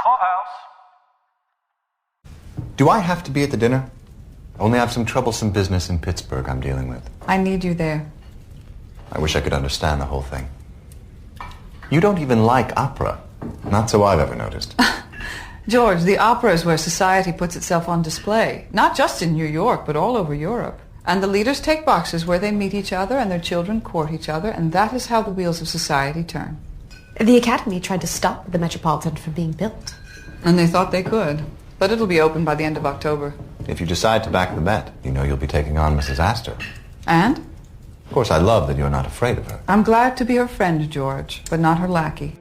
Clubhouse. Do I have to be at the dinner? I only have some troublesome business in Pittsburgh I'm dealing with. I need you there. I wish I could understand the whole thing. You don't even like opera. Not so I've ever noticed. George, the opera is where society puts itself on display. Not just in New York, but all over Europe. And the leaders take boxes where they meet each other and their children court each other, and that is how the wheels of society turn. The Academy tried to stop the Metropolitan from being built. And they thought they could. But it'll be open by the end of October. If you decide to back the bet, you know you'll be taking on Mrs. Astor. And? Of course, I love that you're not afraid of her. I'm glad to be her friend, George, but not her lackey.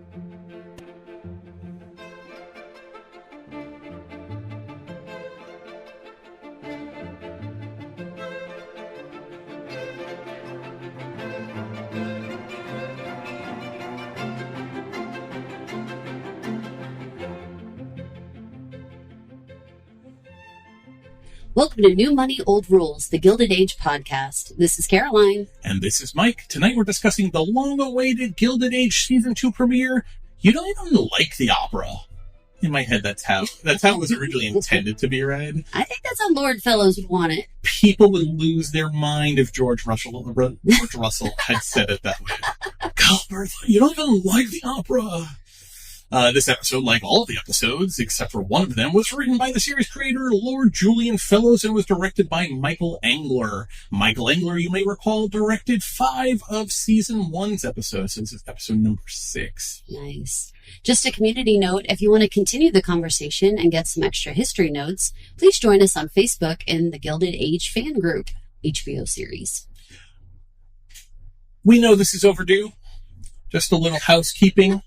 Welcome to New Money, Old Rules, the Gilded Age Podcast. This is Caroline. And this is Mike. Tonight we're discussing the long-awaited Gilded Age Season 2 premiere, You Don't Even Like the Opera. In my head, that's how it was originally intended to be read. I think that's how Lord Fellows would want it. People would lose their mind if George Russell had said it that way. God, Bertha, you don't even like the opera. This episode, like all of the episodes, except for one of them, was written by the series creator Lord Julian Fellows and was directed by Michael Engler. Michael Engler, you may recall, directed 5 of Season 1's episodes. So this is episode number 6. Nice. Just a community note, if you want to continue the conversation and get some extra history notes, please join us on Facebook in the Gilded Age fan group, HBO series. We know this is overdue. Just a little housekeeping.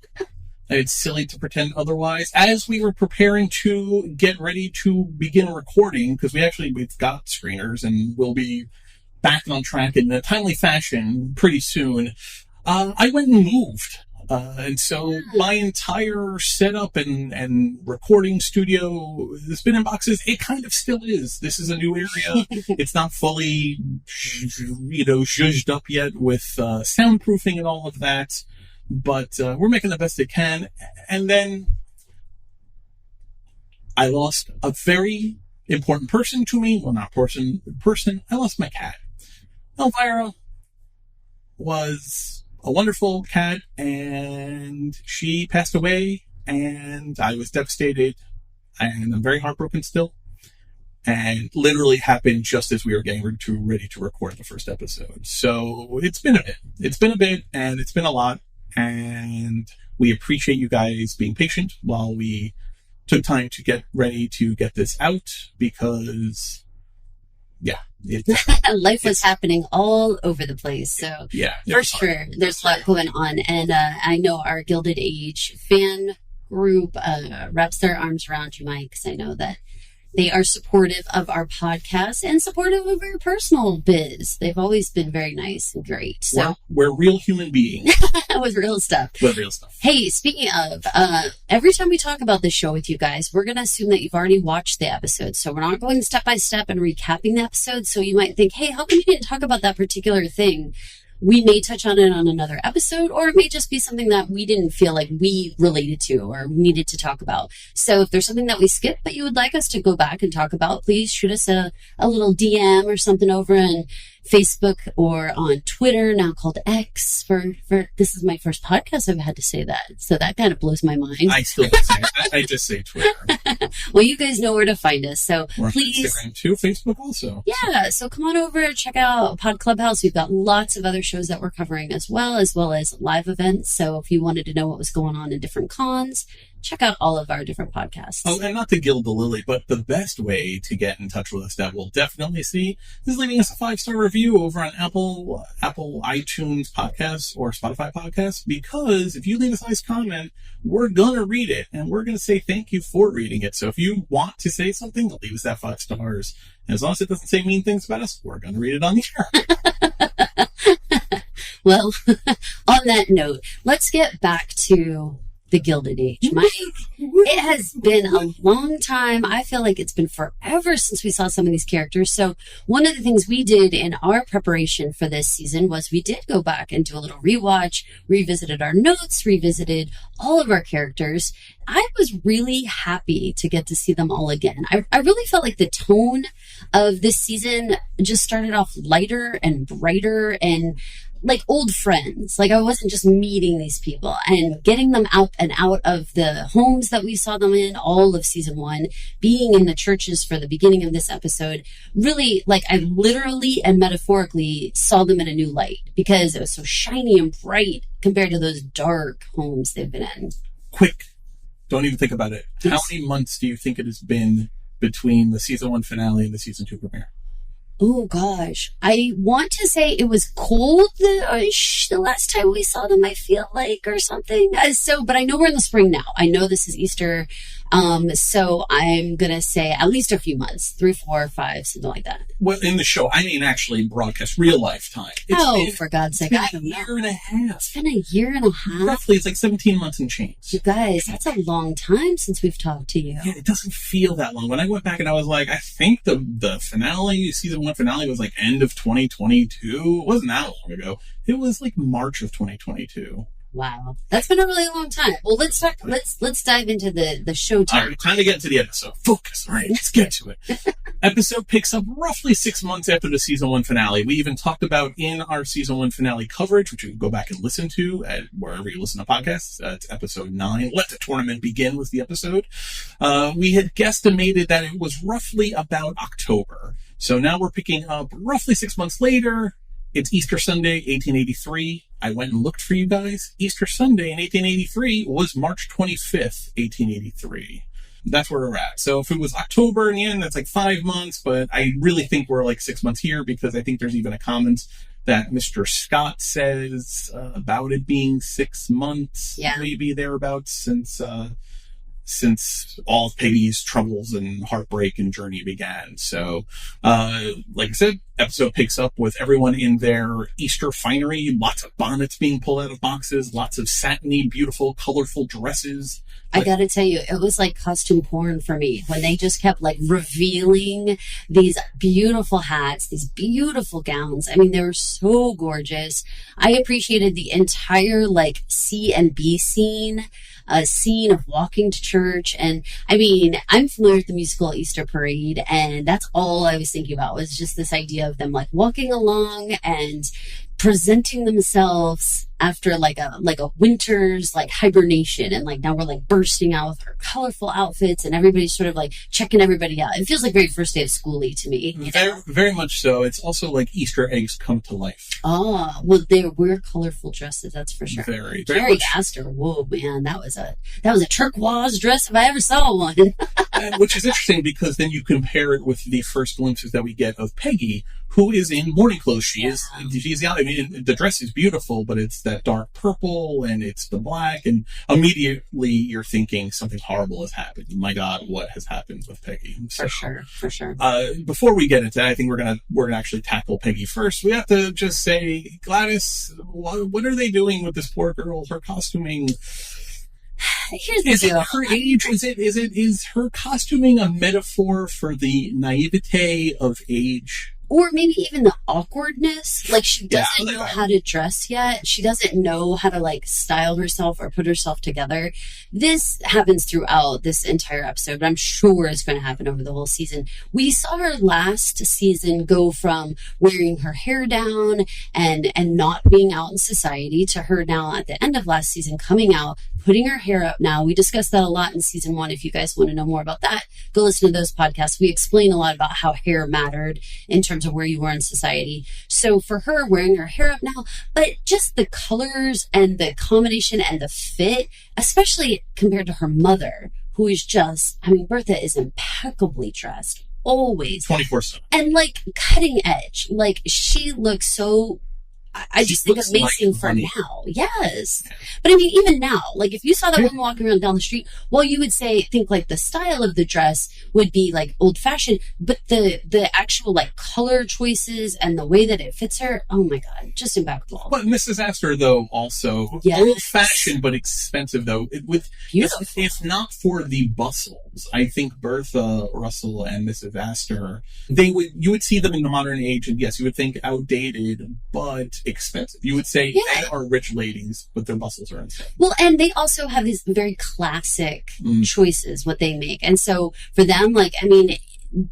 It's silly to pretend otherwise. As we were preparing to get ready to begin recording, because we've got screeners and we'll be back on track in a timely fashion pretty soon, I went and moved. And so my entire setup and recording studio has been in boxes. It kind of still is. This is a new area. It's not fully, zhuzhed up yet with soundproofing and all of that. But we're making the best it can. And then I lost a very important person to me. Well, not person. I lost my cat. Elvira was a wonderful cat, and she passed away, and I was devastated, and I'm very heartbroken still. And literally happened just as we were getting ready to record the first episode. So it's been a bit, and it's been a lot. And we appreciate you guys being patient while we took time to get ready to get this out because, life was happening all over the place. So for sure, there's a lot going on. And I know our Gilded Age fan group wraps their arms around you, Mike, because I know that they are supportive of our podcast and supportive of our personal biz. They've always been very nice and great. So we're real human beings. With real stuff. With real stuff. Hey, speaking of, every time we talk about this show with you guys, we're going to assume that you've already watched the episode. So we're not going step by step and recapping the episode. So you might think, hey, how come you didn't talk about that particular thing? We may touch on it on another episode, or it may just be something that we didn't feel like we related to or needed to talk about. So if there's something that we skipped but you would like us to go back and talk about, please shoot us a little DM or something over on Facebook or on Twitter, now called X. For this is my first podcast I've had to say that, so that kind of blows my mind. I still say I just say Twitter. Well, you guys know where to find us, so we're please. On Instagram too, Facebook also. Yeah, so come on over, check out Pod Clubhouse. We've got lots of other shows that we're covering as well as live events. So if you wanted to know what was going on in different cons, check out all of our different podcasts. Oh, and not to gild the lily, but the best way to get in touch with us that we'll definitely see is leaving us a 5-star review over on Apple iTunes podcasts or Spotify podcasts, because if you leave us a nice comment, we're going to read it and we're going to say thank you for reading it. So if you want to say something, leave us that 5 stars. And as long as it doesn't say mean things about us, we're going to read it on the air. Well, on that note, let's get back to the Gilded Age. Mike, It has been a long time. I feel like it's been forever since we saw some of these characters. So one of the things we did in our preparation for this season was we did go back and do a little rewatch, revisited our notes, revisited all of our characters. I was really happy to get to see them all again. I really felt like the tone of this season just started off lighter and brighter and like old friends. Like I wasn't just meeting these people and getting them out and out of the homes that we saw them in all of season 1, being in the churches for the beginning of this episode. Really, like I literally and metaphorically saw them in a new light because it was so shiny and bright compared to those dark homes they've been in. Quick. Don't even think about it. Yes. How many months do you think it has been between the season 1 finale and the season 2 premiere? Oh, gosh. I want to say it was cold the last time we saw them, I feel like, or something. But I know we're in the spring now. I know this is Easter. So I'm going to say at least a few months, 3, 4, 5, something like that. Well, in the show, I mean actually broadcast, real life time. For God's sake, I don't know. It's been a year and a half. It's been a year and a half? Roughly, it's like 17 months and change. You guys, that's a long time since we've talked to you. Yeah, it doesn't feel that long. When I went back and I was like, I think the finale, season 1 finale was like end of 2022. It wasn't that long ago. It was like March of 2022. Wow. That's been a really long time. Well, let's dive into the show time. All right, time to get into the episode. Focus. All right, let's get to it. Episode picks up roughly 6 months after the season 1 finale. We even talked about in our season 1 finale coverage, which you can go back and listen to at wherever you listen to podcasts. It's episode 9. Let the Tournament Begin was the episode. We had guesstimated that it was roughly about October. So now we're picking up roughly 6 months later. It's Easter Sunday, 1883. I went and looked for you guys. Easter Sunday in 1883 was March 25th, 1883. That's where we're at. So if it was October in the end, that's like 5 months, but I really think we're like 6 months here because I think there's even a comment that Mr. Scott says about it being 6 months, maybe thereabouts, since all of Peggy's troubles and heartbreak and journey began. So, like I said, episode picks up with everyone in their Easter finery, lots of bonnets being pulled out of boxes, lots of satiny, beautiful, colorful dresses. I gotta tell you, it was like costume porn for me when they just kept like revealing these beautiful hats, these beautiful gowns. I mean, they were so gorgeous. I appreciated the entire like C and B scene, a scene of walking to church. And I mean, I'm familiar with the musical Easter Parade, and that's all I was thinking about was just this idea of them like walking along and presenting themselves after like a winter's like hibernation, and like now we're like bursting out with our colorful outfits and everybody's sort of like checking everybody out. It feels like very first day of school-y to me. Very, very much so. It's also like Easter eggs come to life. Oh, well, they wear colorful dresses, that's for sure. Very Jerry much. Astor, whoa, man, that was a turquoise dress if I ever saw one. Which is interesting because then you compare it with the first glimpses that we get of Peggy, who is in morning clothes. She's I mean, the dress is beautiful, but it's that dark purple and it's the black, and immediately you're thinking something horrible has happened. My God, what has happened with Peggy? For sure. Before we get into that, I think we're gonna actually tackle Peggy first. We have to just say, Gladys, what are they doing with this poor girl? Her costuming. Here's the deal. Her age? Is her costuming a metaphor for the naivete of age? Or maybe even the awkwardness. Like, she doesn't know how to dress yet. She doesn't know how to, like, style herself or put herself together. This happens throughout this entire episode, but I'm sure it's going to happen over the whole season. We saw her last season go from wearing her hair down and not being out in society to her now at the end of last season coming out, putting her hair up now. We discussed that a lot in season 1. If you guys want to know more about that, go listen to those podcasts. We explain a lot about how hair mattered in terms of where you were in society. So for her, wearing her hair up now, but just the colors and the combination and the fit, especially compared to her mother, who is just, I mean, Bertha is impeccably dressed, always. 24/7. And like cutting edge. Like, she looks so I just think amazing for now. Yes. But I mean, even now, like if you saw that woman walking around down the street, well, you would think like the style of the dress would be like old fashioned, but the actual like color choices and the way that it fits her, oh my God, just impeccable. But Mrs. Astor, though, also old fashioned but expensive, though. If not for the bustles, I think Bertha Russell and Mrs. Astor, you would see them in the modern age, and yes, you would think outdated, but expensive. You would say they are rich ladies, but their bustles are insane. Well, and they also have these very classic choices, what they make. And so for them, like, I mean,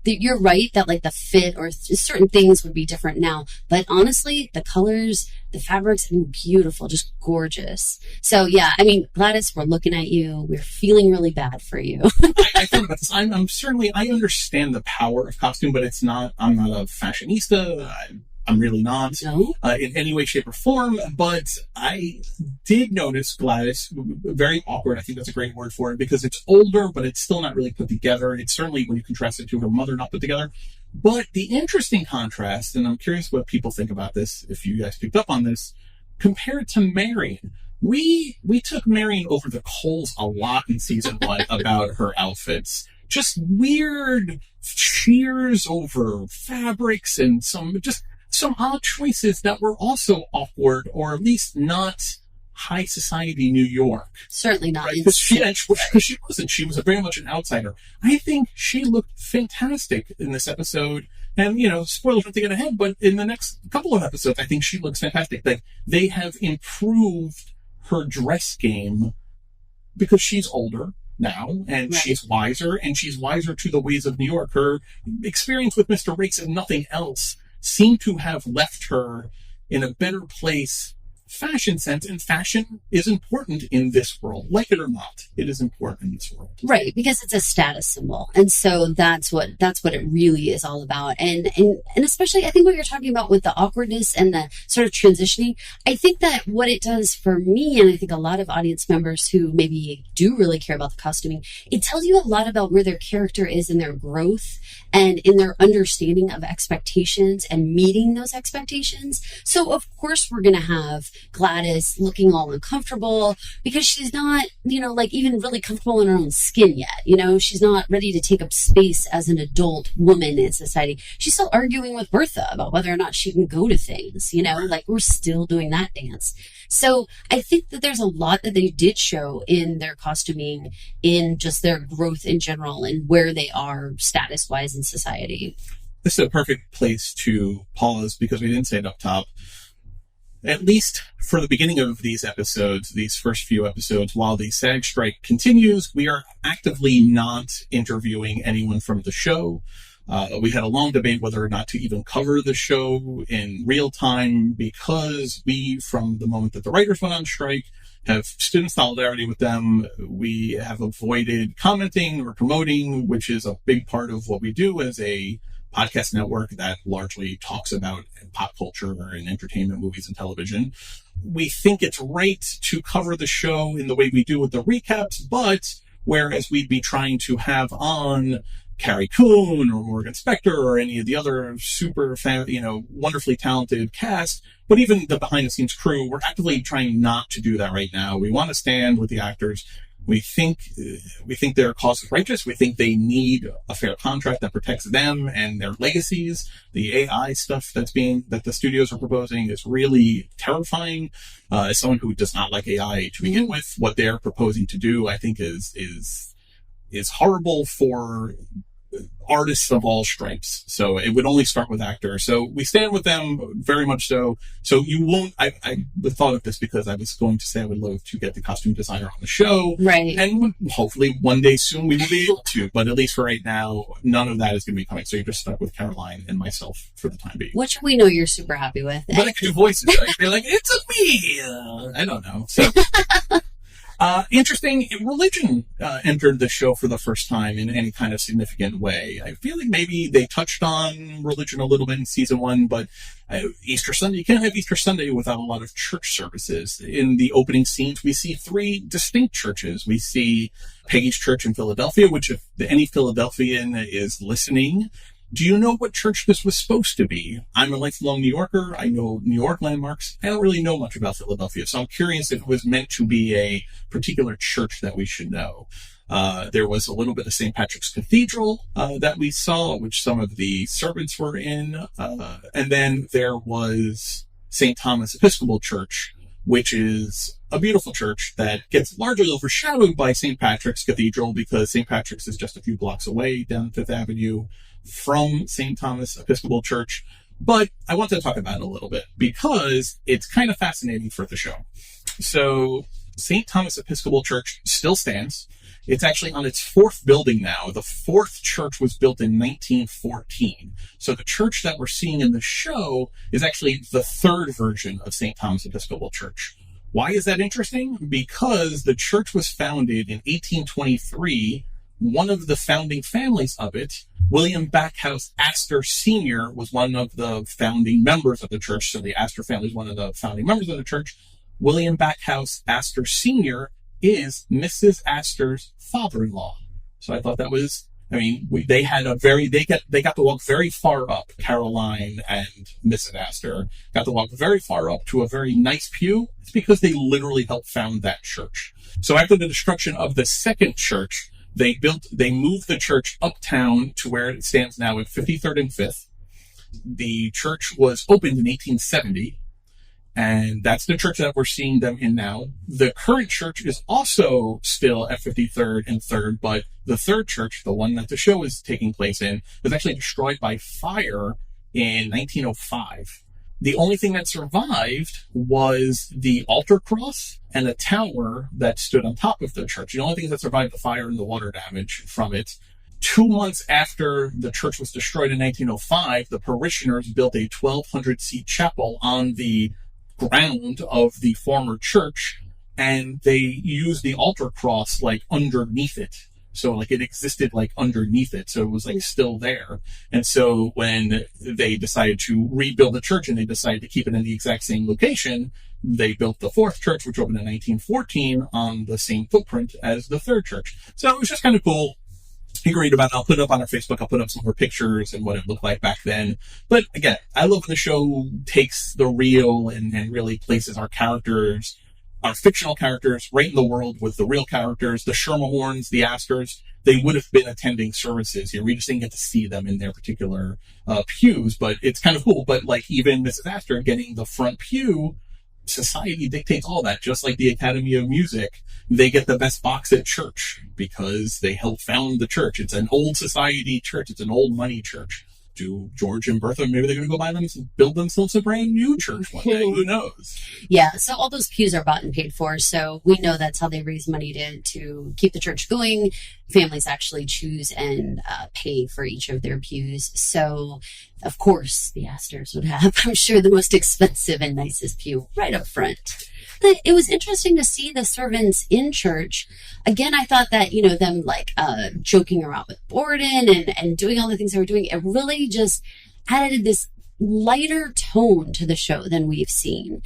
you're right that like the fit or certain things would be different now. But honestly, the colors, the fabrics, I mean, beautiful, just gorgeous. So yeah, I mean, Gladys, we're looking at you. We're feeling really bad for you. I think about this. I'm certainly, I understand the power of costume, but I'm not a fashionista. I'm really not in any way, shape, or form, but I did notice Gladys, very awkward. I think that's a great word for it, because it's older, but it's still not really put together. It's certainly, when you contrast it to her mother, not put together. But the interesting contrast, and I'm curious what people think about this, if you guys picked up on this, compared to Marion. We took Marion over the coals a lot in season 1 about her outfits. Just weird shears over fabrics and some odd choices that were also awkward, or at least not high society New York. Certainly not. Right? Because she wasn't. She was very much an outsider. I think she looked fantastic in this episode. And, spoilers not to get ahead, but in the next couple of episodes, I think she looks fantastic. Like, they have improved her dress game because she's older now, and she's wiser to the ways of New York. Her experience with Mr. Rakes and nothing else seem to have left her in a better place, fashion sense, and fashion is important in this world. Like it or not, it is important in this world. Right, because it's a status symbol. And so that's what it really is all about. And especially, I think what you're talking about with the awkwardness and the sort of transitioning, I think that what it does for me, and I think a lot of audience members who maybe do really care about the costuming, it tells you a lot about where their character is in their growth and in their understanding of expectations and meeting those expectations. So of course we're going to have Gladys looking all uncomfortable because she's not, like even really comfortable in her own skin yet. She's not ready to take up space as an adult woman in society. She's still arguing with Bertha about whether or not she can go to things, like we're still doing that dance. So I think that there's a lot that they did show in their costuming, in just their growth in general and where they are status-wise in society. This is a perfect place to pause because we didn't say it up top. At least for the beginning of these episodes, these first few episodes, while the SAG strike continues, we are actively not interviewing anyone from the show. We had a long debate whether or not to even cover the show in real time because we, from the moment that the writers went on strike, have stood in solidarity with them. We have avoided commenting or promoting, which is a big part of what we do as a podcast network that largely talks about pop culture and entertainment, movies, and television. We think it's right to cover the show in the way we do with the recaps, but whereas we'd be trying to have on Carrie Coon or Morgan Spector or any of the other super, wonderfully talented cast, but even the behind-the-scenes crew, we're actively trying not to do that right now. We want to stand with the actors. We think their cause is righteous. We think they need a fair contract that protects them and their legacies. The AI stuff that the studios are proposing is really terrifying. As someone who does not like AI to begin with, what they're proposing to do, I think is horrible for artists of all stripes. So it would only start with actors. So we stand with them very much so. So you won't, I thought of this because I was going to say I would love to get the costume designer on the show. Right. And hopefully one day soon we will be able to, but at least for right now, none of that is going to be coming. So you're just stuck with Caroline and myself for the time being. Which we know you're super happy with. But I can do voices. I can be like, it's me. I don't know. So. Interesting. Religion entered the show for the first time in any kind of significant way. I feel like maybe they touched on religion a little bit in season 1, but Easter Sunday, you can't have Easter Sunday without a lot of church services. In the opening scenes, we see 3 distinct churches. We see Peggy's church in Philadelphia, which if any Philadelphian is listening, Do you know what church this was supposed to be? I'm a lifelong New Yorker. I know New York landmarks. I don't really know much about Philadelphia, so I'm curious if it was meant to be a particular church that we should know. There was a little bit of St. Patrick's Cathedral that we saw, which some of the servants were in. And then there was St. Thomas Episcopal Church, which is a beautiful church that gets largely overshadowed by St. Patrick's Cathedral because St. Patrick's is just a few blocks away down Fifth Avenue from St. Thomas Episcopal Church. But I want to talk about it a little bit because it's kind of fascinating for the show. So St. Thomas Episcopal Church still stands. It's actually on its fourth building now. The fourth church was built in 1914. So the church that we're seeing in the show is actually the third version of St. Thomas Episcopal Church. Why is that interesting? Because the church was founded in 1823. One of the founding families of it, William Backhouse Astor Sr., was one of the founding members of the church. So the Astor family is one of the founding members of the church. William Backhouse Astor Sr. is Mrs. Astor's father-in-law. So I thought that was, they got to walk very far up. Caroline and Mrs. Astor got to walk very far up to a very nice pew. It's because they literally helped found that church. So after the destruction of the second church, they moved the church uptown to where it stands now at 53rd and 5th. The church was opened in 1870. And that's the church that we're seeing them in now. The current church is also still at 53rd and 3rd, but the third church, the one that the show is taking place in, was actually destroyed by fire in 1905. The only thing that survived was the altar cross and a tower that stood on top of the church. The only things that survived the fire and the water damage from it. 2 months after the church was destroyed in 1905, the parishioners built a 1,200-seat chapel on the ground of the former church, and they used the altar cross underneath it. So it existed underneath it. So it was still there. And so when they decided to rebuild the church and they decided to keep it in the exact same location, they built the fourth church, which opened in 1914 on the same footprint as the third church. So it was just kind of cool. You can read about it. I'll put it up on our Facebook. I'll put up some more pictures and what it looked like back then. But again, I love when the show takes the real and really places our characters, our fictional characters, right in the world with the real characters. The Schermerhorns, the Astors, they would have been attending services here. We just didn't get to see them in their particular pews, but it's kind of cool. But even Mrs. Astor getting the front pew, society dictates all that, just like the Academy of Music. They get the best box at church because they helped found the church. It's an old society church. It's an old money church. Do George and Bertha, maybe they're going to go build themselves a brand new church one day. Who knows? Yeah, so all those pews are bought and paid for. So we know that's how they raise money to keep the church going. Families actually choose and pay for each of their pews. So, of course, the Astors would have, I'm sure, the most expensive and nicest pew right up front. But it was interesting to see the servants in church. Again, I thought that, them joking around with Borden and doing all the things they were doing, it really just added this lighter tone to the show than we've seen.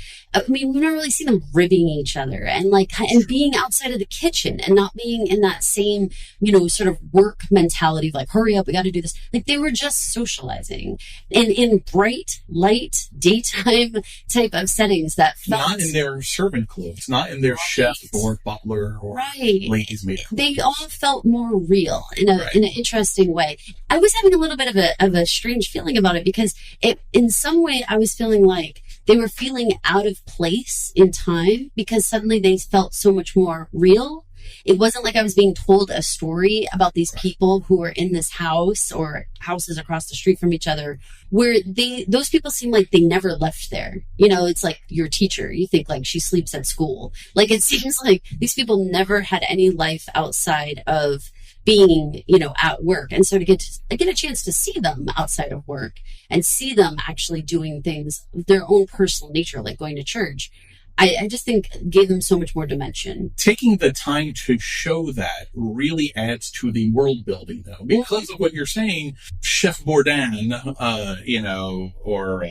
We've not really seen them ribbing each other and being outside of the kitchen and not being in that same, sort of work mentality of hurry up, we got to do this. They were just socializing and in bright, light, daytime type of settings that felt... Not in their servant clothes, not in their chef or butler or ladies' maid. They all felt more real in an interesting way. I was having a little bit of a strange feeling about it because in some way I was feeling like they were feeling out of place in time because suddenly they felt so much more real. It wasn't like I was being told a story about these people who were in this house or houses across the street from each other where those people seem like they never left there. It's like your teacher. You think she sleeps at school. It seems like these people never had any life outside of being, at work. And so to get a chance to see them outside of work and see them actually doing things of their own personal nature, like going to church, I just think gave them so much more dimension. Taking the time to show that really adds to the world building, though, because of what you're saying. Chef Bourdain, or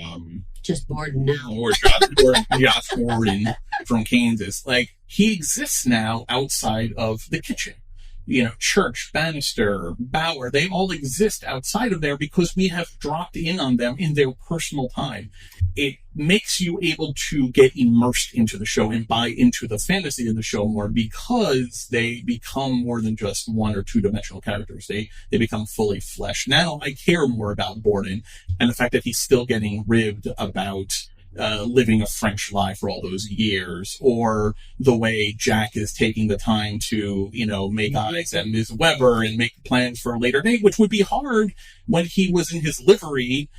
just Borden now, or Josh Borden from Kansas, he exists now outside of the kitchen. Church, Bannister, Bauer, they all exist outside of there because we have dropped in on them in their personal time. It makes you able to get immersed into the show and buy into the fantasy of the show more because they become more than just one or two dimensional characters. They become fully fleshed. Now I care more about Borden and the fact that he's still getting ribbed about living a French life for all those years, or the way Jack is taking the time to, make eyes at Ms. Weber and make plans for a later date, which would be hard when he was in his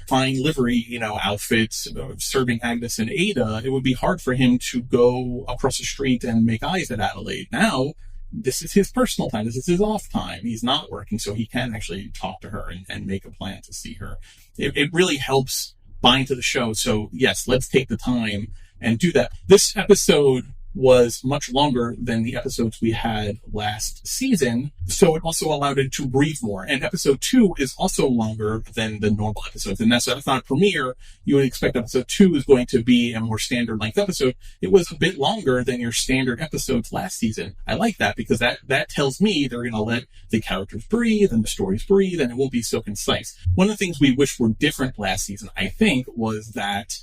fine livery, outfits, serving Agnes and Ada. It would be hard for him to go across the street and make eyes at Adelaide. Now, this is his personal time. This is his off time. He's not working, so he can actually talk to her and make a plan to see her. It really helps buy into the show. So yes, let's take the time and do that. This episode was much longer than the episodes we had last season, so it also allowed it to breathe more. And episode 2 is also longer than the normal episodes. And that's not a premiere. You would expect episode 2 is going to be a more standard length episode. It was a bit longer than your standard episodes last season. I like that because that tells me they're going to let the characters breathe and the stories breathe, and it won't be so concise. One of the things we wish were different last season, I think, was that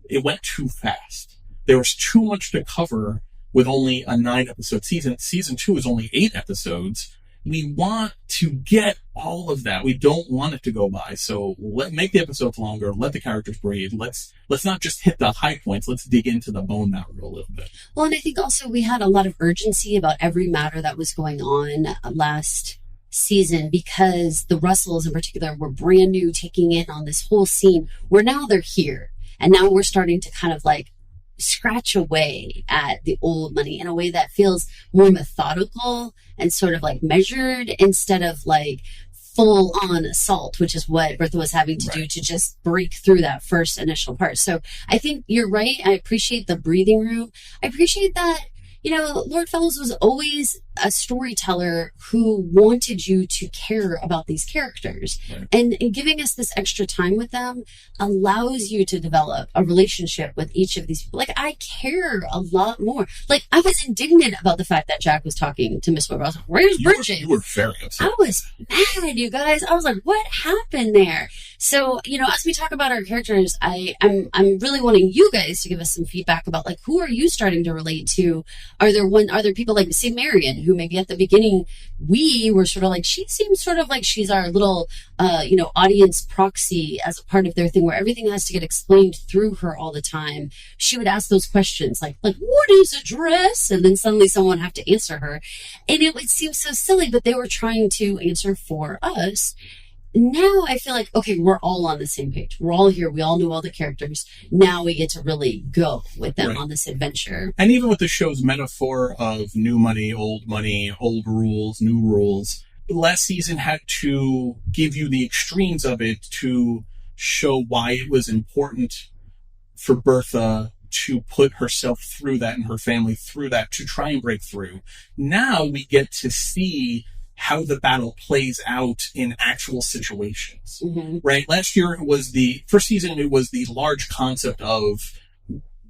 it went too fast. There was too much to cover with only a 9-episode season. Season 2 is only 8 episodes. We want to get all of that. We don't want it to go by. So make the episodes longer. Let the characters breathe. Let's not just hit the high points. Let's dig into the bone marrow a little bit. Well, and I think also we had a lot of urgency about every matter that was going on last season because the Russells in particular were brand new, taking in on this whole scene where now they're here. And now we're starting to kind of scratch away at the old money in a way that feels more methodical and sort of measured instead of full on assault, which is what Bertha was having to do to just break through that first initial part. So I think you're right. I appreciate the breathing room. I appreciate that, Lord Fellows was always a storyteller who wanted you to care about these characters. Right. And giving us this extra time with them allows you to develop a relationship with each of these people. I care a lot more. I was indignant about the fact that Jack was talking to Miss Weber. I was like, where's Bridget? You were very upset. I was mad, you guys. I was like, what happened there? So, as we talk about our characters, I'm really wanting you guys to give us some feedback about who are you starting to relate to? Are there people like say Marion, who maybe at the beginning we were sort of she seems sort of like she's our little audience proxy as a part of their thing where everything has to get explained through her all the time. She would ask those questions like what is a dress? And then suddenly someone would have to answer her. And it would seem so silly, but they were trying to answer for us. Now I feel okay, we're all on the same page. We're all here. We all know all the characters. Now we get to really go with them on this adventure. And even with the show's metaphor of new money, old rules, new rules, last season had to give you the extremes of it to show why it was important for Bertha to put herself through that and her family through that to try and break through. Now we get to see how the battle plays out in actual situations, right? Last year first season, it was the large concept of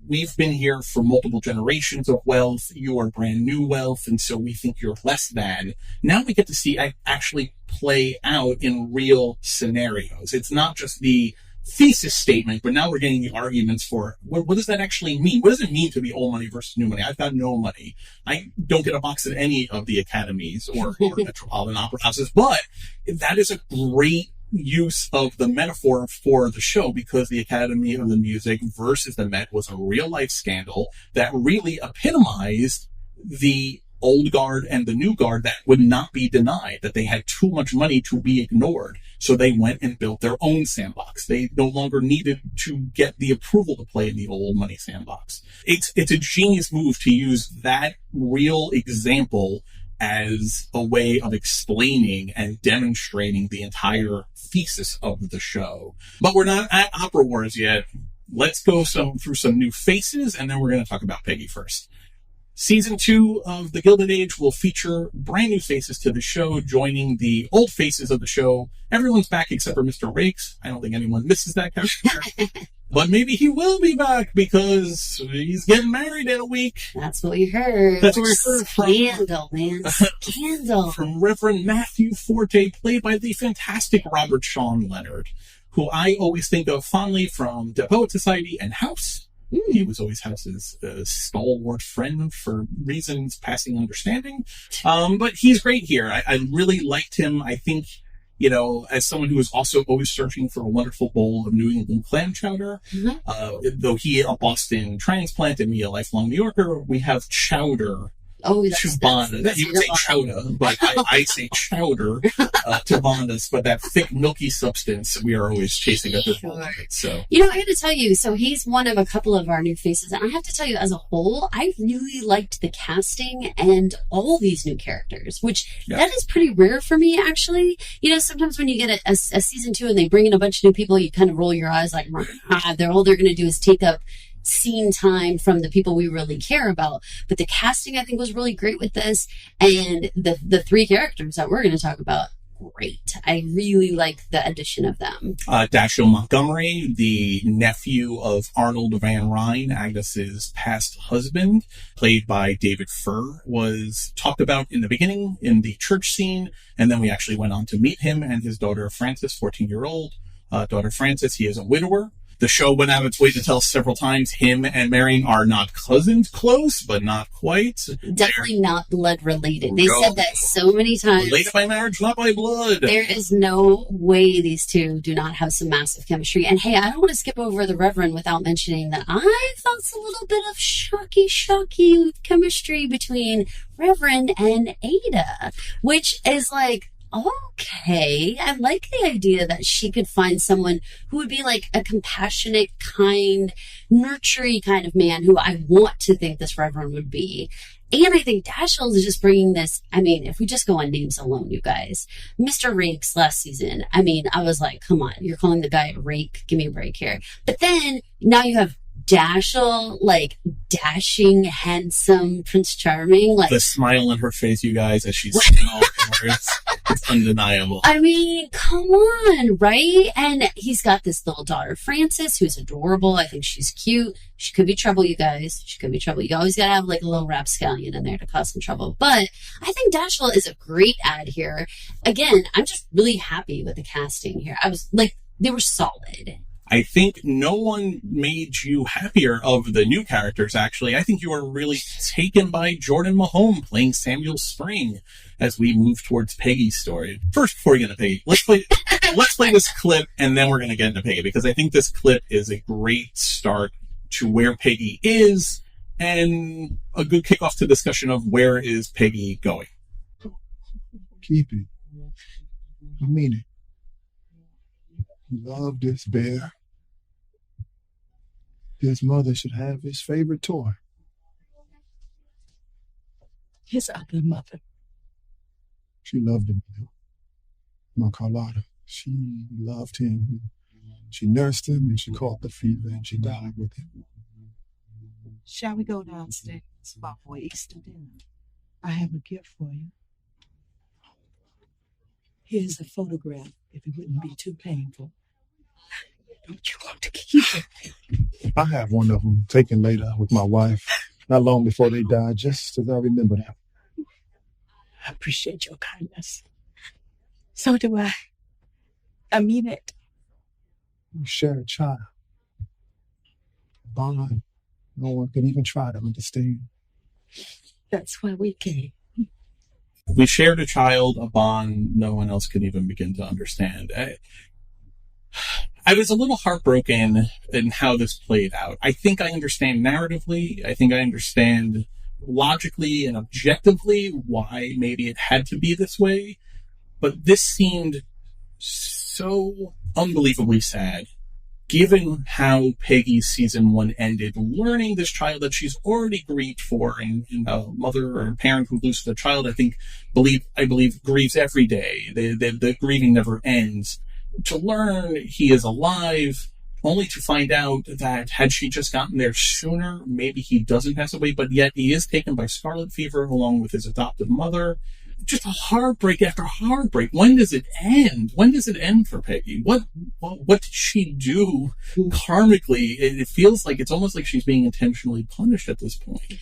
we've been here for multiple generations of wealth. You are brand new wealth. And so we think you're less than. Now we get to see actually play out in real scenarios. It's not just the thesis statement, but now we're getting the arguments for what does that actually mean? What does it mean to be old money versus new money? I've got no money. I don't get a box at any of the academies or metropolitan opera houses, but that is a great use of the metaphor for the show because the Academy of the Music versus the Met was a real life scandal that really epitomized the old guard and the new guard that would not be denied, that they had too much money to be ignored. So they went and built their own sandbox. They no longer needed to get the approval to play in the old money sandbox. It's a genius move to use that real example as a way of explaining and demonstrating the entire thesis of the show. But we're not at Opera Wars yet. Let's go through some new faces, and then we're going to talk about Peggy first. Season 2 of The Gilded Age will feature brand new faces to the show, joining the old faces of the show. Everyone's back except for Mr. Rakes. I don't think anyone misses that character. But maybe he will be back because he's getting married in a week. That's what we heard. That's what we heard from... Scandal, man. Scandal. From Reverend Matthew Forte, played by the fantastic Robert Sean Leonard, who I always think of fondly from The Poet Society and House. He was always House's stalwart friend for reasons passing understanding. But he's great here. I really liked him. I think, you know, as someone who is also always searching for a wonderful bowl of New England clam chowder, though he a Boston transplant and me a lifelong New Yorker, we have chowder. Oh, that's you would say chowder, but I say chowder to Bondas, but that thick, milky substance we are always chasing at this moment. So, you know, I got to tell you, so he's one of a couple of our new faces, and I have to tell you, as a whole, I really liked the casting and all these new characters, which that is pretty rare for me, actually. You know, sometimes when you get a season 2 and they bring in a bunch of new people, you kind of roll your eyes like, all they're going to do is take up scene time from the people we really care about. But the casting, I think, was really great with this, and the 3 characters that we're going to talk about, great. I really like the addition of them. Dashiell Montgomery, the nephew of Arnold Van Ryn, Agnes's past husband, played by David Furr, was talked about in the beginning in the church scene, and then we actually went on to meet him and his daughter Frances, 14-year-old daughter Frances. He is a widower. The show went out of its way to tell us several times him and Marion are not cousins, close, but not quite. Definitely not blood related. They said that so many times. Related by marriage, not by blood. There is no way these two do not have some massive chemistry. And hey, I don't want to skip over the Reverend without mentioning that I felt a little bit of shocky chemistry between Reverend and Ada, which is like, okay, I like the idea that she could find someone who would be like a compassionate, kind, nurturing kind of man who I want to think this Reverend would be. And I think Dashiell is just bringing this, I mean, if we just go on names alone, you guys, Mr. Rakes last season, I mean, I was like, come on, you're calling the guy a rake? Give me a break here. But then now you have Dashiell, like dashing, handsome Prince Charming, like the smile on her face, you guys, as she's saying all the words. It's undeniable. I mean, come on, right? And he's got this little daughter, Frances, who's adorable. I think she's cute. She could be trouble, you guys. She could be trouble. You always gotta have like a little rapscallion in there to cause some trouble. But I think Dashiell is a great ad here. Again, I'm just really happy with the casting here. I was like, they were solid. I think no one made you happier of the new characters, actually. I think you were really taken by Jordan Mahone playing Samuel Spring as we move towards Peggy's story. First, before we get into Peggy, let's play this clip, and then we're going to get into Peggy, because I think this clip is a great start to where Peggy is, and a good kickoff to discussion of where is Peggy going. Keep it. I mean it. Love this bear. His mother should have his favorite toy. His other mother. She loved him. My Carlotta. She loved him. She nursed him and she caught the fever and she died with him. Shall we go downstairs for Easter dinner? I have a gift for you. Here's a photograph, if it wouldn't be too painful. Don't you want to keep it? I have one of them taken later with my wife, not long before they died, just as I remember them. I appreciate your kindness. So do I. I mean it. We share a child. A bond no one could even try to understand. That's why we came. We shared a child, a bond no one else could even begin to understand. I was a little heartbroken in how this played out. I think I understand narratively. I think I understand logically and objectively why maybe it had to be this way. But this seemed so unbelievably sad, given how Peggy's season 1 ended, learning this child that she's already grieved for, and a mother or a parent who loses a child, I believe grieves every day. The grieving never ends. To learn he is alive, only to find out that had she just gotten there sooner, maybe he doesn't pass away, but yet he is taken by scarlet fever along with his adoptive mother. just heartbreak after heartbreak. When does it end? When does it end for Peggy? What did she do karmically? It feels like it's almost like she's being intentionally punished at this point.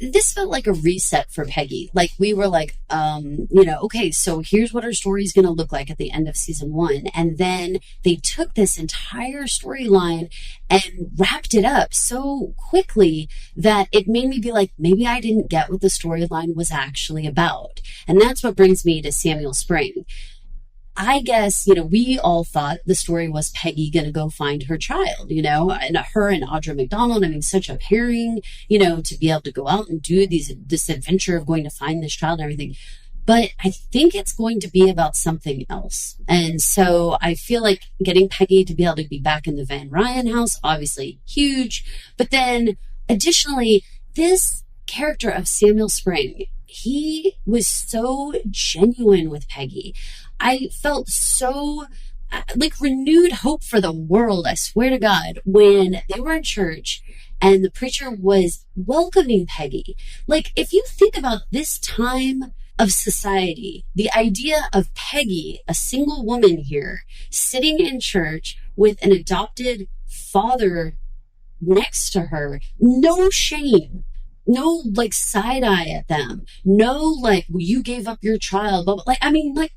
This felt like a reset for Peggy. Like, we were like, okay, so here's what her story is going to look like at the end of season 1. And then they took this entire storyline and wrapped it up so quickly that it made me be like, maybe I didn't get what the storyline was actually about. And that's what brings me to Samuel Spring. I guess, we all thought the story was Peggy going to go find her child, and her and Audra McDonald having such a pairing, to be able to go out and do this adventure of going to find this child and everything. But I think it's going to be about something else. And so I feel like getting Peggy to be able to be back in the Van Ryan house, obviously huge. But then additionally, this character of Samuel Spring, he was so genuine with Peggy. I felt so like renewed hope for the world, I swear to God, when they were in church and the preacher was welcoming Peggy. Like, if you think about this time of society, the idea of Peggy, a single woman here, sitting in church with an adopted father next to her, no shame. No, like, side eye at them. No, like, well, you gave up your child. But,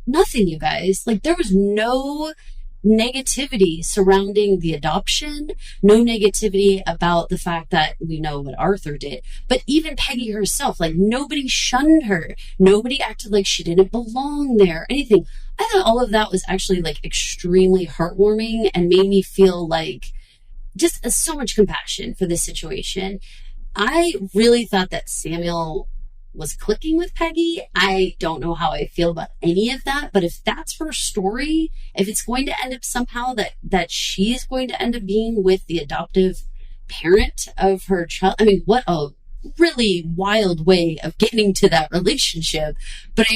nothing, you guys. Like, there was no negativity surrounding the adoption. No negativity about the fact that we know what Arthur did. But even Peggy herself, like, nobody shunned her. Nobody acted like she didn't belong there. Anything. I thought all of that was actually, like, extremely heartwarming and made me feel like just so much compassion for this situation. I really thought that Samuel was clicking with Peggy. I don't know how I feel about any of that, but if that's her story, if it's going to end up somehow that she's going to end up being with the adoptive parent of her child, what a really wild way of getting to that relationship. But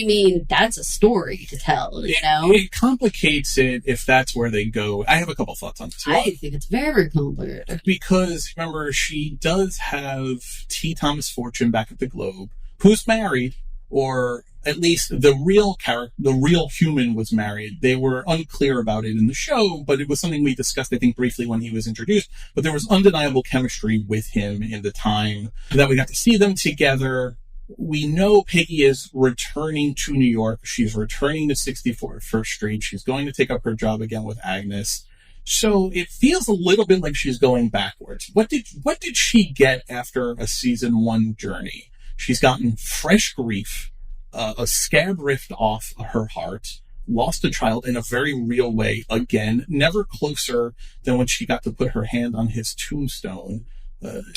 that's a story to tell, It complicates it if that's where they go. I have a couple thoughts on this. I think it's very complicated. Because, remember, she does have T. Thomas Fortune back at the Globe, who's married, or at least the real character, the real human was married. They were unclear about it in the show, but it was something we discussed, I think, briefly when he was introduced. But there was undeniable chemistry with him in the time that we got to see them together. We know Peggy is returning to New York. She's returning to 64th Street. She's going to take up her job again with Agnes. So it feels a little bit like she's going backwards. What did she get after a season 1 journey? She's gotten fresh grief, a scab ripped off her heart, lost a child in a very real way. Again, never closer than when she got to put her hand on his tombstone.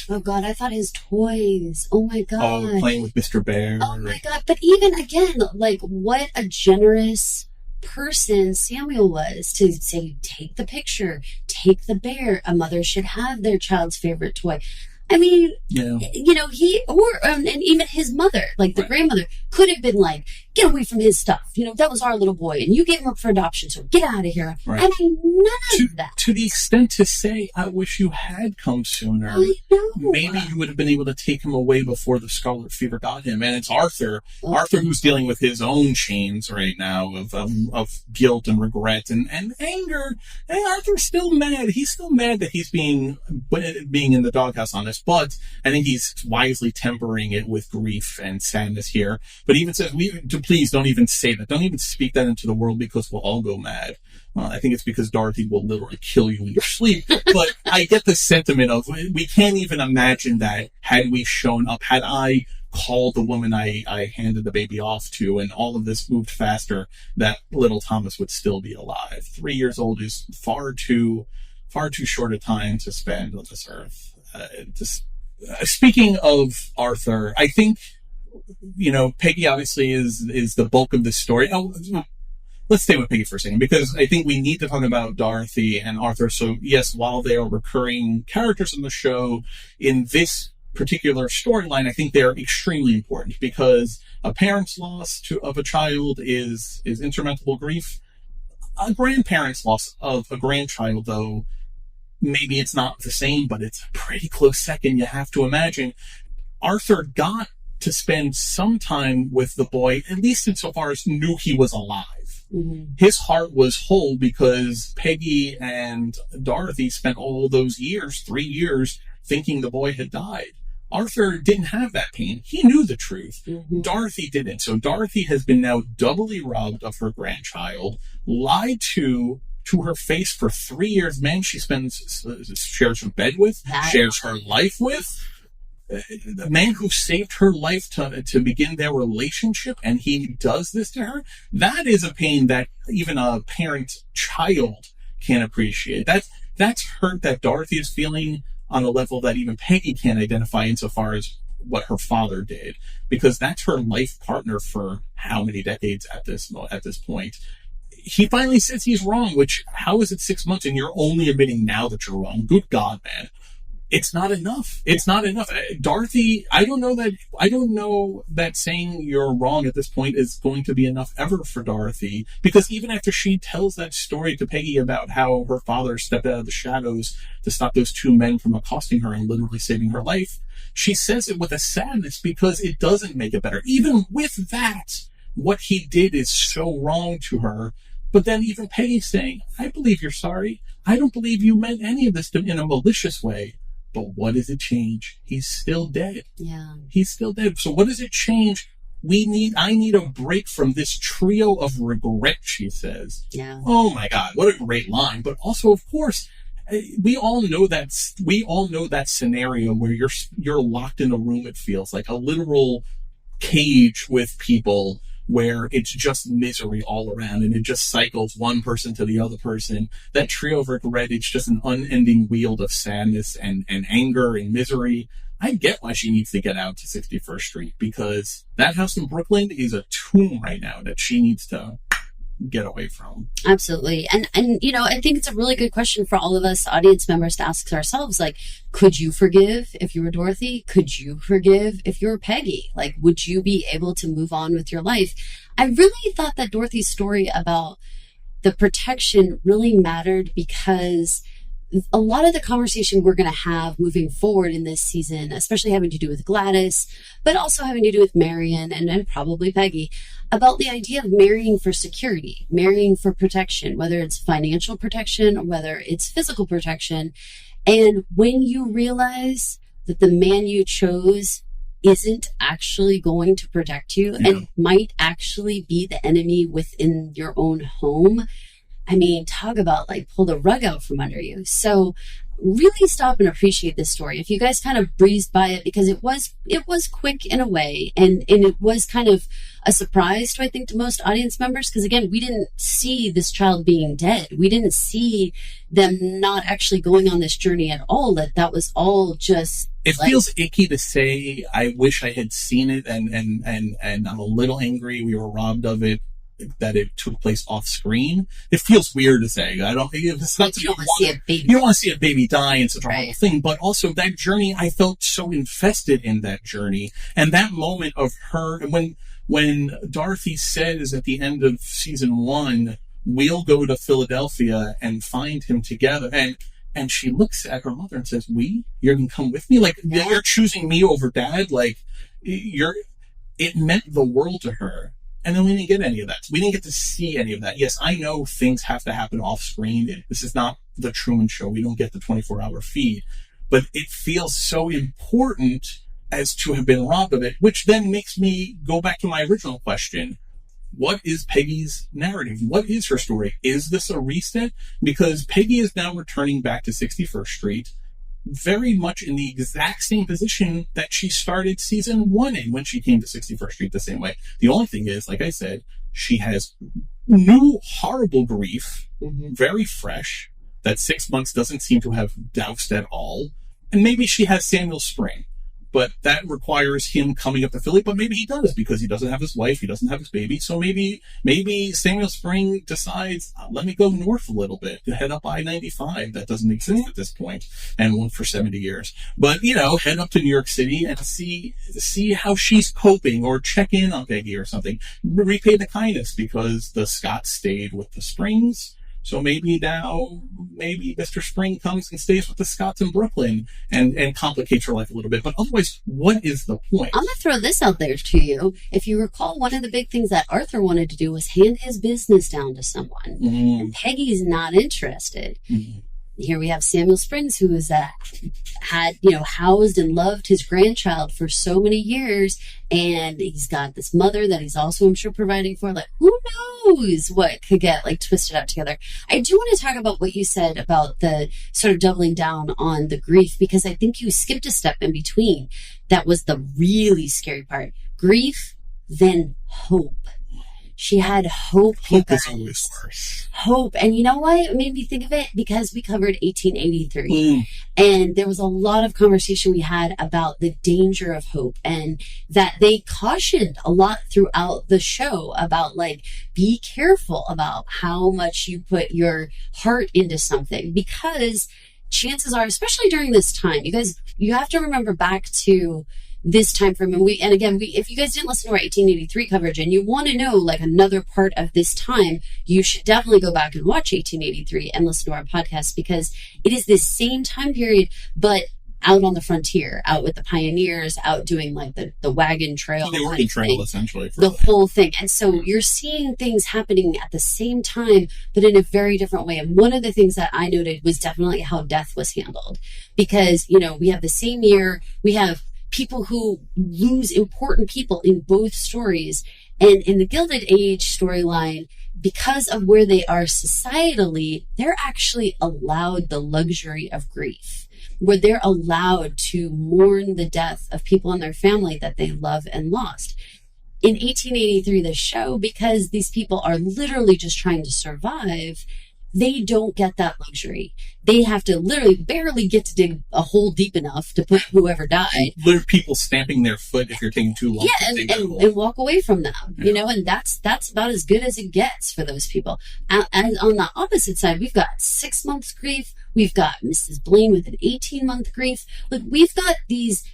Oh God, I thought his toys. Oh my God. Oh, playing with Mr. Bear. Oh my God. But even again, like, what a generous person Samuel was to say, take the picture, take the bear. A mother should have their child's favorite toy. Yeah. And even his mother, like the grandmother, could have been like, get away from his stuff. That was our little boy, and you gave him up for adoption, so get out of here. Right. None of that. To the extent to say, I wish you had come sooner. I know. Maybe you would have been able to take him away before the scarlet fever got him. And it's Arthur. Oh. Arthur who's dealing with his own chains right now of guilt and regret and anger. And Arthur's still mad. He's still mad that he's being in the doghouse on this. But I think he's wisely tempering it with grief and sadness here. But even says, please don't even say that. Don't even speak that into the world because we'll all go mad. I think it's because Dorothy will literally kill you in your sleep. But I get the sentiment of, we can't even imagine that had we shown up, had I called the woman I handed the baby off to and all of this moved faster, that little Thomas would still be alive. 3 years old is far too short a time to spend on this earth. Speaking of Arthur, I think, Peggy obviously is the bulk of this story. Oh, let's stay with Peggy for a second, because I think we need to talk about Dorothy and Arthur. So yes, while they are recurring characters in the show, in this particular storyline, I think they're extremely important because a parent's loss of a child is insurmountable grief. A grandparent's loss of a grandchild, though, maybe it's not the same, but it's a pretty close second. You have to imagine Arthur got to spend some time with the boy, at least insofar as knew he was alive. Mm-hmm. His heart was whole because Peggy and Dorothy spent all those years, 3 years, thinking the boy had died. Arthur didn't have that pain. He knew the truth. Mm-hmm. Dorothy didn't. So Dorothy has been now doubly robbed of her grandchild, lied to her face for 3 years. Man, she shares her bed with, shares her life with. The man who saved her life to begin their relationship, and he does this to her. That is a pain that even a parent-child can't appreciate. That's hurt that Dorothy is feeling on a level that even Peggy can't identify insofar as what her father did, because that's her life partner for how many decades at this point. He finally says he's wrong, which, how is it 6 months and you're only admitting now that you're wrong? Good God, man. It's not enough. It's not enough. Dorothy, I don't know that saying you're wrong at this point is going to be enough ever for Dorothy, because even after she tells that story to Peggy about how her father stepped out of the shadows to stop those two men from accosting her and literally saving her life, she says it with a sadness because it doesn't make it better. Even with that, what he did is so wrong to her. But then even Peggy's saying, I believe you're sorry. I don't believe you meant any of this in a malicious way. But what does it change? He's still dead. Yeah. He's still dead. So what does it change? I need a break from this trio of regret, she says. Yeah. Oh my God, what a great line. But also, of course, we all know that scenario where you're locked in a room, it feels like a literal cage with people where it's just misery all around and it just cycles one person to the other person. That trio of regret, it's just an unending wheel of sadness and anger and misery. I get why she needs to get out to 61st Street, because that house in Brooklyn is a tomb right now that she needs to get away from. Absolutely. And you know, I think it's a really good question for all of us audience members to ask ourselves, like, could you forgive if you were Dorothy? Could you forgive if you were Peggy? Like, would you be able to move on with your life? I really thought that Dorothy's story about the protection really mattered, because a lot of the conversation we're going to have moving forward in this season, especially having to do with Gladys, but also having to do with Marion and probably Peggy, about the idea of marrying for security, marrying for protection, whether it's financial protection or whether it's physical protection. And when you realize that the man you chose isn't actually going to protect you and might actually be the enemy within your own home, I mean, talk about like pull the rug out from under you. So really stop and appreciate this story. If you guys kind of breezed by it, because it was quick in a way, and it was kind of a surprise to, I think, to most audience members, because again, we didn't see this child being dead. We didn't see them not actually going on this journey at all. That was all just. It feels icky to say. I wish I had seen it, and I'm a little angry we were robbed of it, that it took place off screen. It feels weird to say. You don't want to see a baby die in such a horrible thing, but also that journey, I felt so invested in that journey. And that moment of her, when Dorothy says at the end of season 1, we'll go to Philadelphia and find him together. And she looks at her mother and says, you're going to come with me? Like, you're choosing me over Dad? Like, it meant the world to her. And then we didn't get any of that. We didn't get to see any of that. Yes, I know things have to happen off screen. This is not the Truman Show. We don't get the 24-hour feed. But it feels so important as to have been robbed of it, which then makes me go back to my original question. What is Peggy's narrative? What is her story? Is this a reset? Because Peggy is now returning back to 61st Street, very much in the exact same position that she started season 1 in when she came to 61st Street the same way. The only thing is, like I said, she has new horrible grief, very fresh, that 6 months doesn't seem to have doused at all. And maybe she has Samuel Spring, but that requires him coming up to Philly. But maybe he does, because he doesn't have his wife, he doesn't have his baby. So maybe Samuel Spring decides, let me go north a little bit to head up I-95. That doesn't exist at this point, and won't for 70 years. But, head up to New York City and see how she's coping, or check in on Peggy or something. Repay the kindness, because the Scotts stayed with the Springs. So maybe Mr. Spring comes and stays with the Scotts in Brooklyn and complicates her life a little bit. But otherwise, what is the point? I'm going to throw this out there to you. If you recall, one of the big things that Arthur wanted to do was hand his business down to someone. Mm. And Peggy's not interested. Mm. Here we have Samuel Springs, who is had housed and loved his grandchild for so many years, and he's got this mother that he's also, I'm sure, providing for. Like, who knows what could get twisted out together. I do want to talk about what you said about the sort of doubling down on the grief, because I think you skipped a step in between. That was the really scary part. Grief, then hope. She had hope. Hope is always worse. Hope. And you know why it made me think of it? Because we covered 1883. And there was a lot of conversation we had about the danger of hope, and that they cautioned a lot throughout the show about be careful about how much you put your heart into something, because chances are, especially during this time, you have to remember back to this time frame. And again, if you guys didn't listen to our 1883 coverage and you want to know another part of this time, you should definitely go back and watch 1883 and listen to our podcast, because it is this same time period, but out on the frontier, out with the pioneers, out doing the wagon trail. The Oregon Trail, essentially. The whole thing. And so you're seeing things happening at the same time, but in a very different way. And one of the things that I noted was definitely how death was handled, because, we have the same year, we have people who lose important people in both stories. And in the Gilded Age storyline, because of where they are societally, they're actually allowed the luxury of grief, where they're allowed to mourn the death of people in their family that they love and lost. In 1883, the show, because these people are literally just trying to survive, they don't get that luxury. They have to literally barely get to dig a hole deep enough to put whoever died. Literally people stamping their foot if you're taking too long. Yeah, and walk away from them, and that's about as good as it gets for those people. And on the opposite side, we've got 6 months grief. We've got Mrs. Blaine with an 18-month grief. We've got these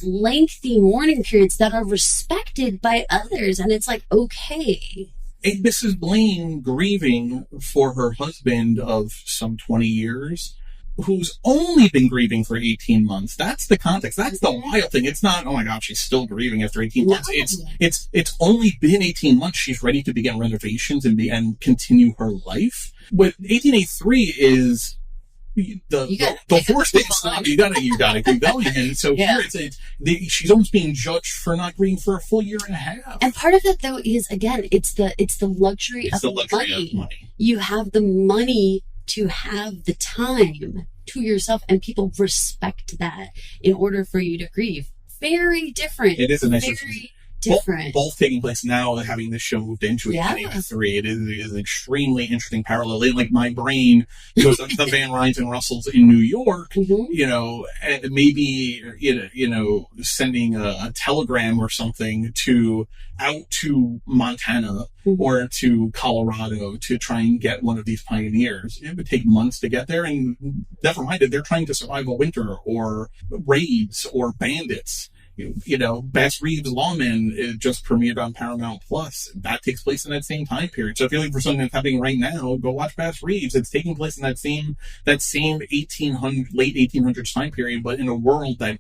lengthy mourning periods that are respected by others, and it's okay. Mrs. Blaine grieving for her husband of some 20 years, who's only been grieving for 18 months. That's the context. That's the wild thing. It's not, oh my God, she's still grieving after 18 months. It's only been 18 months. She's ready to begin renovations and continue her life. But 1883 is the horse didn't stop. You gotta keep going. And so here she's almost being judged for not grieving for a full year and a half. And part of it, though, is again, it's the luxury of money. You have the money to have the time to yourself, and people respect that in order for you to grieve. Very different. It is a nice very different. Both taking place now, having this show moved into 1883. It is an extremely interesting parallel. My brain goes up to the Van Ryns and Russells in New York, and maybe, sending a telegram or something out to Montana or to Colorado to try and get one of these pioneers. It would take months to get there, and never mind it, they're trying to survive a winter or raids or bandits. Bass Reeves Lawmen just premiered on Paramount Plus. That takes place in that same time period. So if you're looking for something that's happening right now, go watch Bass Reeves. It's taking place in that same 1800 late 1800s time period, but in a world that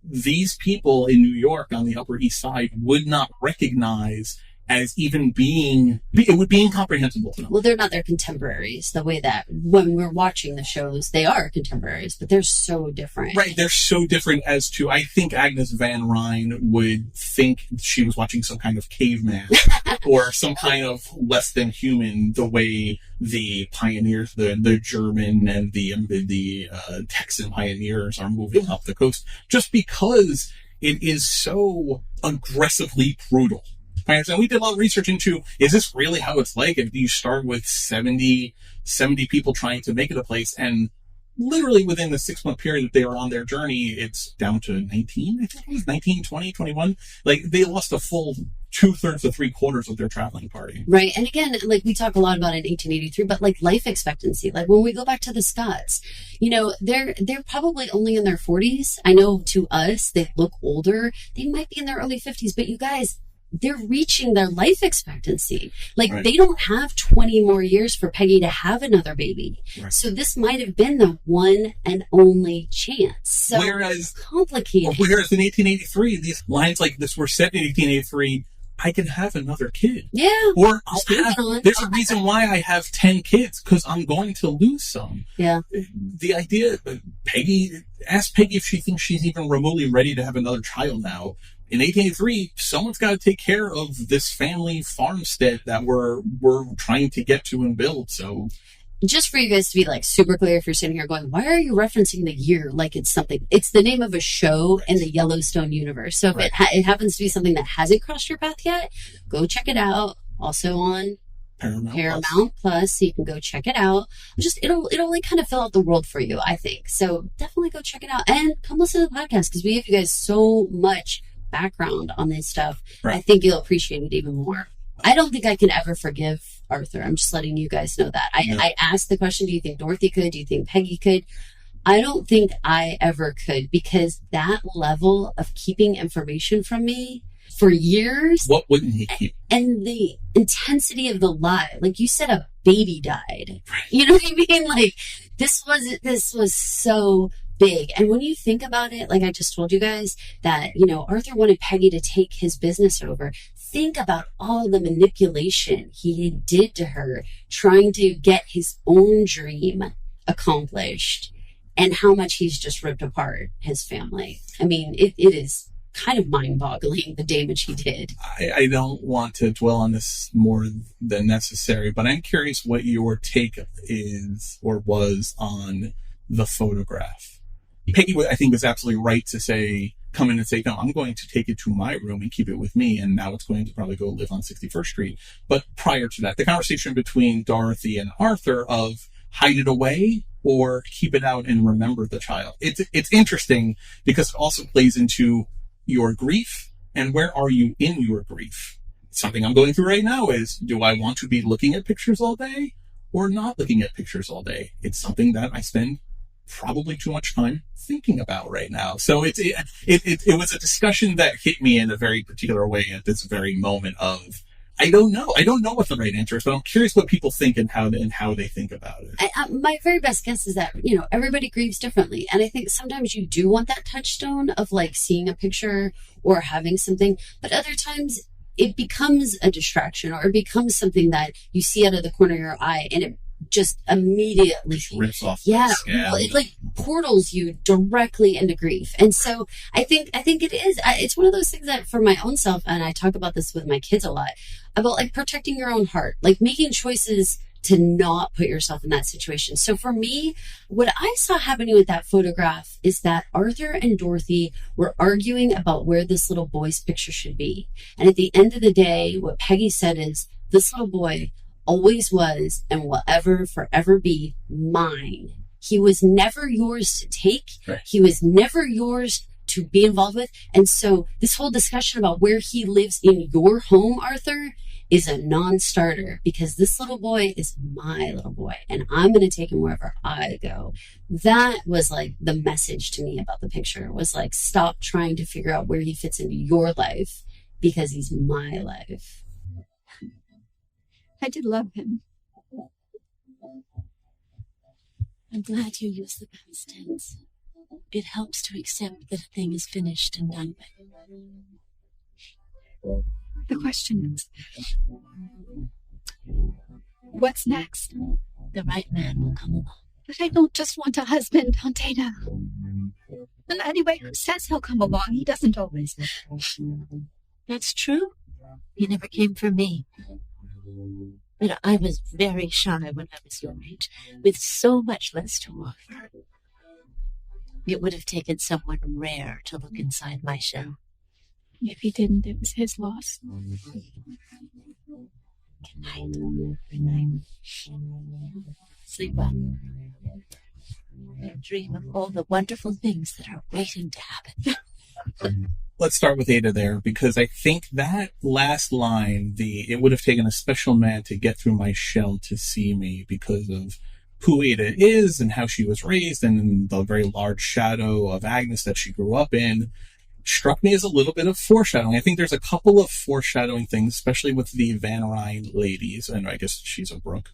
these people in New York on the Upper East Side would not recognize as even it would be incomprehensible to them. Well, they're not their contemporaries, the way that when we're watching the shows, they are contemporaries, but they're so different. Right, they're so different as to, I think Agnes Van Ryn would think she was watching some kind of caveman or some kind of less than human, the way the pioneers, the German and the Texan pioneers are moving up the coast, just because it is so aggressively brutal. And we did a lot of research into, is this really how it's like? If you start with 70 people trying to make it a place, and literally within the 6 month period that they were on their journey, it's down to 19, I think it was 19, 20, 21. They lost a full 2/3 to 3/4 of their traveling party. Right. And again, we talk a lot about it in 1883, but life expectancy, when we go back to the Scots, they're probably only in their 40s. I know to us, they look older. They might be in their early 50s, but you guys, they're reaching their life expectancy. Like, they don't have 20 more years for Peggy to have another baby. Right. So this might have been the one and only chance. So whereas, complicated. Whereas in 1883, these lines like this were set in 1883, I can have another kid. Yeah. Or there's a reason why I have 10 kids, because I'm going to lose some. Yeah. The idea, ask Peggy if she thinks she's even remotely ready to have another child now. In 1883, someone's got to take care of this family farmstead that we're trying to get to and build. So, just for you guys to be like super clear, if you're sitting here going, why are you referencing the year like it's something? It's the name of a show in the Yellowstone universe. So if it happens to be something that hasn't crossed your path yet, go check it out. Also on Paramount Plus, so you can go check it out. It'll like kind of fill out the world for you, I think. So definitely go check it out and come listen to the podcast, because we give you guys so much background on this stuff. Right. I think you'll appreciate it even more. I don't think I can ever forgive Arthur. I'm just letting you guys know that. I asked the question, do you think Dorothy could? Do you think Peggy could? I don't think I ever could, because that level of keeping information from me for years. What wouldn't he keep? And the intensity of the lie. Like you said, a baby died. You know what I mean? Like this was so big. And when you think about it, like I just told you guys that, Arthur wanted Peggy to take his business over. Think about all the manipulation he did to her, trying to get his own dream accomplished, and how much he's just ripped apart his family. I mean, it is kind of mind-boggling, the damage he did. I don't want to dwell on this more than necessary, but I'm curious what your take is or was on the photograph. Peggy, I think, was absolutely right to come in and say, no, I'm going to take it to my room and keep it with me. And now it's going to probably go live on 61st Street. But prior to that, the conversation between Dorothy and Arthur of hide it away or keep it out and remember the child. It's interesting because it also plays into your grief and where are you in your grief? Something I'm going through right now is, do I want to be looking at pictures all day or not looking at pictures all day? It's something that I spend probably too much time thinking about right now. So it was a discussion that hit me in a very particular way at this very moment of, I don't know what the right answer is, but I'm curious what people think and how they think about it. My very best guess is that, everybody grieves differently. And I think sometimes you do want that touchstone of like seeing a picture or having something, but other times it becomes a distraction or it becomes something that you see out of the corner of your eye and it just immediately rips off. Yeah, it like portals you directly into grief. And so I think it is. It's one of those things that for my own self, and I talk about this with my kids a lot, about like protecting your own heart, like making choices to not put yourself in that situation. So for me, what I saw happening with that photograph is that Arthur and Dorothy were arguing about where this little boy's picture should be. And at the end of the day, what Peggy said is, this little boy always was and will ever forever be mine. He was never yours to take. Right. He was never yours to be involved with. And so this whole discussion about where he lives in your home, Arthur, is a non-starter, because this little boy is my little boy and I'm going to take him wherever I go. That was like the message to me about the picture, was like, stop trying to figure out where he fits into your life, because he's my life. I did love him. I'm glad you use the past tense. It helps to accept that a thing is finished and done with. The question is, what's next? The right man will come along. But I don't just want a husband, Aunt Ada. And anyway, who says he'll come along? He doesn't always. That's true. He never came for me. But I was very shy when I was your age, with so much less to offer. It would have taken someone rare to look inside my shell. If he didn't, it was his loss. Good night. Good night. Sleep well. And dream of all the wonderful things that are waiting to happen. Let's start with Ada there, because I think that last line, it would have taken a special man to get through my shell to see me, because of who Ada is and how she was raised and the very large shadow of Agnes that she grew up in. struck me as a little bit of foreshadowing. I think there's a couple of foreshadowing things, especially with the Van Ryn ladies, and I guess she's a Brooke.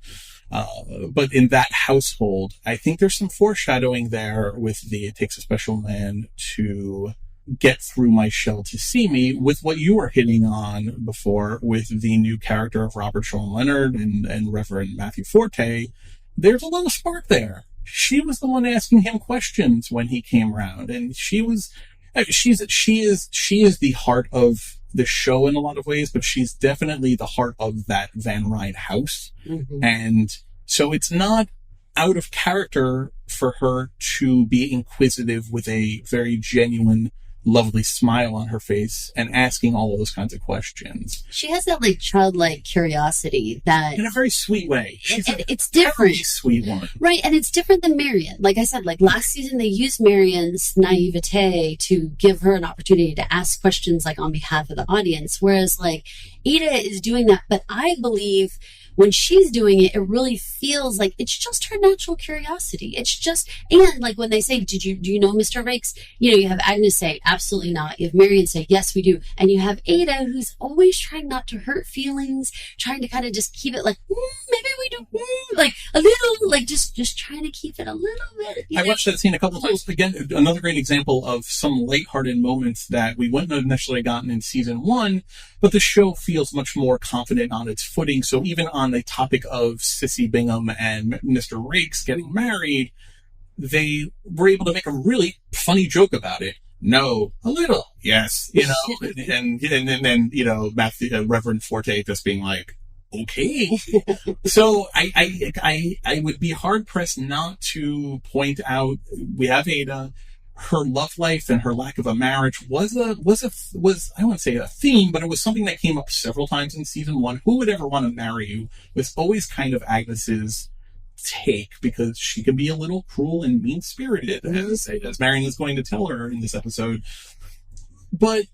But in that household, I think there's some foreshadowing there with the it takes a special man to get through my shell to see me, with what you were hitting on before with the new character of Robert Sean Leonard and Reverend Matthew Forte. There's a little spark there. She was the one asking him questions when he came around, and she is the heart of the show in a lot of ways, but she's definitely the heart of that Van Ryn house. Mm-hmm. And so it's not out of character for her to be inquisitive with a very genuine, lovely smile on her face and asking all of those kinds of questions. She has that like childlike curiosity that, in a very sweet way. It's different. Sweet one. Right. And it's different than Marion. Like I said, like last season, they used Marion's naivete to give her an opportunity to ask questions like on behalf of the audience. Whereas like Ada is doing that. But I believe when she's doing it, it really feels like it's just her natural curiosity. It's just, and like when they say, do you know Mr. Rakes? You know, you have Agnes say, absolutely not. You have Marion say, yes, we do. And you have Ada, who's always trying not to hurt feelings, trying to kind of just keep it like, maybe we do, like a little, like just trying to keep it a little bit. I watched that scene a couple of times. Again, another great example of some lighthearted moments that we wouldn't have necessarily gotten in season 1, but the show feels much more confident on its footing. So even on the topic of Sissy Bingham and Mr. Rakes getting married, they were able to make a really funny joke about it. No, a little, yes, you know, and then you know, Reverend Forte just being like, okay. So I would be hard pressed not to point out we have Ada. Her love life and her lack of a marriage was I wouldn't say a theme, but it was something that came up several times in season 1. Who would ever want to marry you? Was always kind of Agnes's take, because she can be a little cruel and mean-spirited, as Marion is going to tell her in this episode. But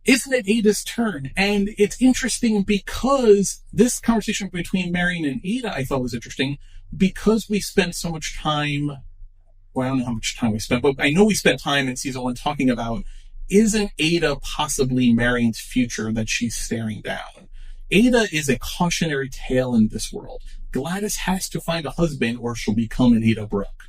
isn't it Ada's turn? And it's interesting because this conversation between Marion and Ada I thought was interesting because we spent so much time. Well, I don't know how much time we spent, but I know we spent time in season 1 talking about, isn't Ada possibly Marion's future that she's staring down? Ada is a cautionary tale in this world. Gladys has to find a husband or she'll become an Ada Brooke.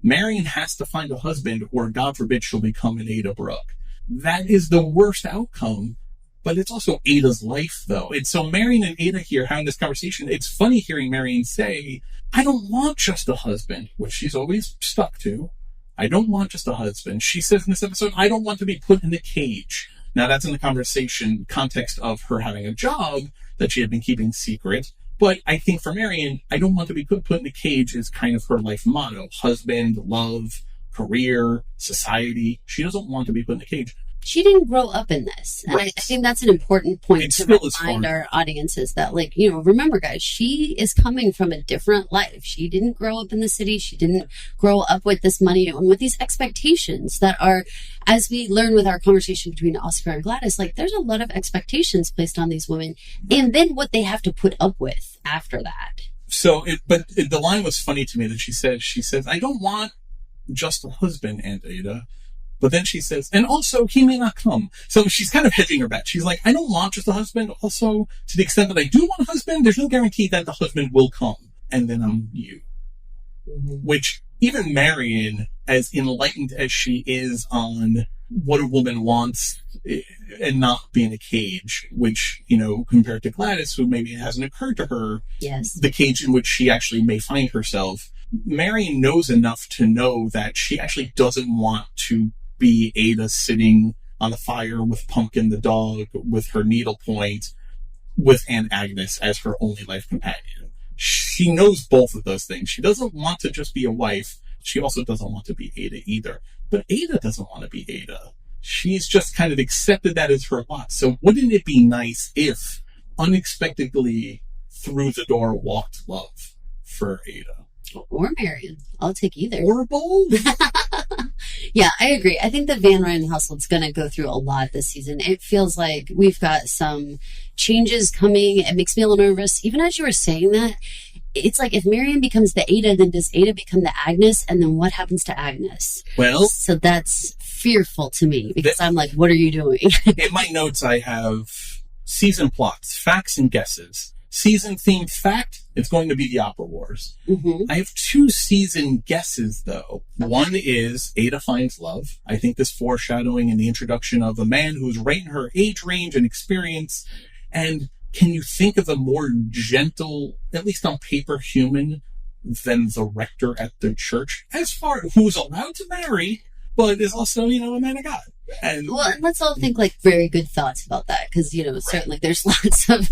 Marion has to find a husband or, God forbid, she'll become an Ada Brooke. That is the worst outcome, but it's also Ada's life, though. And so Marion and Ada here having this conversation, it's funny hearing Marion say, I don't want just a husband, which she's always stuck to. I don't want just a husband. She says in this episode, I don't want to be put in a cage. Now, that's in the conversation context of her having a job that she had been keeping secret. But I think for Marion, I don't want to be put in a cage is kind of her life motto. Husband, love, career, society. She doesn't want to be put in a cage. She didn't grow up in this. And right. I think that's an important point to remind our audiences that, like, you know, remember, guys, she is coming from a different life. She didn't grow up in the city. She didn't grow up with this money and with these expectations that are, as we learn with our conversation between Oscar and Gladys, like, there's a lot of expectations placed on these women and then what they have to put up with after that. So, the line was funny to me that she says, I don't want just a husband, Aunt Ada. But then she says, and also, he may not come. So she's kind of hedging her bet. She's like, I don't want just a husband. Also, to the extent that I do want a husband, there's no guarantee that the husband will come. And then I'm you. Mm-hmm. Which, even Marion, as enlightened as she is on what a woman wants and not be in a cage, which, you know, compared to Gladys, who maybe it hasn't occurred to her, yes, the cage in which she actually may find herself, Marion knows enough to know that she actually doesn't want to be Ada sitting on the fire with Pumpkin the dog with her needlepoint with Aunt Agnes as her only life companion. She knows both of those things. She doesn't want to just be a wife. She also doesn't want to be Ada either. But Ada doesn't want to be Ada. She's just kind of accepted that as her lot. So wouldn't it be nice if unexpectedly through the door walked love for Ada? Or Marion. I'll take either. Or both. Yeah, I agree. I think the Van Ryn household's going to go through a lot this season. It feels like we've got some changes coming. It makes me a little nervous. Even as you were saying that, it's like if Marion becomes the Ada, then does Ada become the Agnes? And then what happens to Agnes? Well, so that's fearful to me because I'm like, what are you doing? In my notes, I have season plots, facts and guesses. Season themed fact, it's going to be the Opera Wars. Mm-hmm. I have 2 season guesses, though. One is Ada finds love. I think this foreshadowing and the introduction of a man who's right in her age range and experience. And can you think of a more gentle, at least on paper, human than the rector at the church? As far who's allowed to marry, but is also, a man of God. And let's all think like very good thoughts about that, because certainly there's lots of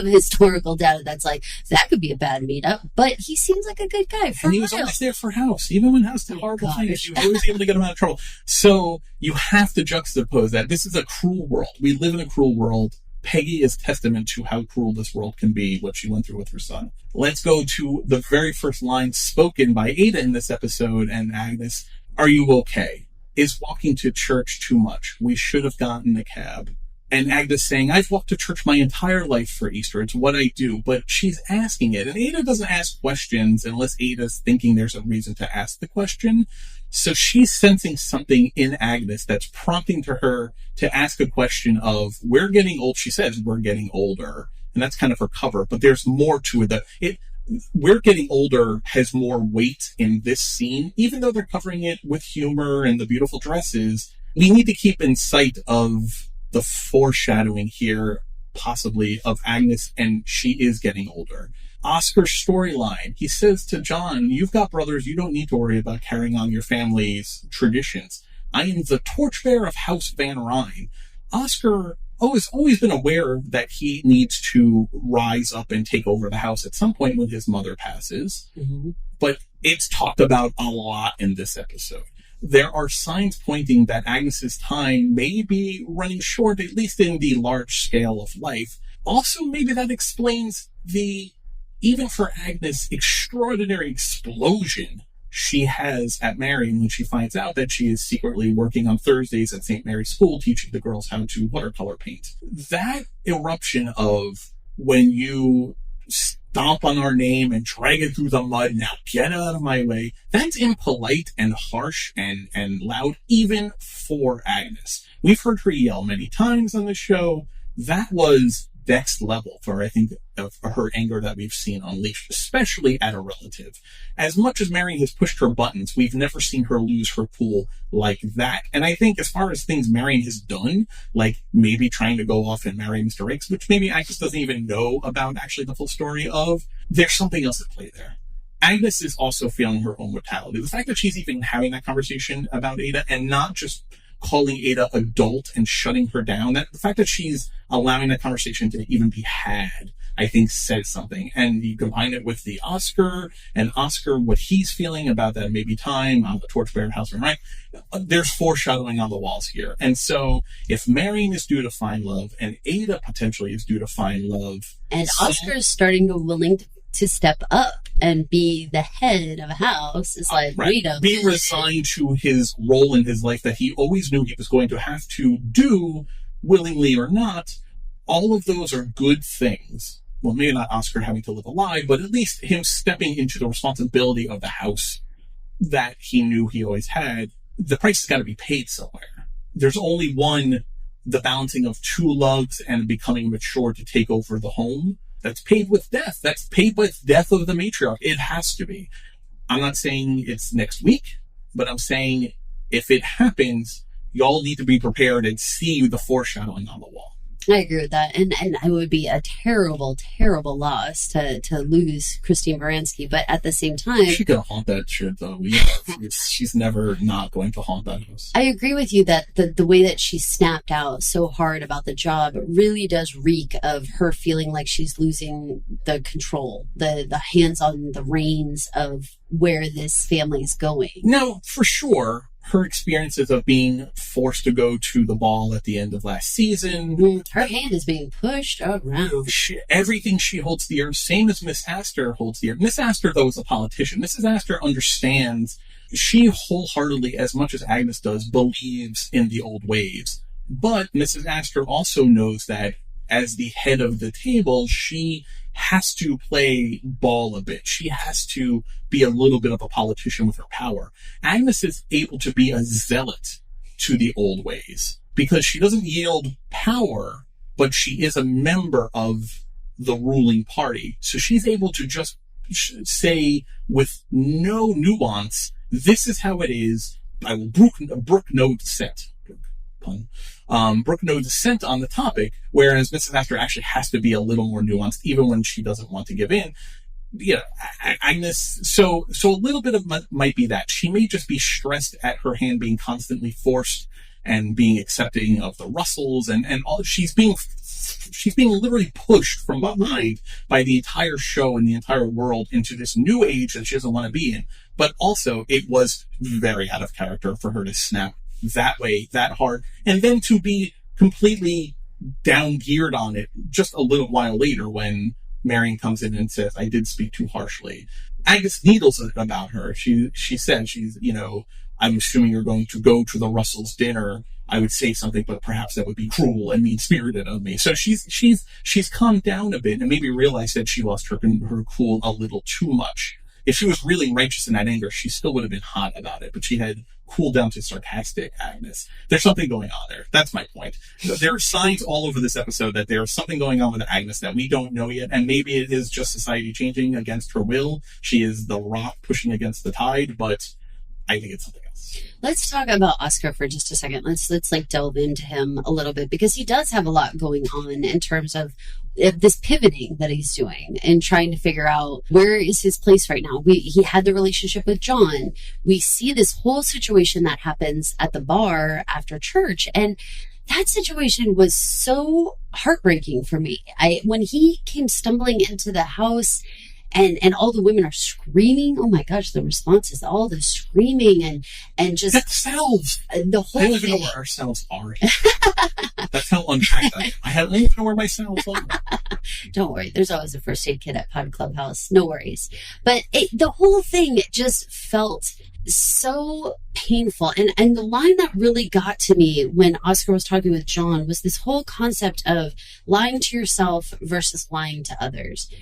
historical data that's like that could be a bad meetup, but he seems like a good guy. And he was always there for House, even when House did horrible things. He was always able to get him out of trouble. So you have to juxtapose that. This is a cruel world. We live in a cruel world. Peggy is testament to how cruel this world can be, what she went through with her son. Let's go to the very first line spoken by Ada in this episode and Agnes. Are you okay? Is walking to church too much? We should have gotten a cab. And Agnes saying, I've walked to church my entire life for Easter. It's what I do. But she's asking it. And Ada doesn't ask questions unless Ada's thinking there's a reason to ask the question. So she's sensing something in Agnes that's prompting to her to ask a question of, we're getting old. She says, we're getting older. And that's kind of her cover. But there's more to it. We're getting older has more weight in this scene, even though they're covering it with humor and the beautiful dresses. We need to keep in sight of the foreshadowing here, possibly, of Agnes, and she is getting older. Oscar's storyline, he says to John, you've got brothers, you don't need to worry about carrying on your family's traditions. I am the torchbearer of House Van Ryn. Oscar has always been aware that he needs to rise up and take over the house at some point when his mother passes. Mm-hmm. But it's talked about a lot in this episode. There are signs pointing that Agnes's time may be running short, at least in the large scale of life. Also, maybe that explains the, even for Agnes, extraordinary explosion she has at Marion when she finds out that she is secretly working on Thursdays at St. Mary's School teaching the girls how to watercolor paint. That eruption of when you stomp on our name and drag it through the mud, now get out of my way, that's impolite and harsh and loud, even for Agnes. We've heard her yell many times on the show. That was next level for, I think, of her anger that we've seen unleashed, especially at a relative. As much as Marion has pushed her buttons, we've never seen her lose her cool like that. And I think as far as things Marion has done, like maybe trying to go off and marry Mr. Rakes, which maybe Agnes doesn't even know about actually the full story of, there's something else at play there. Agnes is also feeling her own mortality. The fact that she's even having that conversation about Ada and not just calling Ada adult and shutting her down, that the fact that she's allowing that conversation to even be had, I think says something. And you combine it with the Oscar, what he's feeling about that maybe time on the torchbearer house, right? There's foreshadowing on the walls here. And so if Marion is due to find love and Ada potentially is due to find love, and Oscar is starting to willing to step up and be the head of a house, is like, right. Be resigned to his role in his life that he always knew he was going to have to do, willingly or not. All of those are good things. Well, maybe not Oscar having to live a lie, but at least him stepping into the responsibility of the house that he knew he always had. The price has got to be paid somewhere. There's only one, the balancing of two loves and becoming mature to take over the home. That's paid with death. That's paid with death of the matriarch. It has to be. I'm not saying it's next week, but I'm saying if it happens, y'all need to be prepared and see the foreshadowing on the wall. I agree with that. And it would be a terrible, terrible loss to lose Christine Baranski. But at the same time, she's going to haunt that shit, though. She's never not going to haunt that house. I agree with you that the way that she snapped out so hard about the job really does reek of her feeling like she's losing the control, the hands on the reins of where this family is going. No, for sure. Her experiences of being forced to go to the ball at the end of last season. Her hand is being pushed around. Everything she holds dear, same as Miss Astor holds dear. Miss Astor, though, is a politician. Mrs. Astor understands. She wholeheartedly, as much as Agnes does, believes in the old ways. But Mrs. Astor also knows that as the head of the table, she has to play ball a bit. She has to be a little bit of a politician with her power. Agnes is able to be a zealot to the old ways, because she doesn't yield power, but she is a member of the ruling party. So she's able to just say with no nuance, this is how it is. I will brook no dissent. Brook no dissent on the topic, whereas Mrs. Astor actually has to be a little more nuanced, even when she doesn't want to give in. Yeah, Agnes. So a little bit of might be that she may just be stressed at her hand being constantly forced and being accepting of the Russells and all. She's being literally pushed from behind by the entire show and the entire world into this new age that she doesn't want to be in. But also, it was very out of character for her to snap that way, that hard, and then to be completely down geared on it just a little while later when Marion comes in and says, I did speak too harshly. Agnes needles it about her. She said, I'm assuming you're going to go to the Russells' dinner. I would say something, but perhaps that would be cruel and mean-spirited of me. So she's calmed down a bit and maybe realized that she lost her cool a little too much. If she was really righteous in that anger, she still would have been hot about it, but she had cooled down to sarcastic Agnes. There's something going on there. That's my point. There are signs all over this episode that there is something going on with Agnes that we don't know yet, and maybe it is just society changing against her will. She is the rock pushing against the tide, but I think it's something else. Let's talk about Oscar for just a second. Let's delve into him a little bit, because he does have a lot going on in terms of this pivoting that he's doing and trying to figure out where is his place right now. He had the relationship with John. We see this whole situation that happens at the bar after church, and that situation was so heartbreaking for me. When he came stumbling into the house and all the women are screaming. Oh my gosh, the responses, all the screaming and just salves. The whole I don't even thing. know where our salves are. That's how unpacked I don't even know where my salves are. Don't worry, there's always a first aid kit at Pod Clubhouse. No worries. But the whole thing just felt so painful. And the line that really got to me when Oscar was talking with John was this whole concept of lying to yourself versus lying to others.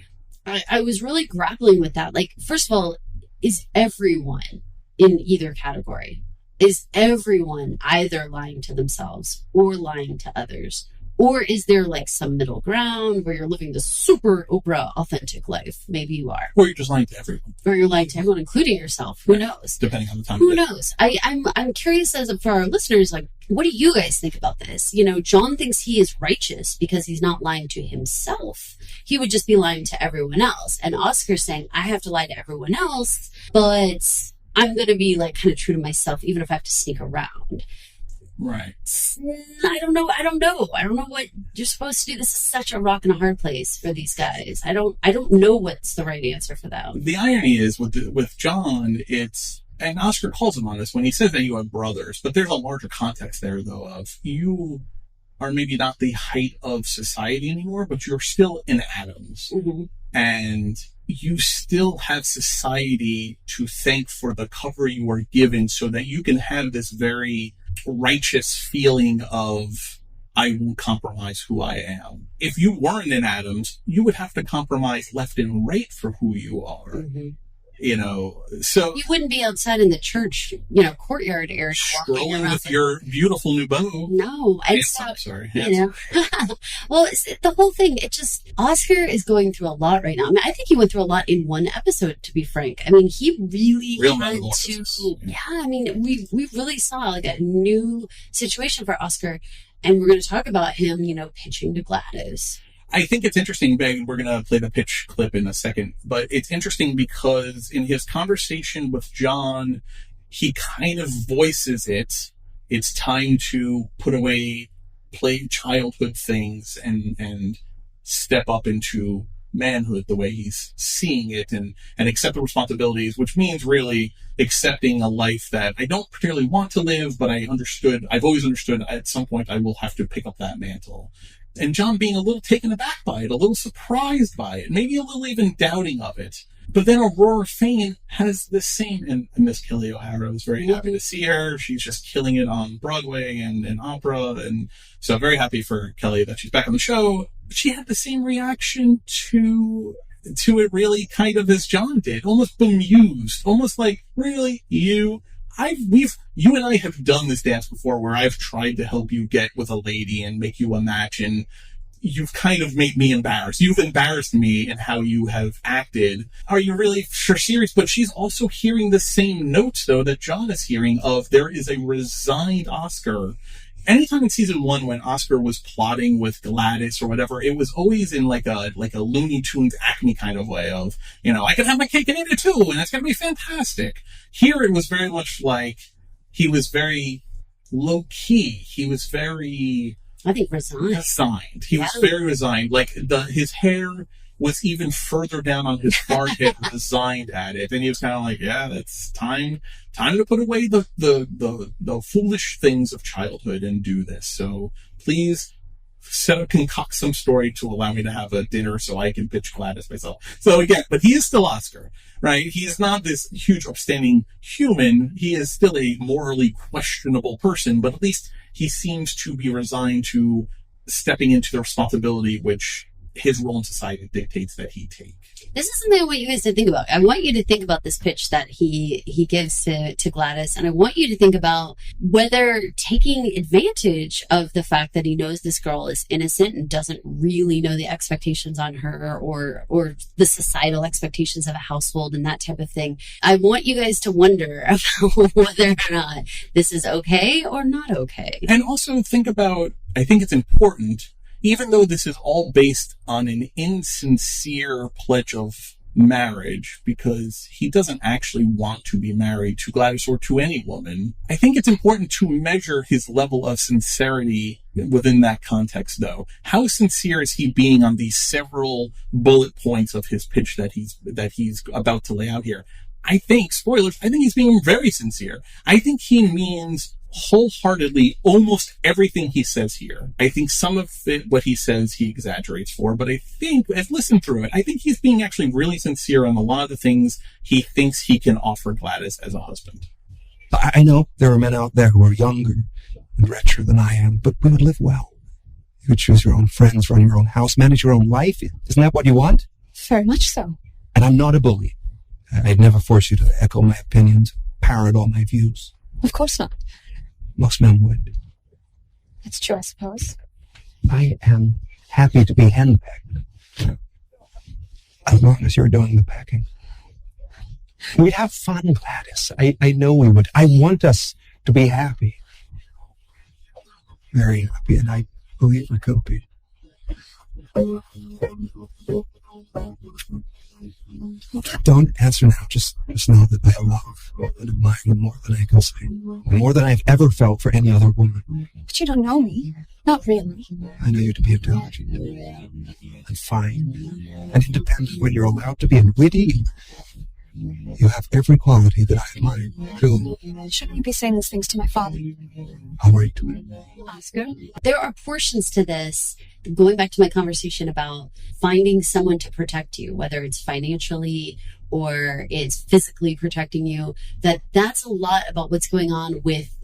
I was really grappling with that. Like, first of all, is everyone in either category? Is everyone either lying to themselves or lying to others? Or is there like some middle ground where you're living the super Oprah authentic life? Maybe you are. Or you're just lying to everyone. Or you're lying to everyone, including yourself. Who knows? Depending on the time. Who knows? I'm curious for our listeners, like, what do you guys think about this? John thinks he is righteous because he's not lying to himself. He would just be lying to everyone else. And Oscar's saying, I have to lie to everyone else, but I'm going to be like kind of true to myself, even if I have to sneak around. Right. I don't know. I don't know what you're supposed to do. This is such a rock and a hard place for these guys. I don't know what's the right answer for them. The irony is with John, and Oscar calls him on this when he says that you have brothers, but there's a larger context there, though, of you are maybe not the height of society anymore, but you're still in atoms. Mm-hmm. And you still have society to thank for the cover you are given so that you can have this very righteous feeling of, I won't compromise who I am. If you weren't in atoms, you would have to compromise left and right for who you are. Mm-hmm. So you wouldn't be outside in the church, courtyard area strolling with your beautiful new bow. No, and yes, so I'm sorry. Well, the whole thing. Oscar is going through a lot right now. I mean, I think he went through a lot in one episode. To be frank, I mean, he really had to. Yeah, I mean, we really saw like a new situation for Oscar, and we're going to talk about him, pitching to Gladys. I think it's interesting, Ben, we're going to play the pitch clip in a second, but it's interesting because in his conversation with John, he kind of voices it. It's time to put away play childhood things and step up into manhood the way he's seeing it and accept the responsibilities, which means really accepting a life that I don't particularly want to live, but I've always understood at some point I will have to pick up that mantle. And John being a little taken aback by it, a little surprised by it, maybe a little even doubting of it. But then Aurora Fane has the same, and Miss Kelly O'Hara was very happy to see her. She's just killing it on Broadway and in opera. And so I'm very happy for Kelly that she's back on the show. But she had the same reaction to it really kind of as John did, almost bemused, almost like, really, you? you and I have done this dance before where I've tried to help you get with a lady and make you a match, and you've kind of made me embarrassed. You've embarrassed me in how you have acted. Are you really serious? But she's also hearing the same notes, though, that John is hearing of there is a resigned Oscar. Anytime in season 1 when Oscar was plotting with Gladys or whatever, it was always in like a Looney Tunes Acme kind of way of, I can have my cake and eat it too, and it's going to be fantastic. Here it was very much like he was very low key. He was very... I think resigned. He was very resigned. Like his hair was even further down on his forehead, resigned at it. And he was kind of like, yeah, that's time to put away the foolish things of childhood and do this. So please concoct some story to allow me to have a dinner so I can pitch Gladys myself. So again, but he is still Oscar, right? He is not this huge upstanding human. He is still a morally questionable person, but at least he seems to be resigned to stepping into the responsibility which his role in society dictates that he take. This is something I want you guys to think about. I want you to think about this pitch that he gives to Gladys, and I want you to think about whether taking advantage of the fact that he knows this girl is innocent and doesn't really know the expectations on her or the societal expectations of a household and that type of thing. I want you guys to wonder about whether or not this is okay or not okay. And also think about, I think it's important, even though this is all based on an insincere pledge of marriage, because he doesn't actually want to be married to Gladys or to any woman, I think it's important to measure his level of sincerity within that context, though. How sincere is he being on these several bullet points of his pitch that he's about to lay out here? I think, spoilers, I think he's being very sincere. I think he means wholeheartedly almost everything he says here. I think some of it, what he says, he exaggerates for, but I think, I've listened through it, I think he's being actually really sincere on a lot of the things he thinks he can offer Gladys as a husband. I know there are men out there who are younger and richer than I am, but we would live well. You would choose your own friends, run your own house, manage your own life. Isn't that what you want? Very much so. And I'm not a bully. I'd never force you to echo my opinions, parrot all my views. Of course not. Most men would. That's true, I suppose. I am happy to be henpecked, as long as you're doing the pecking. We'd have fun, Gladys. I know we would. I want us to be happy. Very happy, and I believe we could be. Don't answer now. Just know that I love and admire you more than I can say. More than I've ever felt for any other woman. But you don't know me. Not really. I know you to be intelligent and fine and independent when you're allowed to be, and witty. You have every quality that I admire. Too. Shouldn't you be saying these things to my father? I'll worry to it. Oscar? There are portions to this, going back to my conversation about finding someone to protect you, whether it's financially or it's physically protecting you, that's a lot about what's going on with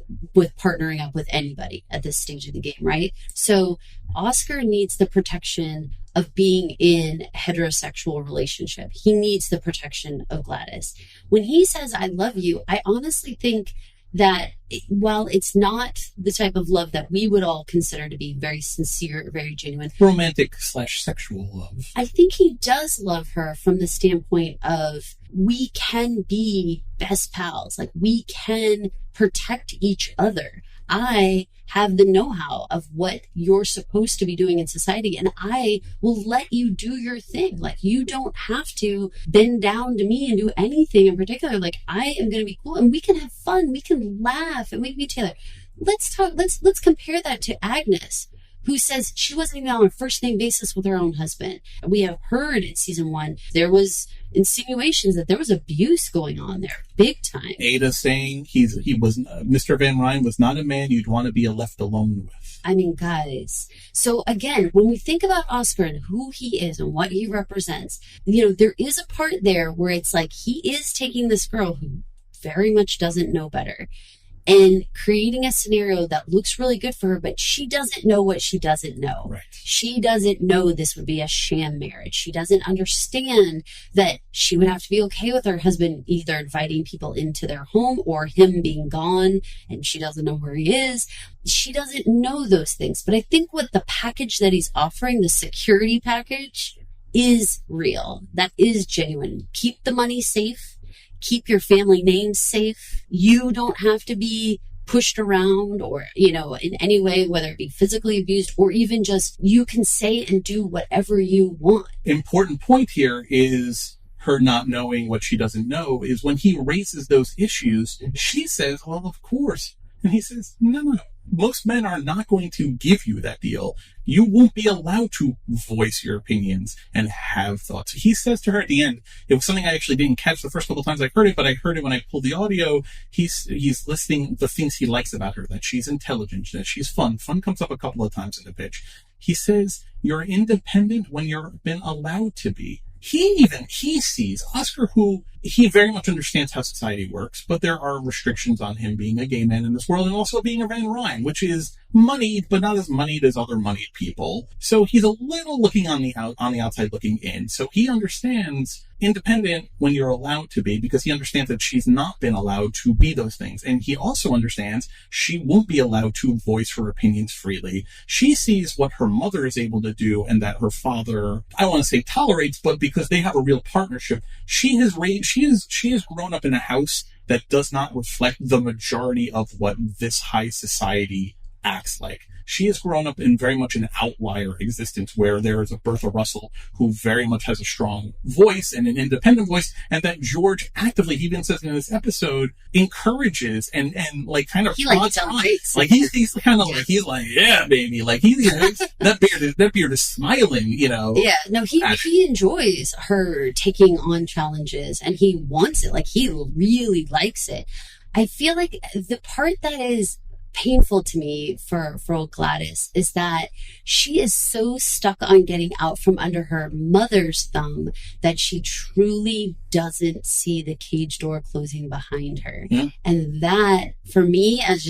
partnering up with anybody at this stage of the game, right? So Oscar needs the protection of being in a heterosexual relationship. He needs the protection of Gladys. When he says, I love you, I honestly think that while it's not the type of love that we would all consider to be very sincere, very genuine, romantic/sexual love, I think he does love her from the standpoint of we can be best pals. Like, we can protect each other. I have the know-how of what you're supposed to be doing in society, and I will let you do your thing. Like, you don't have to bend down to me and do anything in particular. Like, I am going to be cool, and we can have fun. We can laugh, and we can be together. Let's compare that to Agnes, who says she wasn't even on a first-name basis with her own husband. We have heard in season 1, there was insinuations that there was abuse going on there, big time. Ada saying Mr. Van Ryn was not a man you'd want to be left alone with. I mean, guys. So again, when we think about Oscar and who he is and what he represents, there is a part there where it's like he is taking this girl who very much doesn't know better, and creating a scenario that looks really good for her, but she doesn't know what she doesn't know. Right. She doesn't know this would be a sham marriage. She doesn't understand that she would have to be okay with her husband either inviting people into their home or him being gone, and she doesn't know where he is. She doesn't know those things. But I think what the package that he's offering, the security package, is real. That is genuine. Keep the money safe. Keep your family name safe. You don't have to be pushed around or, in any way, whether it be physically abused or even just you can say and do whatever you want. Important point here is her not knowing what she doesn't know is when he raises those issues, she says, well, of course. And he says, no. Most men are not going to give you that deal. You won't be allowed to voice your opinions and have thoughts. He says to her at the end, it was something I actually didn't catch the first couple of times I heard it, but I heard it when I pulled the audio. He's listing the things he likes about her, that she's intelligent, that she's fun. Fun comes up a couple of times in the pitch. He says, you're independent when you've been allowed to be. He sees Oscar, who he very much understands how society works, but there are restrictions on him being a gay man in this world and also being a Van Ryn, which is moneyed, but not as moneyed as other moneyed people. So he's a little looking on the outside looking in. So he understands independent when you're allowed to be, because he understands that she's not been allowed to be those things. And he also understands she won't be allowed to voice her opinions freely. She sees what her mother is able to do and that her father, I want to say tolerates, but because they have a real partnership, she has grown up in a house that does not reflect the majority of what this high society acts like. She has grown up in very much an outlier existence where there is a Bertha Russell who very much has a strong voice and an independent voice, and that George actively, he even says in this episode, encourages and like kind of prods on. Like he's kind of like, he's like, yeah, baby. Like that beard is smiling, Yeah, no, he enjoys her taking on challenges and he wants it. Like he really likes it. I feel like the part that is painful to me for old Gladys is that she is so stuck on getting out from under her mother's thumb that she truly doesn't see the cage door closing behind her. Yeah. And that, for me, as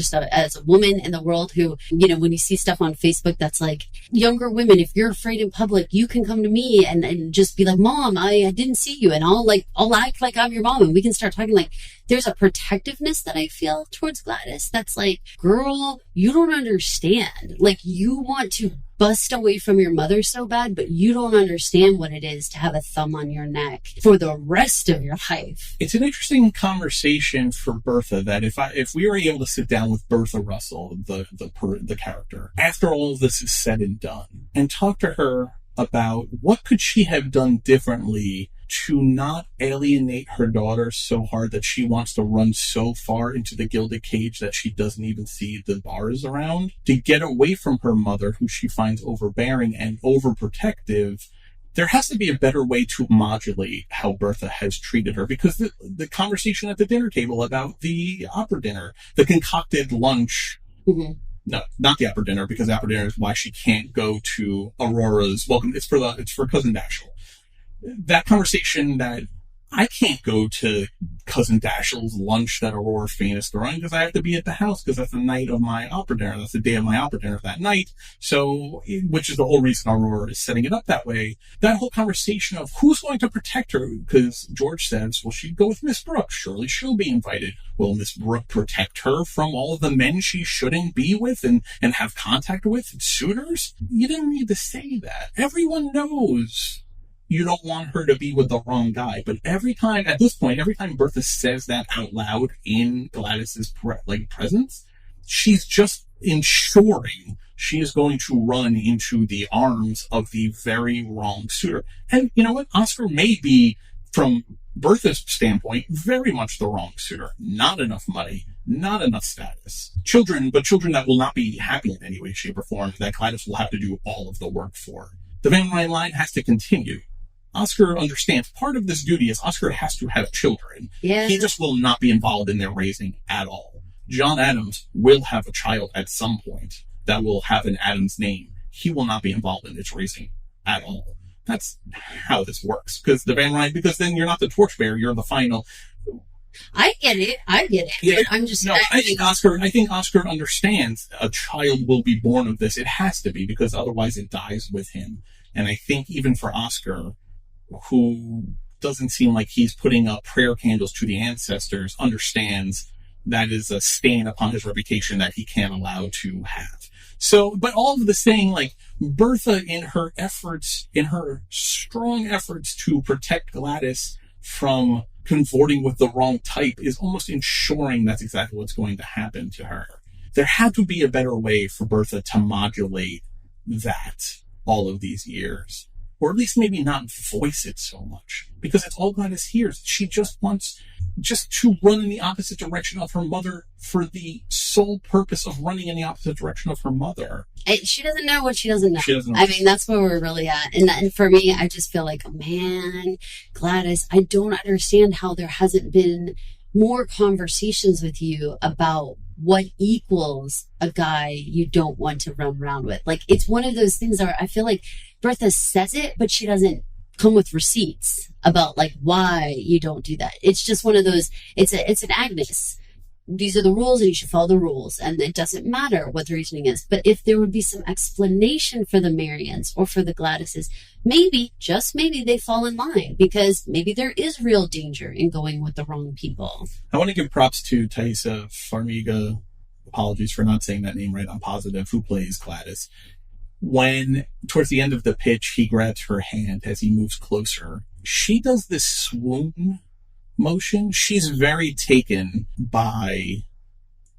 a woman in the world who, when you see stuff on Facebook that's like, younger women, if you're afraid in public, you can come to me and just be like, Mom, I didn't see you. And I'll act like I'm your mom and we can start talking. Like, there's a protectiveness that I feel towards Gladys that's like, girl, you don't understand. Like, you want to bust away from your mother so bad, but you don't understand what it is to have a thumb on your neck for the rest of your life. It's an interesting conversation for Bertha that if we were able to sit down with Bertha Russell, the character, after all of this is said and done, and talk to her about what could she have done differently to not alienate her daughter so hard that she wants to run so far into the gilded cage that she doesn't even see the bars around, to get away from her mother, who she finds overbearing and overprotective. There has to be a better way to modulate how Bertha has treated her, because the conversation at the dinner table about the opera dinner, the concocted lunch, no, not the opera dinner, because opera dinner is why she can't go to Aurora's welcome. It's for Cousin Dashiell. That conversation that I can't go to Cousin Dashiell's lunch that Aurora's famous to run because I have to be at the house because that's the night of my opera dinner. That's the day of my opera dinner that night. So, which is the whole reason Aurora is setting it up that way. That whole conversation of who's going to protect her, because George says, well, she'd go with Miss Brooke. Surely she'll be invited. Will Miss Brooke protect her from all of the men she shouldn't be with and have contact with, suitors? You didn't need to say that. Everyone knows you don't want her to be with the wrong guy. But every time Bertha says that out loud in Gladys's presence, she's just ensuring she is going to run into the arms of the very wrong suitor. And you know what? Oscar may be, from Bertha's standpoint, very much the wrong suitor. Not enough money, not enough status. Children that will not be happy in any way, shape, or form, that Gladys will have to do all of the work for. The Van Ryn line has to continue. Oscar understands part of this duty is Oscar has to have children. Yeah. He just will not be involved in their raising at all. John Adams will have a child at some point that will have an Adams name. He will not be involved in its raising at all. That's how this works. Because then you're not the torchbearer, you're the final. I get it. Yeah, but I'm just. No, I think Oscar understands a child will be born of this. It has to be, because otherwise it dies with him. And I think even for Oscar, who doesn't seem like he's putting up prayer candles to the ancestors, understands that is a stain upon his reputation that he can't allow to have. So, but all of this saying, like, Bertha, in her strong efforts to protect Gladys from convorting with the wrong type, is almost ensuring that's exactly what's going to happen to her. There had to be a better way for Bertha to modulate that all of these years. Or at least maybe not voice it so much, because it's all Gladys hears. She just wants to run in the opposite direction of her mother for the sole purpose of running in the opposite direction of her mother. She doesn't know what she doesn't know. She doesn't know. I mean, that's where we're really at. And for me, I just feel like, man, Gladys, I don't understand how there hasn't been more conversations with you about what equals a guy you don't want to run around with. Like, it's one of those things where I feel like Bertha says it, but she doesn't come with receipts about like why you don't do that. It's just one of those, it's an Agnes. These are the rules and you should follow the rules. And it doesn't matter what the reasoning is. But if there would be some explanation for the Marians or for the Gladyses, maybe, just maybe, they fall in line, because maybe there is real danger in going with the wrong people. I want to give props to Thaisa Farmiga. Apologies for not saying that name right. I'm positive. Who plays Gladys? When, towards the end of the pitch, he grabs her hand as he moves closer, she does this swoon motion. She's very taken by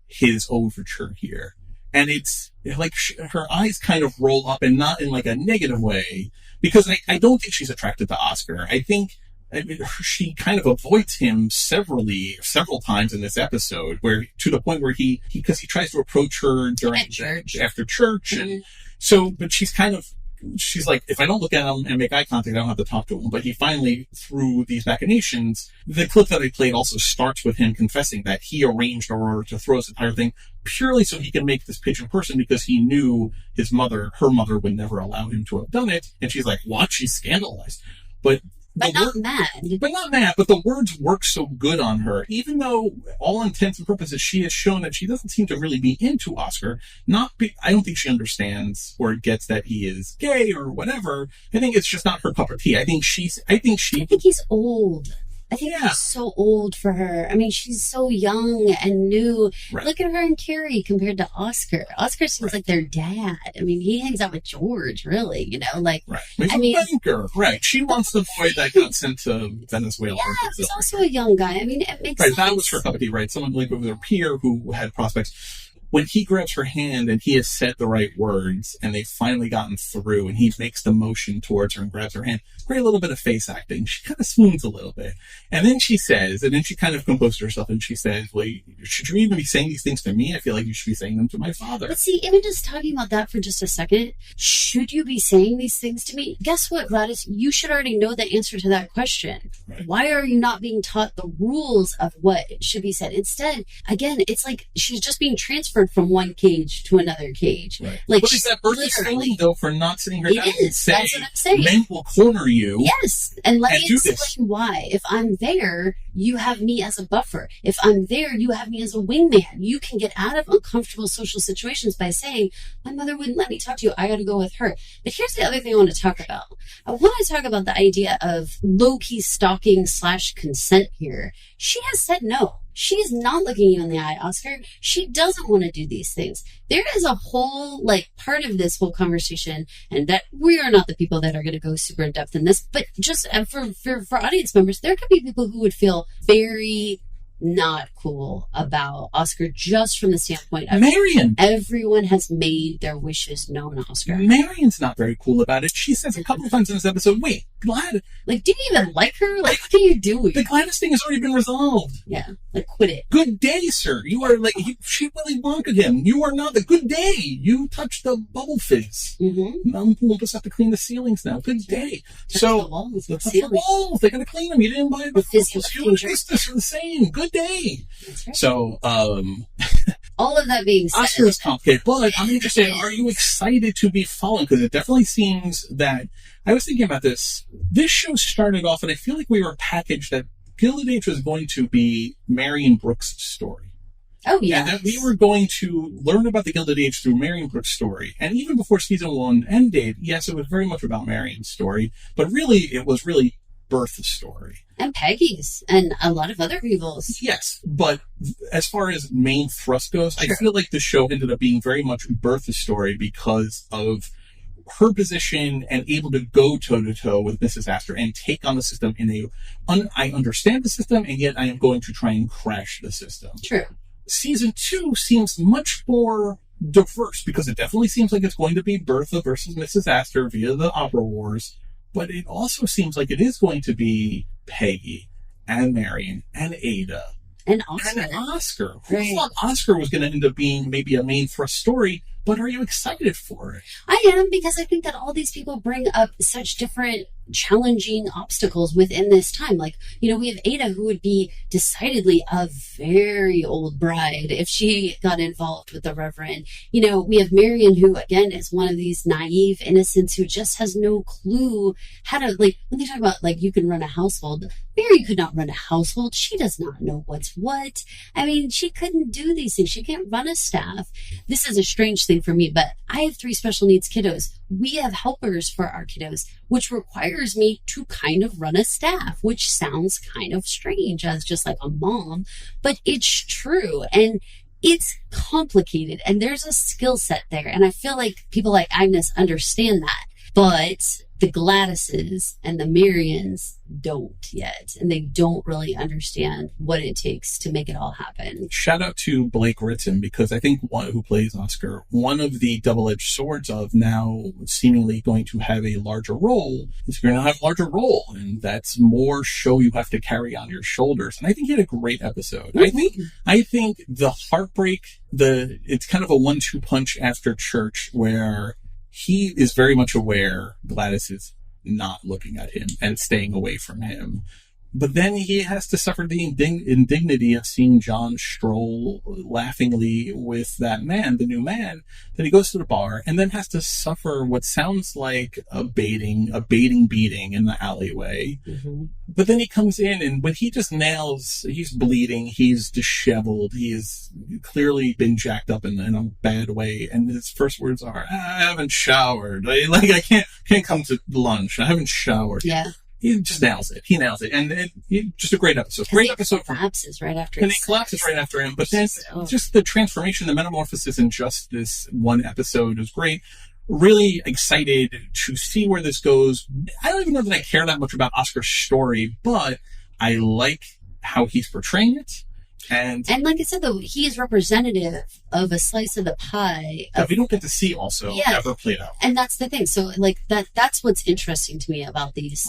his overture here. And it's like her eyes kind of roll up, and not in like a negative way, because I don't think she's attracted to Oscar. I mean, she kind of avoids him several times in this episode, where to the point where because he tries to approach her after church. And so, but she's like, if I don't look at him and make eye contact, I don't have to talk to him. But he finally, through these machinations, the clip that I played also starts with him confessing that he arranged her to throw this entire thing purely so he can make this pitch in person, because he knew her mother would never allow him to have done it. And she's like, what? She's scandalized. But not mad. But the words work so good on her, even though all intents and purposes she has shown that she doesn't seem to really be into Oscar. I don't think she understands or gets that he is gay or whatever. I think it's just not her cup of tea. I think he's old. I think he's so old for her. I mean, she's so young and new. Right. Look at her and Carrie compared to Oscar. Oscar seems like their dad. I mean, he hangs out with George, really, like... Right. He's a banker. Right. She wants the boy that got sent to Venezuela. Yeah, he's also a young guy. I mean, it makes sense. That was her cup of tea, right? Someone like with her peer who had prospects. When he grabs her hand and he has said the right words and they've finally gotten through, and he makes the motion towards her and grabs her hand, very little bit of face acting. She kind of swoons a little bit. And then she kind of composes herself and she says, well, should you even be saying these things to me? I feel like you should be saying them to my father. But see, even just talking about that for just a second, should you be saying these things to me? Guess what, Gladys? You should already know the answer to that question. Right. Why are you not being taught the rules of what should be said? Instead, again, it's like she's just being transferred from one cage to another cage. Right. Like, but is that Bertha's failing, though, for not sitting her down and saying, that's what I'm saying. Men will corner you. Yes. And let me explain why. If I'm there, you have me as a buffer. If I'm there, you have me as a wingman. You can get out of uncomfortable social situations by saying, my mother wouldn't let me talk to you. I got to go with her. But here's the other thing I want to talk about. I want to talk about the idea of low-key stalking / consent here. She has said no. She is not looking you in the eye, Oscar. She doesn't want to do these things. There is a whole, part of this whole conversation, and that we are not the people that are going to go super in depth in this, but just for audience members, there could be people who would feel very not cool about Oscar just from the standpoint of Marian. Everyone has made their wishes known, Oscar. Marian's not very cool about it. She says a couple of times in this episode, wait, Glad... do you even like her? What are you doing? The Gladys thing has already been resolved. Yeah, quit it. Good day, sir. You are she Willy Wonka him. You are not the good day. You touched the bubble fizz. Mm-hmm. We'll just have to clean the ceilings now. Good day. The walls. The walls. They're going to clean them. You didn't buy the bubbles. You and Christus are the same. Good day. That's right. So, all of that being said, Oscar is complicated, but I'm interested, are you excited to be following? Because it definitely seems that, I was thinking about this show started off, and I feel like we were packaged that Gilded Age was going to be Marion Brooks' story. Oh, yeah. And that we were going to learn about the Gilded Age through Marion Brooks' story. And even before season 1 ended, yes, it was very much about Marion's story, but really, it was really Bertha's story. And Peggy's, and a lot of other people's. Yes, but as far as main thrust goes, I feel like the show ended up being very much Bertha's story because of her position and able to go toe-to-toe with Mrs. Astor and take on the system I understand the system, and yet I am going to try and crash the system. True. Season 2 seems much more diverse because it definitely seems like it's going to be Bertha versus Mrs. Astor via the Opera Wars, but it also seems like it is going to be Peggy and Marion and Ada and Oscar. Who thought Oscar was going to end up being maybe a main thrust story, but are you excited for it? I am, because I think that all these people bring up such different challenging obstacles within this time. Like, we have Ada, who would be decidedly a very old bride if she got involved with the Reverend. We have Marion, who, again, is one of these naive innocents who just has no clue how to, when they talk about, you can run a household, Mary could not run a household. She does not know what's what. I mean, she couldn't do these things. She can't run a staff. This is a strange thing for me, but I have 3 special needs kiddos. We have helpers for our kiddos, which requires me to kind of run a staff, which sounds kind of strange as just like a mom, but it's true. And it's complicated, and there's a skill set there. And I feel like people like Agnes understand that, but the Gladyses and the Marions don't yet, and they don't really understand what it takes to make it all happen. Shout out to Blake Ritson, because I think who plays Oscar, one of the double-edged swords of now seemingly going to have a larger role is you're going to have a larger role, and that's more show you have to carry on your shoulders. And I think he had a great episode. Mm-hmm. I think the heartbreak, it's kind of a 1-2 punch after church where he is very much aware Gladys is not looking at him and staying away from him. But then he has to suffer the indignity of seeing John stroll laughingly with that man, the new man. Then he goes to the bar and then has to suffer what sounds like a baiting beating in the alleyway. Mm-hmm. But then he comes in, and when he just nails, he's bleeding, he's disheveled, he's clearly been jacked up in a bad way. And his first words are, I haven't showered. I can't come to lunch. I haven't showered. Yeah. He just nails it. He nails it. And just a great episode. Great episode. He collapses right after him. And he collapses right after him. But then just the transformation, the metamorphosis in just this one episode is great. Really excited to see where this goes. I don't even know that I care that much about Oscar's story, but I like how he's portraying it. And like I said, though, he is representative of a slice of the pie that we don't get to see also ever played out. And that's the thing. So that's what's interesting to me about these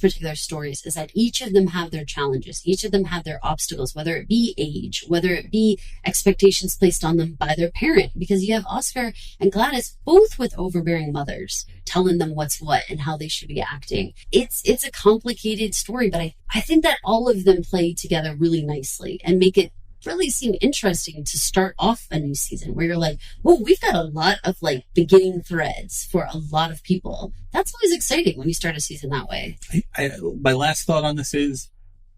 particular stories, is that each of them have their challenges. Each of them have their obstacles, whether it be age, whether it be expectations placed on them by their parent, because you have Oscar and Gladys both with overbearing mothers telling them what's what and how they should be acting. It's a complicated story, but I think that all of them play together really nicely and make it really seem interesting to start off a new season where you're like, whoa, we've got a lot of beginning threads for a lot of people. That's always exciting when you start a season that way. My last thought on this is,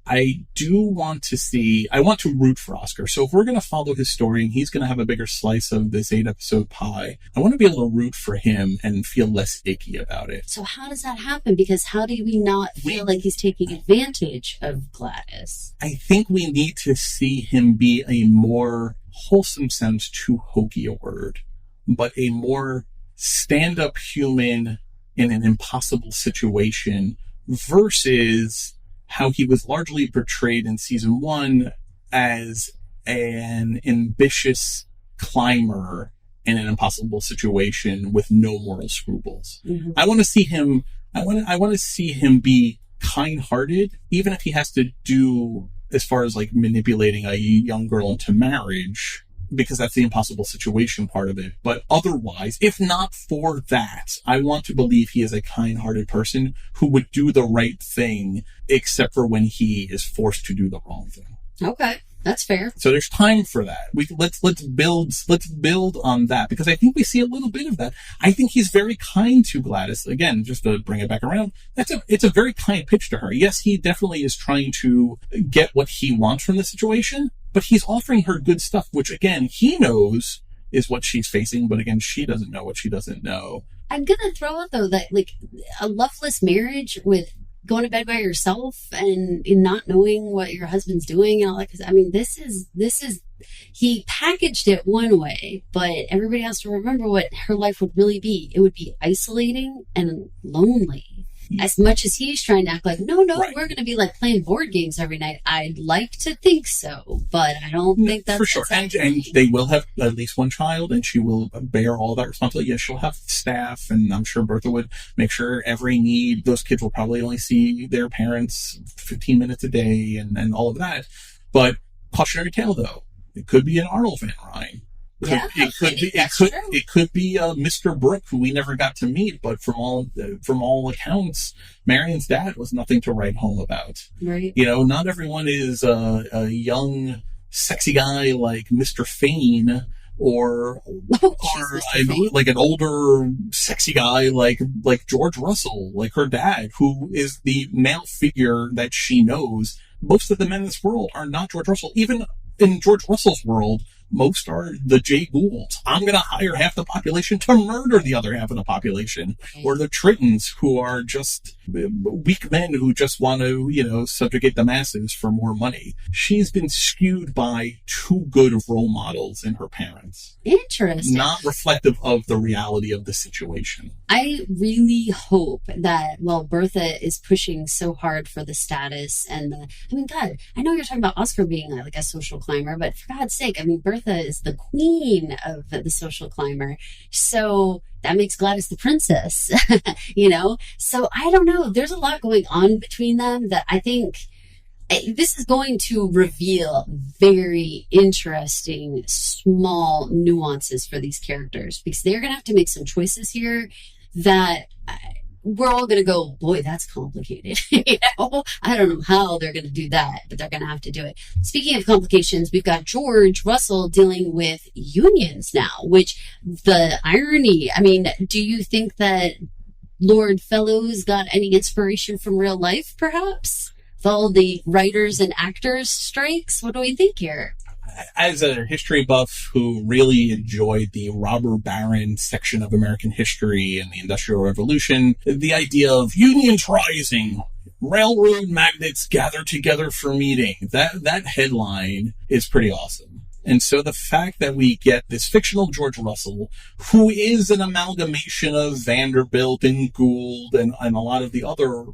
I want to root for Oscar. So if we're going to follow his story and he's going to have a bigger slice of this 8-episode pie, I want to be able to root for him and feel less icky about it. So how does that happen? Because how do we not feel like he's taking advantage of Gladys? I think we need to see him be a more wholesome, sounds too hokey a word, but a more stand-up human in an impossible situation versus how he was largely portrayed in season 1 as an ambitious climber in an impossible situation with no moral scruples. Mm-hmm. I want to see him. I want to see him be kind-hearted, even if he has to do as far as manipulating a young girl into marriage, because that's the impossible situation part of it. But otherwise, if not for that, I want to believe he is a kind-hearted person who would do the right thing, except for when he is forced to do the wrong thing. Okay. That's fair. So there's time for that. Let's build on that, because I think we see a little bit of that. I think he's very kind to Gladys. Again, just to bring it back around, it's a very kind pitch to her. Yes, he definitely is trying to get what he wants from the situation, but he's offering her good stuff, which again, he knows is what she's facing, but again, she doesn't know what she doesn't know. I'm gonna throw out though that like a loveless marriage with going to bed by yourself and not knowing what your husband's doing and all that. Cause I mean, this is, he packaged it one way, but everybody has to remember what her life would really be. It would be isolating and lonely. As much as he's trying to act like, no, right. We're going to be like playing board games every night. I'd like to think so, but I don't think that's for sure. And they will have at least one child, and she will bear all that responsibility. Yes, she'll have staff, and I'm sure Bertha would make sure every need. Those kids will probably only see their parents 15 minutes a day, and all of that. But cautionary tale, though, it could be an Arnold Van Ryn. It could be Mr. Brooke, who we never got to meet, but from all accounts, Marion's dad was nothing to write home about. Right. Not everyone is a young, sexy guy like Mr. Fane, or like an older, sexy guy like George Russell, like her dad, who is the male figure that she knows. Most of the men in this world are not George Russell. Even in George Russell's world, most are the Jay Goulds. I'm going to hire half the population to murder the other half of the population. Or the Trittons, who are just weak men who just want to, subjugate the masses for more money. She's been skewed by too good of role models in her parents. Interesting. Not reflective of the reality of the situation. I really hope that, Bertha is pushing so hard for the status and God, I know you're talking about Oscar being like a social climber, but for God's sake, Bertha is the queen of the social climber. So that makes Gladys the princess, So I don't know. There's a lot going on between them that I think this is going to reveal very interesting, small nuances for these characters, because they're going to have to make some choices here that we're all going to go, boy, that's complicated. I don't know how they're going to do that, but they're going to have to do it. Speaking of complications, we've got George Russell dealing with unions now, which the irony, do you think that Lord Fellows got any inspiration from real life, perhaps? With all the writers and actors strikes? What do we think here? As a history buff who really enjoyed the robber baron section of American history and the Industrial Revolution, the idea of unions rising, railroad magnates gather together for meeting, that headline is pretty awesome. And so the fact that we get this fictional George Russell, who is an amalgamation of Vanderbilt and Gould and a lot of the other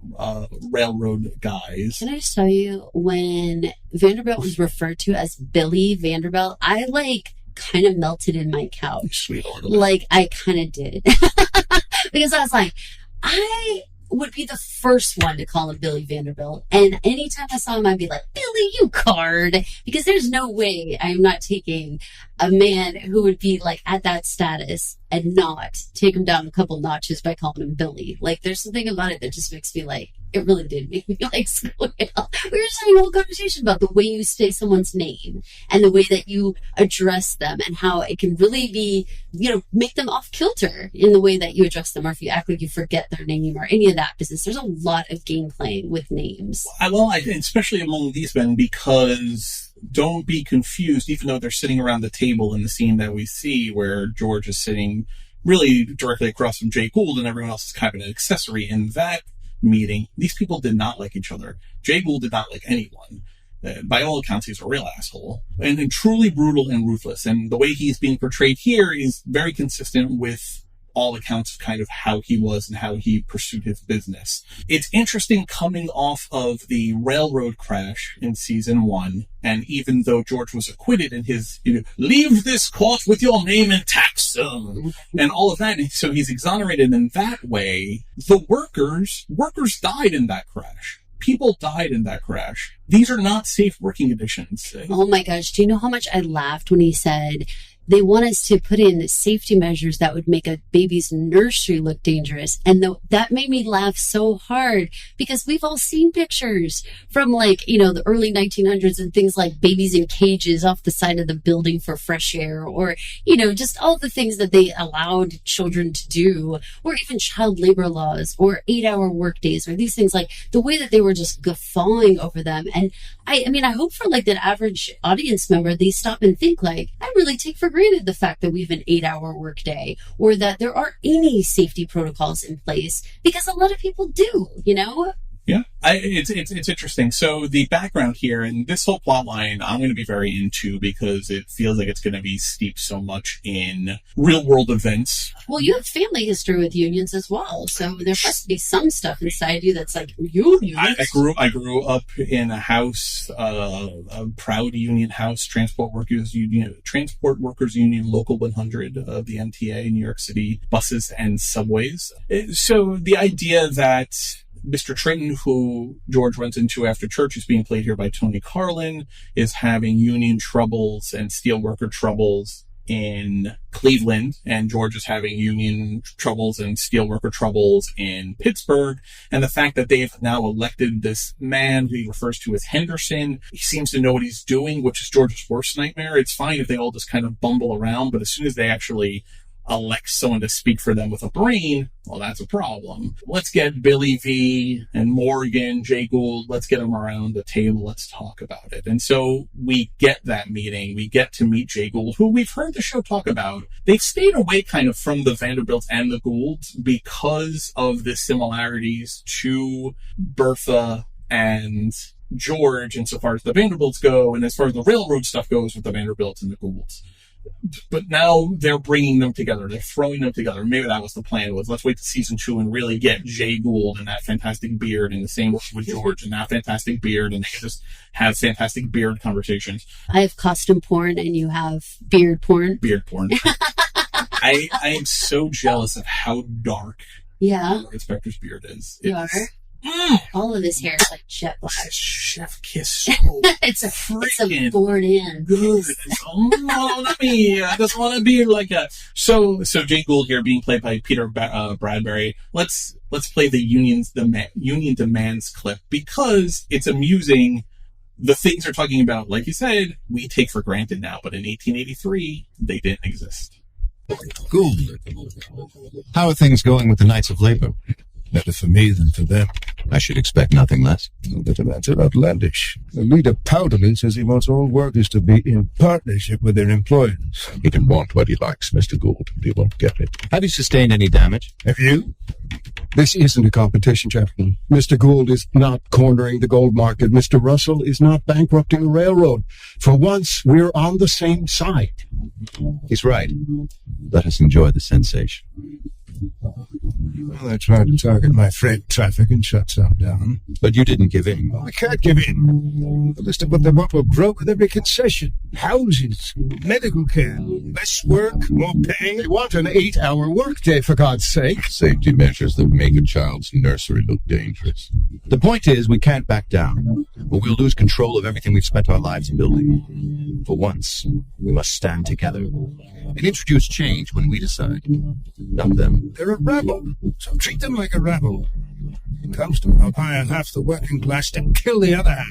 railroad guys. Can I just tell you, when Vanderbilt was referred to as Billy Vanderbilt, I kind of melted in my couch. Sweet Lord. I kind of did. Because I was like, I would be the first one to call him Billy Vanderbilt. And anytime I saw him, I'd be like, Billy, you card. Because there's no way I'm not taking a man who would be at that status and not take him down a couple notches by calling him Billy. There's something about it that just makes me it really did make me squeal. We were just having a whole conversation about the way you say someone's name and the way that you address them and how it can really be, make them off kilter in the way that you address them, or if you act like you forget their name or any of that business. There's a lot of game playing with names. Especially among these men, because don't be confused, even though they're sitting around the table in the scene that we see where George is sitting really directly across from Jay Gould and everyone else is kind of an accessory in that meeting. These people did not like each other. Jay Gould did not like anyone. By all accounts, he's a real asshole and truly brutal and ruthless. And the way he's being portrayed here is very consistent with all accounts of kind of how he was and how he pursued his business. It's interesting coming off of the railroad crash in season 1. And even though George was acquitted in his, leave this court with your name intact, son, and all of that. And so he's exonerated in that way. The workers died in that crash. People died in that crash. These are not safe working conditions. Oh my gosh. Do you know how much I laughed when he said, they want us to put in safety measures that would make a baby's nursery look dangerous. And that made me laugh so hard because we've all seen pictures from the early 1900s and things like babies in cages off the side of the building for fresh air, or, just all the things that they allowed children to do, or even child labor laws or 8-hour work days, or these things, like the way that they were just guffawing over them. And I hope for that average audience member, they stop and think I really take for granted the fact that we have an 8-hour workday, or that there are any safety protocols in place, because a lot of people do, Yeah, it's interesting. So the background here, and this whole plot line, I'm going to be very into because it feels like it's going to be steeped so much in real world events. Well, you have family history with unions as well, so there has to be some stuff inside you that's unions. I grew up in a house, a proud union house, Transport Workers Union, Local 100 of the MTA, New York City, buses and subways. So the idea that Mr. Trenton, who George runs into after church, is being played here by Tony Carlin, is having union troubles and steelworker troubles in Cleveland, and George is having union troubles and steelworker troubles in Pittsburgh. And the fact that they've now elected this man who he refers to as Henderson, he seems to know what he's doing, which is George's worst nightmare. It's fine if they all just kind of bumble around, but as soon as they actually elect someone to speak for them with a brain, well, that's a problem. Let's get Billy V and Morgan, Jay Gould, let's get them around the table. Let's talk about it. And so we get that meeting. We get to meet Jay Gould, who we've heard the show talk about. They've stayed away kind of from the Vanderbilts and the Goulds because of the similarities to Bertha and George insofar as the Vanderbilts go, and as far as the railroad stuff goes with the Vanderbilts and the Goulds. But now they're bringing them together. They're throwing them together. Maybe that was the plan, was let's wait to season 2 and really get Jay Gould and that fantastic beard, and the same with George and that fantastic beard, and they just have fantastic beard conversations. I have costume porn and you have beard porn. Beard porn. I am so jealous of how dark Inspector's beard is. You are? All of his hair is like jet black. Chef kiss. So it's a board in. Good. Not me. I just want to be like that. So Jay Gould here being played by Peter Bradbury. Let's play the union demands clip because it's amusing. The things they're talking about, like you said, we take for granted now, but in 1883 they didn't exist. Gould, how are things going with the Knights of Labor? Better for me than for them. I should expect nothing less. But that's outlandish. The leader Powderly says he wants all workers to be in partnership with their employers. He can want what he likes, Mr. Gould, but he won't get it. Have you sustained any damage? Have you? This isn't a competition, Chaplain. Mr. Gould is not cornering the gold market. Mr. Russell is not bankrupting a railroad. For once, we're on the same side. He's right. Let us enjoy the sensation. Well, I tried to target my freight traffic and shut some down. But you didn't give in. I can't give in. The list of what they want will grow with every concession. Houses, medical care, less work, more pay. They want an 8-hour workday, for God's sake. Safety measures that make a child's nursery look dangerous. The point is, we can't back down, or we'll lose control of everything we've spent our lives building. For once, we must stand together and introduce change when we decide, not them. They're a rebel, so treat them like a rebel. It comes to help hire half the working class to kill the other half.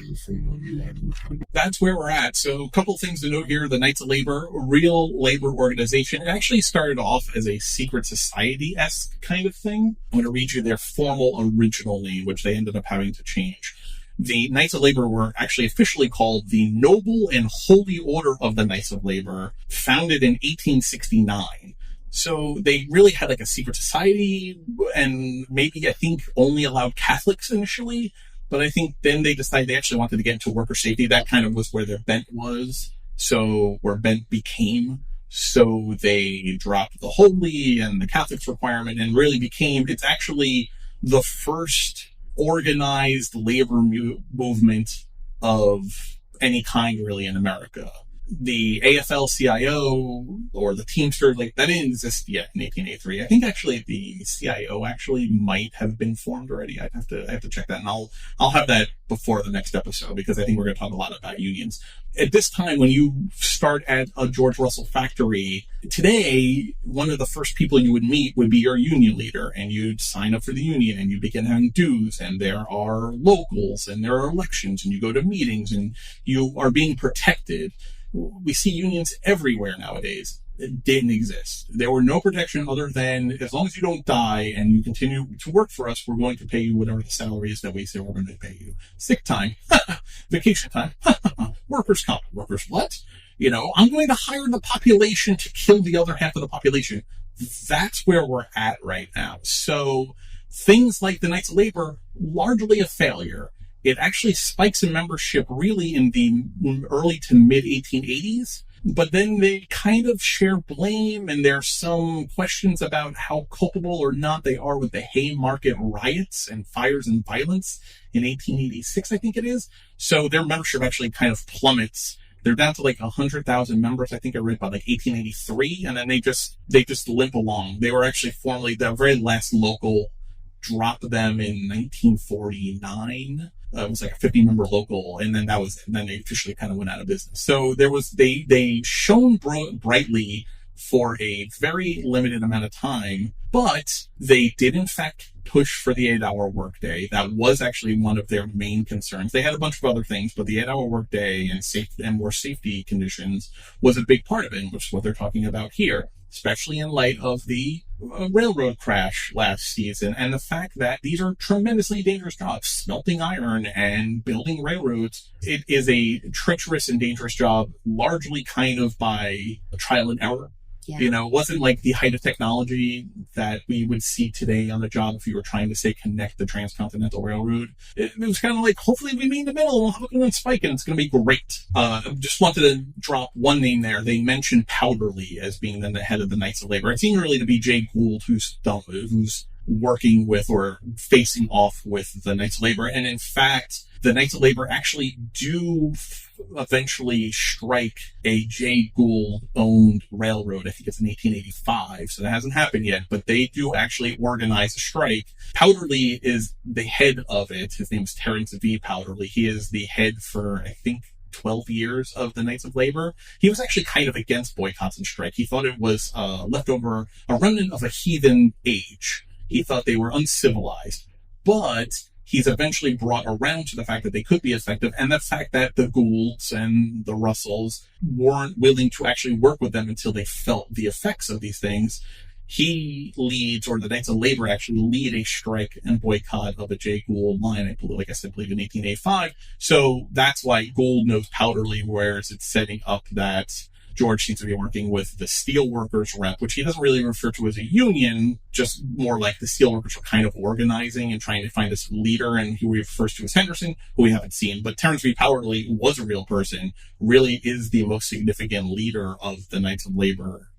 That's where we're at. So a couple things to note here. The Knights of Labor, a real labor organization. It actually started off as a secret society-esque kind of thing. I'm going to read you their formal original name, which they ended up having to change. The Knights of Labor were actually officially called the Noble and Holy Order of the Knights of Labor, founded in 1869. So they really had like a secret society, and maybe I think only allowed Catholics initially, but I think then they decided they actually wanted to get into worker safety. That kind of was where their bent was. So where bent became. So they dropped the holy and the Catholics requirement and really became, it's actually the first organized labor movement of any kind really in America. the AFL-CIO or the Teamster, like, that didn't exist yet in 1883. I think actually the CIO actually might have been formed already. I have to check that, and I'll have that before the next episode, because I think we're going to talk a lot about unions. At this time, when you start at a George Russell factory, today, one of the first people you would meet would be your union leader, and you'd sign up for the union, and you begin having dues, and there are locals, and there are elections, and you go to meetings, and you are being protected. We see unions everywhere nowadays. It didn't exist. There were no protection other than, as long as you don't die and you continue to work for us, we're going to pay you whatever the salary is that we say we're going to pay you. Sick time, vacation time, workers' comp, workers what? You know, I'm going to hire the population to kill the other half of the population. That's where we're at right now. So things like the Knights of Labor, largely a failure. It actually spikes in membership really in the early to mid 1880s, but then they kind of share blame, and there's some questions about how culpable or not they are with the Haymarket riots and fires and violence in 1886, I think it is. So their membership actually kind of plummets. They're down to like 100,000 members, I think I read, by like 1883, and then they just limp along. They were actually formerly, the very last local dropped them in 1949. It was like a 50-member local, and then then they officially kind of went out of business. So they shone brightly for a very limited amount of time, but they did in fact push for the 8-hour workday. That was actually one of their main concerns. They had a bunch of other things, but the 8-hour workday and more safety conditions was a big part of it, which is what they're talking about here, especially in light of the railroad crash last season and the fact that these are tremendously dangerous jobs. Smelting iron and building railroads, it is a treacherous and dangerous job, largely kind of by trial and error. Yeah. You know, it wasn't like the height of technology that we would see today on the job if you were trying to, say, connect the Transcontinental Railroad. It was kind of like, hopefully we meet in the middle and we'll have a good spike and it's going to be great. Just wanted to drop one name there. They mentioned Powderly as being then the head of the Knights of Labor. It seemed really to be Jay Gould, who's working with or facing off with the Knights of Labor. And in fact, the Knights of Labor actually do eventually strike a Jay Gould-owned railroad. I think it's in 1885, so that hasn't happened yet, but they do actually organize a strike. Powderly is the head of it. His name is Terrence V. Powderly. He is the head for, I think, 12 years of the Knights of Labor. He was actually kind of against boycotts and strike. He thought it was a remnant of a heathen age. He thought they were uncivilized, but he's eventually brought around to the fact that they could be effective, and the fact that the Goulds and the Russells weren't willing to actually work with them until they felt the effects of these things. He leads, or the Knights of Labor actually lead a strike and boycott of a Jay Gould line, I believe in 1885. So that's why Gould knows Powderly, whereas it's setting up that George seems to be working with the steelworkers rep, which he doesn't really refer to as a union, just more like the steelworkers are kind of organizing and trying to find this leader, and who he refers to as Henderson, who we haven't seen. But Terrence V. Powderly was a real person, really is the most significant leader of the Knights of Labor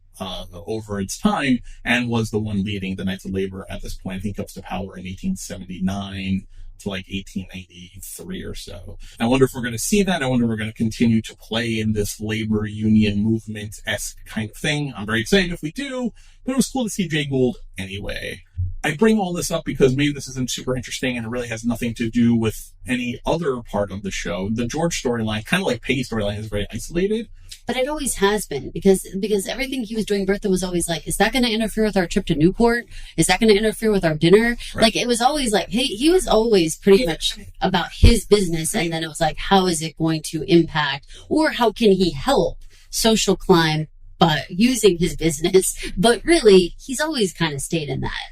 over its time, and was the one leading the Knights of Labor at this point. I think comes to power in 1879 to like 1893 or so. I wonder if we're going to see that. I wonder if we're going to continue to play in this labor union movement-esque kind of thing. I'm very excited if we do, but it was cool to see Jay Gould anyway. I bring all this up because maybe this isn't super interesting and it really has nothing to do with any other part of the show. The George storyline, kind of like Peggy's storyline, is very isolated. But it always has been, because everything he was doing, Bertha was always like, is that going to interfere with our trip to Newport? Is that going to interfere with our dinner? Right. Like, it was always like, hey, he was always pretty much about his business. And then it was like, how is it going to impact, or how can he help social climb by using his business? But really, he's always kind of stayed in that.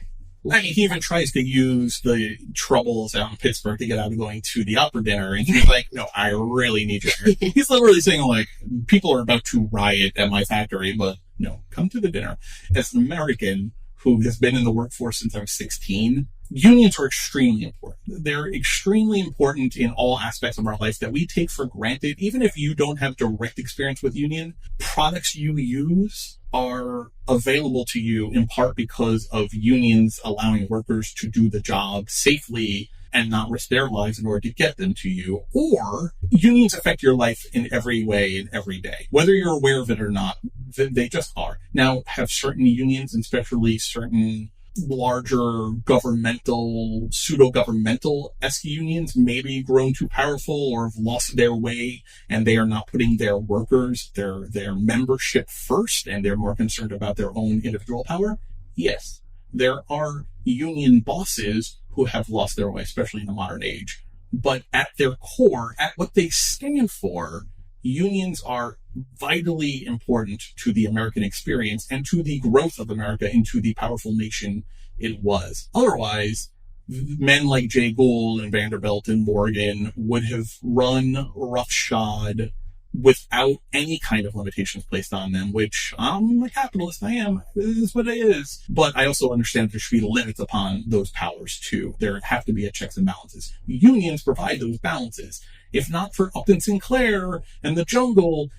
I mean, he even tries to use the troubles out in Pittsburgh to get out of going to the opera dinner. And he's like, no, I really need you here. He's literally saying, like, people are about to riot at my factory, but no, come to the dinner. As an American who has been in the workforce since I was 16, unions are extremely important. They're extremely important in all aspects of our life that we take for granted. Even if you don't have direct experience with union, products you use are available to you in part because of unions allowing workers to do the job safely and not risk their lives in order to get them to you. Or unions affect your life in every way and every day, whether you're aware of it or not. They just are. Now, have certain unions, and especially certain larger governmental, pseudo-governmental-esque unions maybe grown too powerful or have lost their way, and they are not putting their workers, their membership first, and they're more concerned about their own individual power? Yes. There are union bosses who have lost their way, especially in the modern age. But at their core, at what they stand for, unions are vitally important to the American experience and to the growth of America into the powerful nation it was. Otherwise, men like Jay Gould and Vanderbilt and Morgan would have run roughshod without any kind of limitations placed on them, which I'm a capitalist, I am. It is what it is. But I also understand there should be limits upon those powers too. There have to be a checks and balances. Unions provide those balances. If not for Upton Sinclair and the Jungle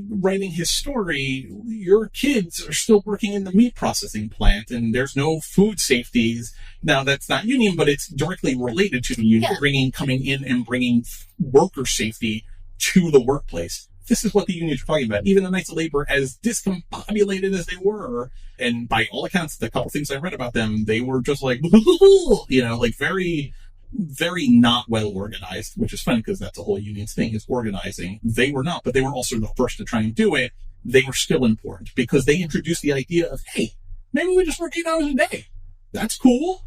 writing his story, your kids are still working in the meat processing plant and there's no food safeties. Now, that's not union, but it's directly related to the union, coming in and bringing worker safety to the workplace. This is what the unions are talking about. Even the Knights of Labor, as discombobulated as they were, and by all accounts, the couple things I read about them, they were just like, like very, very not well organized, which is funny because that's the whole union's thing, is organizing. They were not, but they were also the first to try and do it. They were still important because they introduced the idea of, hey, maybe we just work 8 hours a day. That's cool.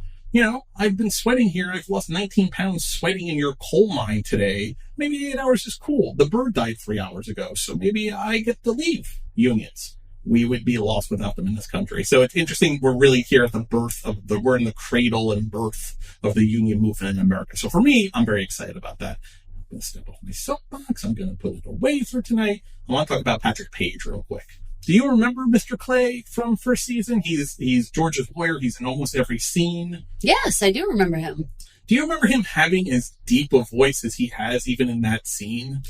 I've been sweating here. I've lost 19 pounds sweating in your coal mine today. Maybe 8 hours is cool. The bird died 3 hours ago, so maybe I get to leave. Unions. We would be lost without them in this country. So it's interesting. We're really here at the birth of we're in the cradle and birth of the union movement in America. So for me, I'm very excited about that. I'm going to step off my soapbox. I'm going to put it away for tonight. I want to talk about Patrick Page real quick. Do you remember Mr. Clay from first season? He's George's lawyer. He's in almost every scene. Yes, I do remember him. Do you remember him having as deep a voice as he has even in that scene?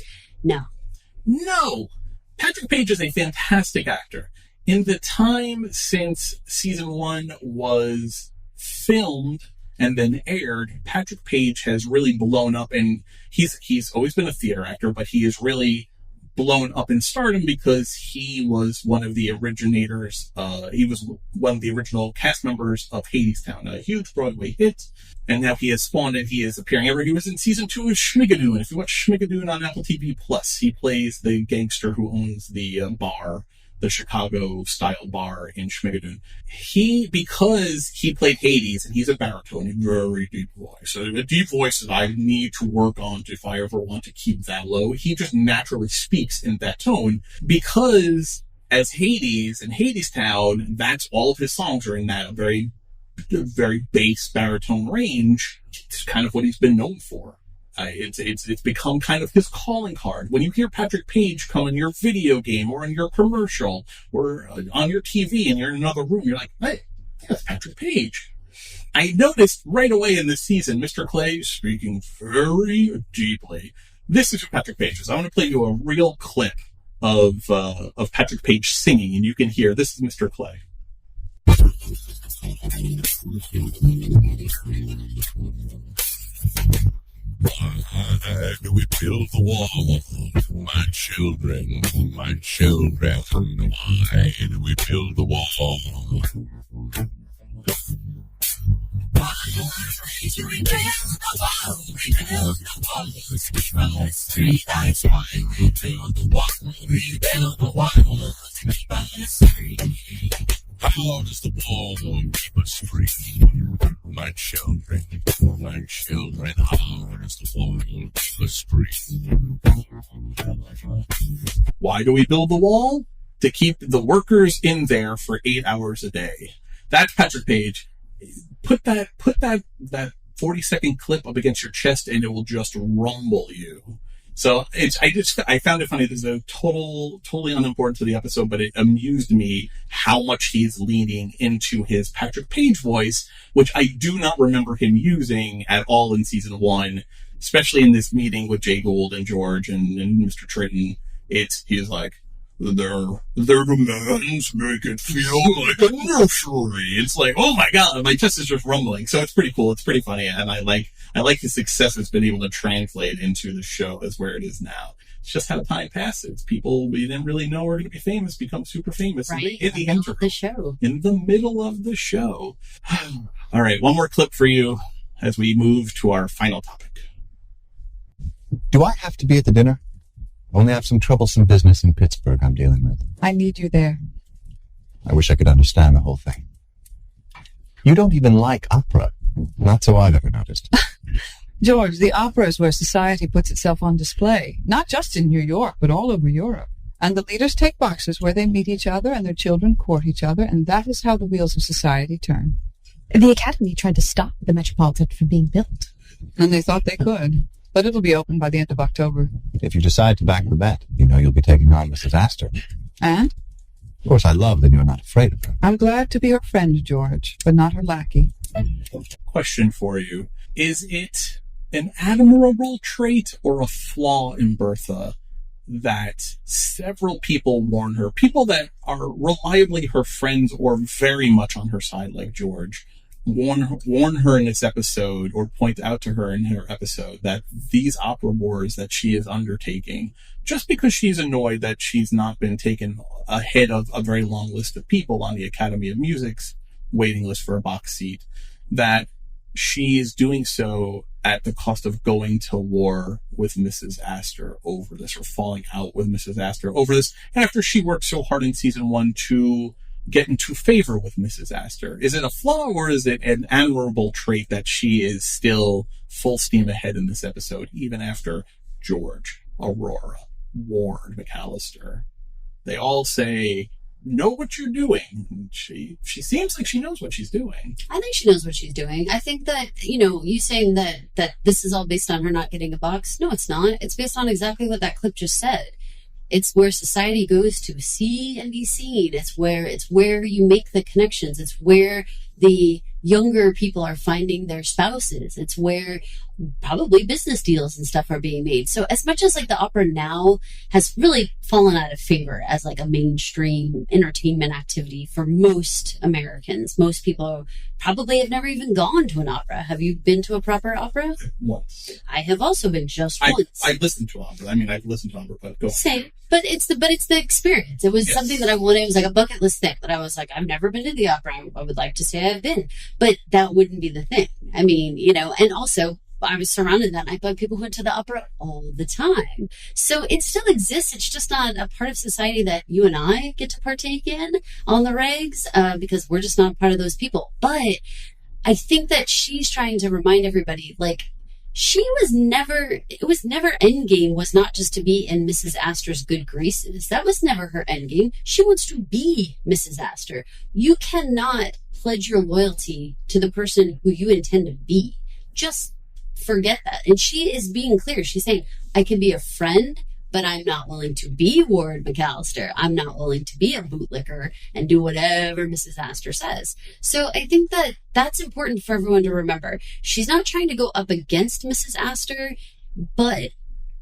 No. Patrick Page is a fantastic actor. In the time since season 1 was filmed and then aired, Patrick Page has really blown up, and he's always been a theater actor, but he is really blown up in stardom because he was one of the originators. He was one of the original cast members of Hadestown, a huge Broadway hit. And now he has spawned and he is appearing everywhere. He was in season 2 of Schmigadoon. If you watch Schmigadoon on Apple TV Plus, he plays the gangster who owns the bar, the Chicago style bar in Schmigadoon. Because he played Hades and he's a baritone, a very deep voice. So a deep voice that I need to work on if I ever want to keep that low. He just naturally speaks in that tone because as Hades in Hadestown, that's all of his songs are in that very, very bass baritone range. It's kind of what he's been known for. It's become kind of his calling card. When you hear Patrick Page come in your video game or in your commercial or on your TV and you're in another room, you're like, hey, that's Patrick Page. I noticed right away in this season, Mr. Clay speaking very deeply. This is who Patrick Page is. I want to play you a real clip of Patrick Page singing, and you can hear this is Mr. Clay. Why do we build the wall? My children, my children. Why do we build the wall? Why do we build the wall? We build the wall. Because that's why we build the wall. We build the wall. How does the wall keep us free? My children, how does the wall keep us free? Why do we build the wall? To keep the workers in there for 8 hours a day. That's Patrick Page. Put that 40-second clip up against your chest and it will just rumble you. So I found it funny. This is a totally unimportant to the episode, but it amused me how much he's leaning into his Patrick Page voice, which I do not remember him using at all in season 1, especially in this meeting with Jay Gould and George and Mr. Triton. He's like, their demands make it feel like a nursery. It's like, oh my God, my chest is just rumbling. So it's pretty cool. It's pretty funny. And I like I like the success it's been able to translate into the show as where it is now. It's just how time passes. People we didn't really know were going to be famous become super famous in the middle of the show. In the middle of the show. All right, one more clip for you as we move to our final topic. Do I have to be at the dinner? Only have some troublesome business in Pittsburgh I'm dealing with. I need you there. I wish I could understand the whole thing. You don't even like opera. Not so I've ever noticed. George, the opera is where society puts itself on display, not just in New York, but all over Europe. And the leaders take boxes where they meet each other and their children court each other, and that is how the wheels of society turn. The Academy tried to stop the Metropolitan from being built. And they thought they could. But it'll be open by the end of October. If you decide to back the bet, you know you'll be taking on Mrs. Astor. And? Of course, I love that you're not afraid of her. I'm glad to be her friend, George, but not her lackey. Question for you. Is it an admirable trait or a flaw in Bertha that several people warn her, people that are reliably her friends or very much on her side, like George, warn her in this episode or point out to her in her episode that these opera wars that she is undertaking, just because she's annoyed that she's not been taken ahead of a very long list of people on the Academy of Music's waiting list for a box seat, that she is doing so at the cost of going to war with Mrs. Astor over this, or falling out with Mrs. Astor over this, after she worked so hard in season 1 to get into favor with Mrs. Astor. Is it a flaw or is it an admirable trait that she is still full steam ahead in this episode, even after George, Aurora, Ward, McAllister? They all say, know what you're doing. She seems like she knows what she's doing. I think she knows what she's doing. I think that, you saying that this is all based on her not getting a box. No, it's not. It's based on exactly what that clip just said. It's where society goes to see and be seen. It's where you make the connections. It's where the younger people are finding their spouses. It's where probably business deals and stuff are being made. So as much as like the opera now has really fallen out of favor as like a mainstream entertainment activity for most Americans, most people probably have never even gone to an opera. Have you been to a proper opera? Once. I have also been just once. I've listened to opera. I mean, I've listened to opera, but go on. Same. But it's the experience. It was something that I wanted. It was like a bucket list thing that I was like, I've never been to the opera. I would like to say I've been, but that wouldn't be the thing. I mean, and also I was surrounded that night by people who went to the opera all the time. So it still exists. It's just not a part of society that you and I get to partake in on the regs, because we're just not a part of those people. But I think that she's trying to remind everybody, like, endgame was not just to be in Mrs. Astor's good graces. That was never her endgame. She wants to be Mrs. Astor. You cannot pledge your loyalty to the person who you intend to be. Just forget that. And she is being clear. She's saying, I can be a friend, but I'm not willing to be Ward McAllister. I'm not willing to be a bootlicker and do whatever Mrs. Astor says. So I think that that's important for everyone to remember. She's not trying to go up against Mrs. Astor, but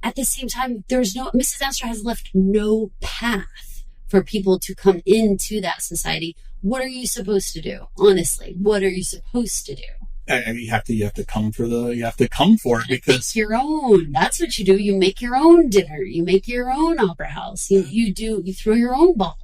at the same time, Mrs. Astor has left no path for people to come into that society. What are you supposed to do? Honestly, what are you supposed to do? You have to come for it because make your own. That's what you do. You make your own dinner. You make your own opera house. You throw your own ball.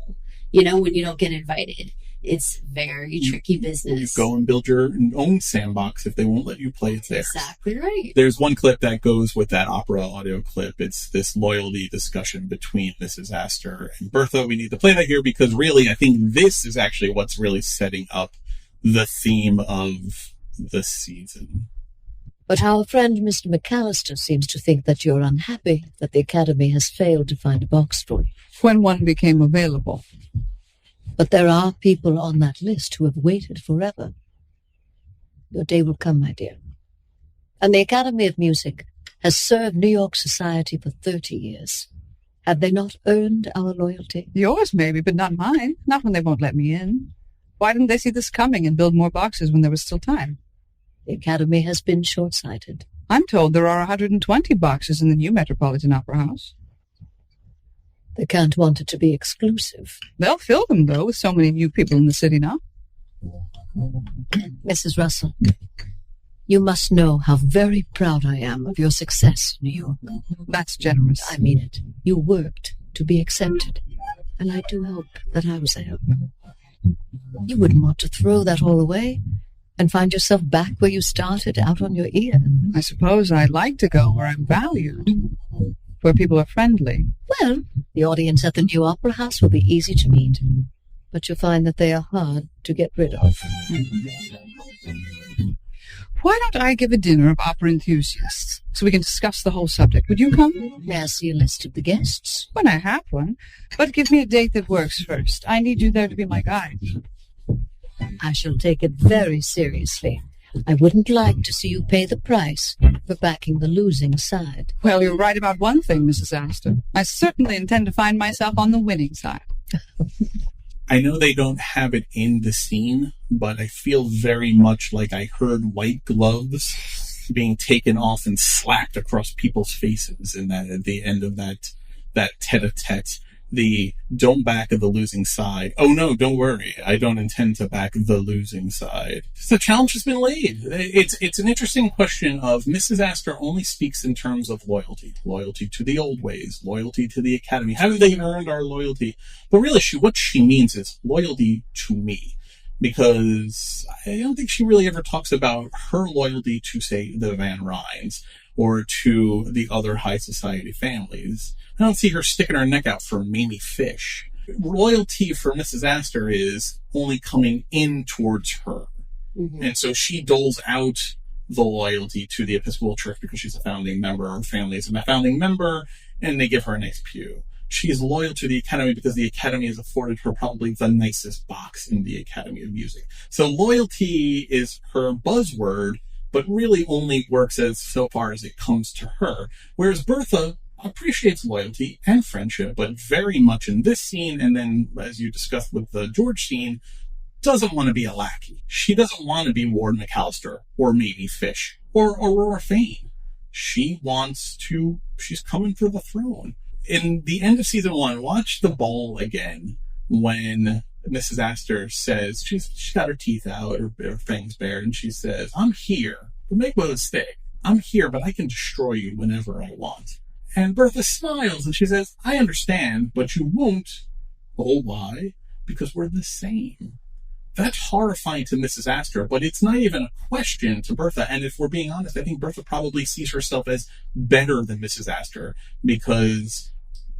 When you don't get invited, it's very tricky business. You go and build your own sandbox if they won't let you play it there. Exactly right. There's one clip that goes with that opera audio clip. It's this loyalty discussion between Mrs. Astor and Bertha. We need to play that here because really, I think this is actually what's really setting up the theme of the season. But our friend Mr. McAllister seems to think that you're unhappy that the Academy has failed to find a box for you. When one became available. But there are people on that list who have waited forever. Your day will come, my dear. And the Academy of Music has served New York society for 30 years. Have they not earned our loyalty? Yours, maybe, but not mine. Not when they won't let me in. Why didn't they see this coming and build more boxes when there was still time? The Academy has been short-sighted. I'm told there are 120 boxes in the new Metropolitan Opera House. They can't want it to be exclusive. They'll fill them, though, with so many new people in the city now. Mrs. Russell, You must know how very proud I am of your success in New York. That's generous. I mean it. You worked to be accepted, and I do hope that I was a help. You wouldn't want to throw that all away and find yourself back where you started, out on your ear. I suppose I'd like to go where I'm valued, where people are friendly. Well, the audience at the new Opera House will be easy to meet, but you'll find that they are hard to get rid of. Why don't I give a dinner of opera enthusiasts so we can discuss the whole subject? Would you come? May I see a list of the guests? When I have one. But give me a date that works first. I need you there to be my guide. I shall take it very seriously. I wouldn't like to see you pay the price for backing the losing side. Well, you're right about one thing, Mrs. Astor. I certainly intend to find myself on the winning side. I know they don't have it in the scene, but I feel very much like I heard white gloves being taken off and slapped across people's faces in that at the end of that tete-a-tete. The don't back the losing side. Oh no, don't worry. I don't intend to back the losing side. The challenge has been laid. It's an interesting question of Mrs. Astor only speaks in terms of loyalty. Loyalty to the old ways. Loyalty to the Academy. Have they earned our loyalty? But really, what she means is loyalty to me. Because I don't think she really ever talks about her loyalty to, say, the Van Ryns or to the other high society families. I don't see her sticking her neck out for Mamie Fish. Loyalty for Mrs. Astor is only coming in towards her. Mm-hmm. And so she doles out the loyalty to the Episcopal Church because she's a founding member. Her family is a founding member, and they give her a nice pew. She is loyal to the Academy because the Academy has afforded her probably the nicest box in the Academy of Music. So loyalty is her buzzword, but really only works as so far as it comes to her. Whereas Bertha appreciates loyalty and friendship, but very much in this scene, and then as you discussed with the George scene, doesn't want to be a lackey. She doesn't want to be Ward McAllister or Mamie Fish or Aurora Fane. She's coming for the throne. In the end of season 1, watch the ball again when Mrs. Astor says, she's got her teeth out, her fangs bared, and she says, I'm here, but make no mistake, I'm here, but I can destroy you whenever I want. And Bertha smiles and she says, I understand, but you won't. Oh, why? Because we're the same. That's horrifying to Mrs. Astor, but it's not even a question to Bertha. And if we're being honest, I think Bertha probably sees herself as better than Mrs. Astor because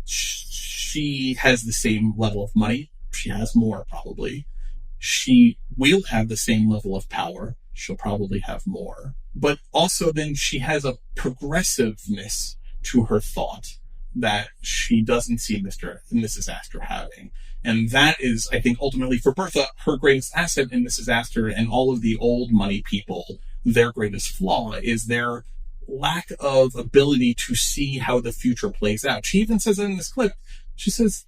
she has the same level of money. She has more, probably. She will have the same level of power. She'll probably have more. But also then she has a progressiveness to her thought that she doesn't see Mr. and Mrs. Astor having. And that is, I think, ultimately for Bertha, her greatest asset in Mrs. Astor and all of the old money people, their greatest flaw is their lack of ability to see how the future plays out. She even says in this clip, she says,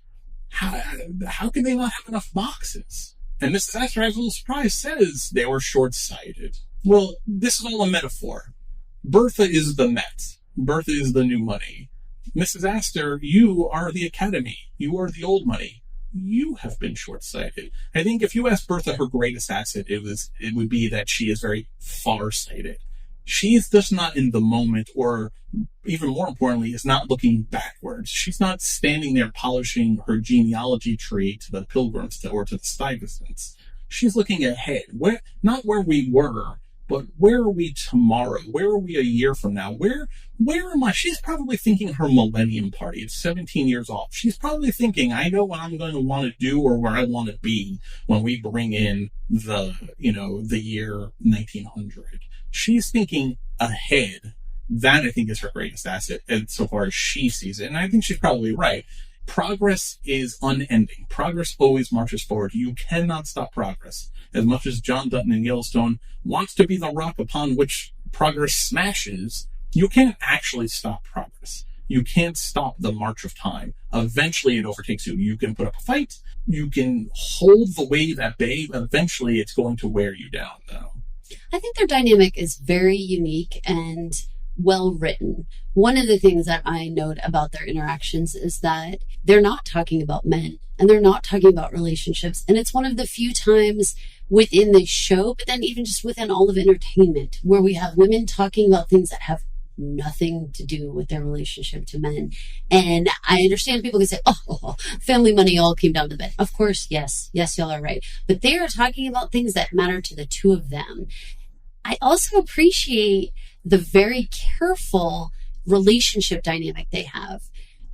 how can they not have enough boxes? And Mrs. Astor, as a little surprise, says they were short-sighted. Well, this is all a metaphor. Bertha is the Met. Bertha is the new money. Mrs. Astor, you are the Academy. You are the old money. You have been short-sighted. I think if you ask Bertha her greatest asset, it would be that she is very far-sighted. She's just not in the moment, or even more importantly, is not looking backwards. She's not standing there polishing her genealogy tree to the Pilgrims or to the Stuyvesants. She's looking ahead, not where we were, but where are we tomorrow? Where are we a year from now? Where am I? She's probably thinking her millennium party. It's 17 years off. She's probably thinking, I know what I'm going to want to do or where I want to be when we bring in the year 1900. She's thinking ahead. That, I think, is her greatest asset, and so far as she sees it. And I think she's probably right. Progress is unending. Progress always marches forward. You cannot stop progress. As much as John Dutton in Yellowstone wants to be the rock upon which progress smashes, you can't actually stop progress. You can't stop the march of time. Eventually it overtakes you. You can put up a fight. You can hold the wave at bay. Eventually it's going to wear you down, though. I think their dynamic is very unique, and well written. One of the things that I note about their interactions is that they're not talking about men and they're not talking about relationships. And it's one of the few times within the show, but then even just within all of entertainment, where we have women talking about things that have nothing to do with their relationship to men. And I understand people can say, oh, family money all came down to bed. Of course, yes, y'all are right. But they are talking about things that matter to the two of them. I also appreciate the very careful relationship dynamic they have.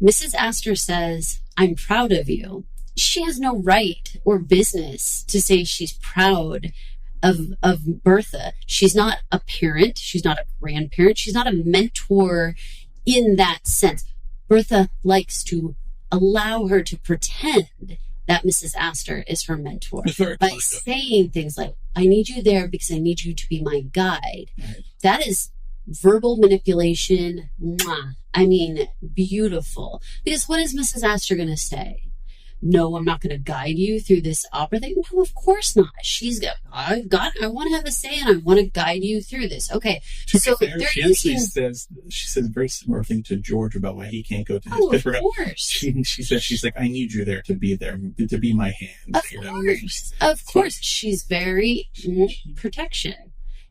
Mrs. Astor says, I'm proud of you. She has no right or business to say she's proud of Bertha. She's not a parent. She's not a grandparent. She's not a mentor in that sense. Bertha likes to allow her to pretend that Mrs. Astor is her mentor by saying things like, I need you there because I need you to be my guide. Right. That is verbal manipulation. Mwah. I mean, beautiful. Because what is Mrs. Astor going to say? No, I'm not going to guide you through this opera thing. No, of course not. I want to have a say and I want to guide you through this. Okay. So she actually says a very similar thing to George about why he can't go to his of course. She says, she's like, I need you there to be my hand. Of course. She's very protection.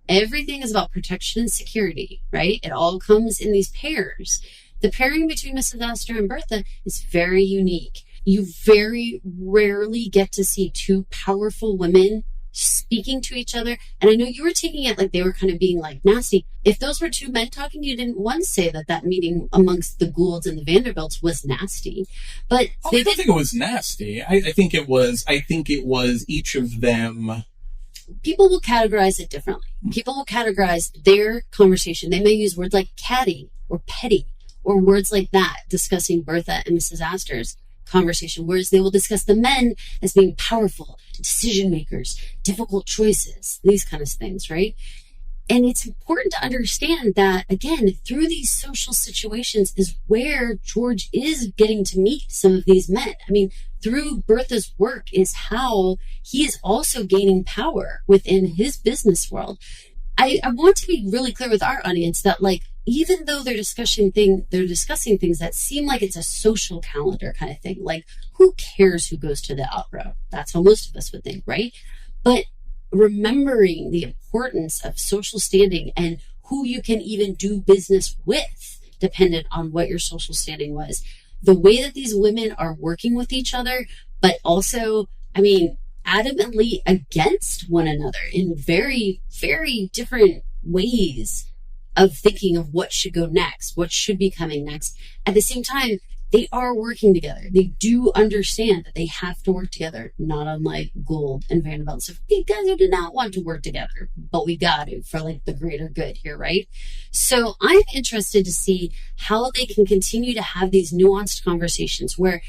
Everything is about protection and security, right? It all comes in these pairs. The pairing between Mrs. Astor and Bertha is very unique. You very rarely get to see two powerful women speaking to each other. And I know you were taking it like they were kind of being like nasty. If those were two men talking, you didn't once say that meeting amongst the Goulds and the Vanderbilts was nasty. But I don't think it was nasty. I think it was each of them. People will categorize it differently. People will categorize their conversation. They may use words like catty or petty or words like that discussing Bertha and Mrs. Astor's conversation, whereas they will discuss the men as being powerful, decision makers, difficult choices, these kind of things, right? And it's important to understand that, again, through these social situations is where George is getting to meet some of these men. I mean, through Bertha's work is how he is also gaining power within his business world. I want to be really clear with our audience that, like, even though they're discussing things that seem like it's a social calendar kind of thing, like, who cares who goes to the opera? That's how most of us would think, right? But remembering the importance of social standing and who you can even do business with, dependent on what your social standing was. The way that these women are working with each other, but also, I mean, adamantly against one another in very, very different ways of thinking of what should go next, what should be coming next. At the same time, they are working together. They do understand that they have to work together, not unlike Gould and Vanderbilt. So these guys who did not want to work together, but we got to for like the greater good here, right? So I'm interested to see how they can continue to have these nuanced conversations where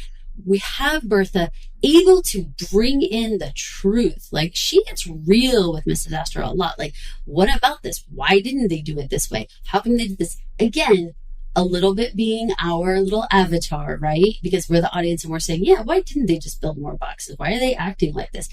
we have Bertha able to bring in the truth. Like, she gets real with Mrs. Astor a lot. Like, what about this? Why didn't they do it this way? How come they did this? Again, a little bit being our little avatar, right? Because we're the audience and we're saying, yeah, why didn't they just build more boxes? Why are they acting like this?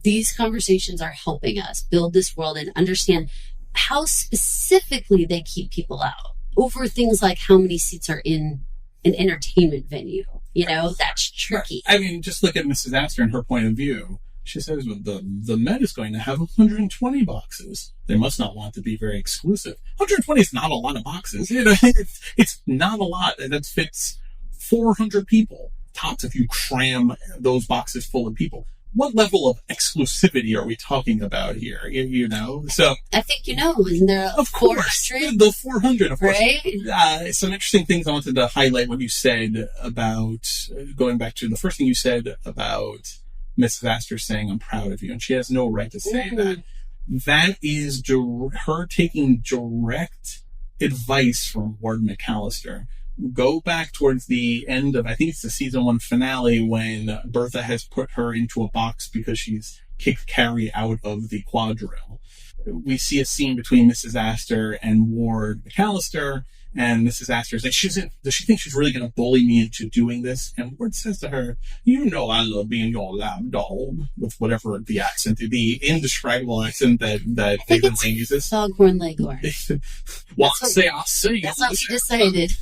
These conversations are helping us build this world and understand how specifically they keep people out over things like how many seats are in an entertainment venue. You know, that's tricky. I mean, just look at Mrs. Astor and her point of view. She says the Met is going to have 120 boxes. They must not want to be very exclusive. 120 is not a lot of boxes. You know, it's not a lot. That fits 400 people tops if you cram those boxes full of people. What level of exclusivity are we talking about here? You know, so I think isn't there? Of course, the 400, of course. Right? Some interesting things I wanted to highlight. What you said about going back to the first thing you said about Mrs. Astor saying, "I'm proud of you," and she has no right to say that. That is her taking direct advice from Ward McAllister. Go back towards the end of, I think it's the season 1 finale, when Bertha has put her into a box because she's kicked Carrie out of the quadrille. We see a scene between Mrs. Astor and Ward McAllister, And Mrs. Astor's like, does she think she's really going to bully me into doing this? And Ward says to her, you know I love being your lap dog, with whatever the accent, the indescribable accent that David Lane uses. Foghorn Leghorn. Well, I say. That's what we decided.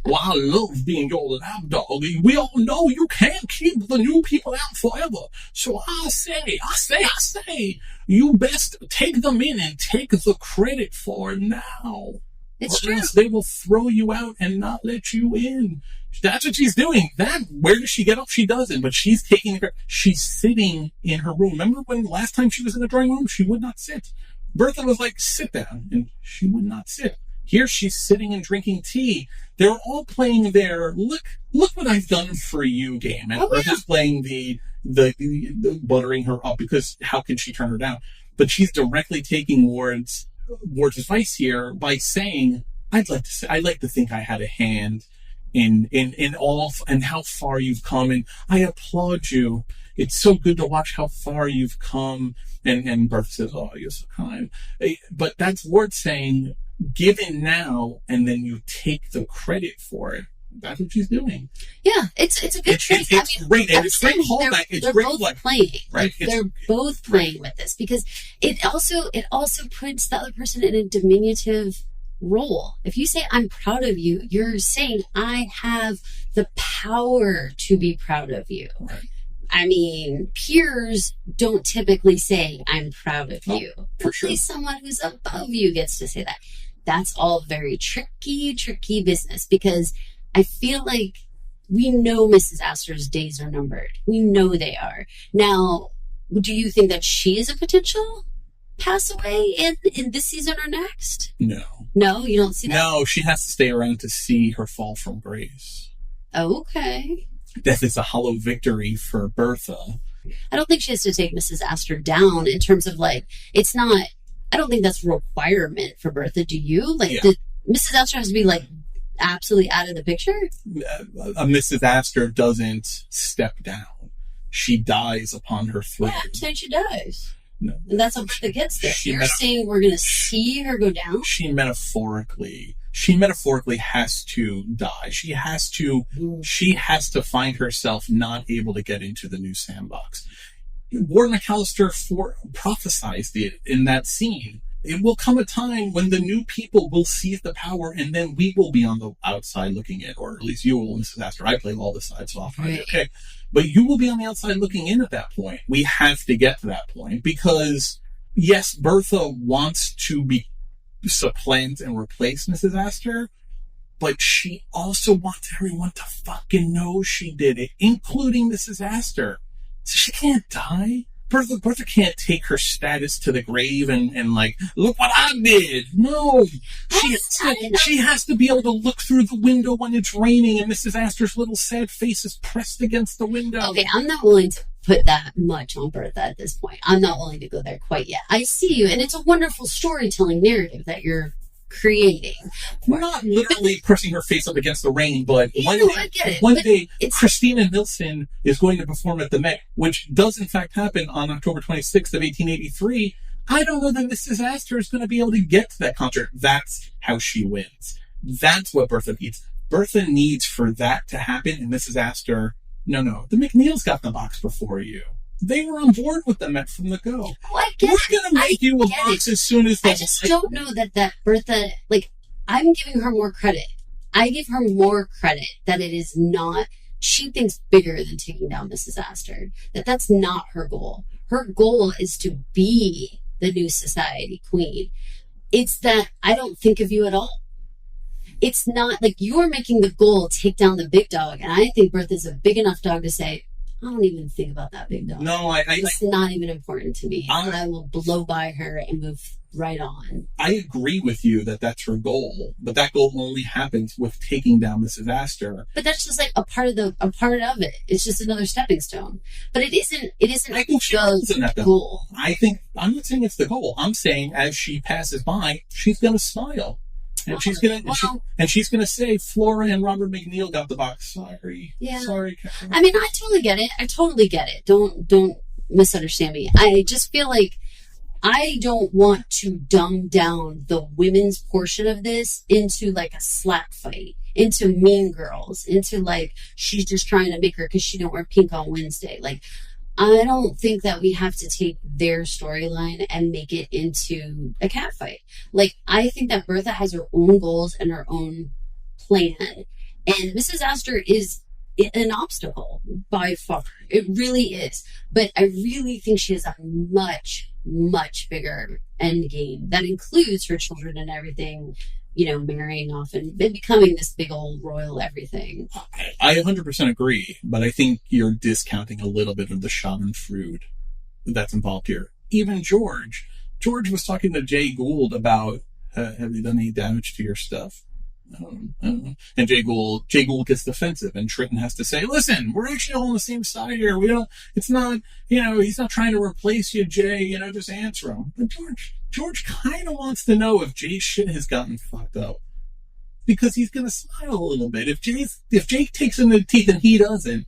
Well, I love being your lap dog. We all know you can't keep the new people out forever. So I say, you best take them in and take the credit for it now. It's true. They will throw you out and not let you in. That's what she's doing. Where does she get up? She doesn't, but she's taking she's sitting in her room. Remember when last time she was in the drawing room, she would not sit. Bertha was like, sit down, and she would not sit. Here she's sitting and drinking tea. They're all playing their look what I've done for you game. And Bertha's playing the buttering her up, because how can she turn her down? But she's directly taking Ward's advice here by saying, I'd like to think I had a hand in all and how far you've come, and I applaud you. It's so good to watch how far you've come. And Bertha says, oh, you're so kind. But that's Ward saying, give in now, and then you take the credit for it. That's what she's doing. Yeah, it's a good thing. It's great. And it's great callback. They're both playing. Right. They're both playing with this, because it also puts the other person in a diminutive role. If you say, I'm proud of you, you're saying, I have the power to be proud of you. Right. I mean, peers don't typically say, I'm proud of you. For sure. Only someone who's above you gets to say that. That's all very tricky business, because I feel like we know Mrs. Astor's days are numbered. We know they are. Now, do you think that she is a potential pass away in this season or next? No. No, you don't see that? No, she has to stay around to see her fall from grace. Okay. Death is a hollow victory for Bertha. I don't think she has to take Mrs. Astor down in terms of I don't think that's a requirement for Bertha. Do you? Mrs. Astor has to be absolutely out of the picture? Mrs. Astor doesn't step down. She dies upon her throne. Yeah, I'm saying she dies. No. And that's how Bertha gets there. You're saying we're going to see her go down? She metaphorically has to die. She has to find herself not able to get into the new sandbox. Ward McAllister prophesied it in that scene. It will come a time when the new people will seize the power, and then we will be on the outside looking in, or at least you will, Mrs. Astor. I play all the sides, so I'll find it okay. But you will be on the outside looking in at that point. We have to get to that point, because yes, Bertha wants to supplant and replace Mrs. Astor, but she also wants everyone to fucking know she did it, including Mrs. Astor. So she can't die. Bertha can't take her status to the grave and look what I did. No. She has to be able to look through the window when it's raining and Mrs. Astor's little sad face is pressed against the window. Okay, I'm not willing to put that much on Bertha at this point. I'm not willing to go there quite yet. I see you, and it's a wonderful storytelling narrative that you're creating. We're not literally pressing her face up against the rain, but one day Christina Nilsson is going to perform at the Met, which does in fact happen on October 26th of 1883. I don't know that Mrs. Astor is going to be able to get to that concert. That's how she wins. That's what Bertha needs. Bertha needs for that to happen, and Mrs. Astor, no. The McNeils got the box before you. They were on board with the Met from the go. Well, I get We're going to make you a box as soon as I just don't know that Bertha, I'm giving her more credit. I give her more credit that it is not, she thinks bigger than taking down Mrs. Astor. That's not her goal. Her goal is to be the new society queen. It's that I don't think of you at all. It's not you're making the goal take down the big dog, and I think Bertha's a big enough dog to say, I don't even think about that big dog. No, it's not even important to me. I will blow by her and move right on. I agree with you that that's her goal, but that goal only happens with taking down Mrs. Astor. But that's just a part of it. It's just another stepping stone. But it isn't. I think she isn't at the goal. I'm not saying it's the goal. I'm saying as she passes by, she's gonna smile. And she's gonna say, Flora and Robert McNeil got the box. Sorry. Yeah. Sorry, Caroline. I mean, I totally get it. Don't misunderstand me. I just feel like I don't want to dumb down the women's portion of this into like a slap fight, into Mean Girls, into like she's just trying to make her because she don't wear pink on Wednesday. Like, I don't think that we have to take their storyline and make it into a catfight. Like, I think that Bertha has her own goals and her own plan. And Mrs. Astor is an obstacle by far. It really is. But I really think she has a much, much bigger end game that includes her children and everything, you know, marrying off and becoming this big old royal everything. I 100% agree, but I think you're discounting a little bit of the Schadenfreude that's involved here. Even George was talking to Jay Gould about, have you done any damage to your stuff? I don't know. And Jay Gould gets defensive, and Trenton has to say, listen, we're actually all on the same side here. It's not, you know, he's not trying to replace you, Jay, you know, just answer him. But George kind of wants to know if Jay's shit has gotten fucked up, because he's going to smile a little bit. If Jay takes him in the teeth and he doesn't,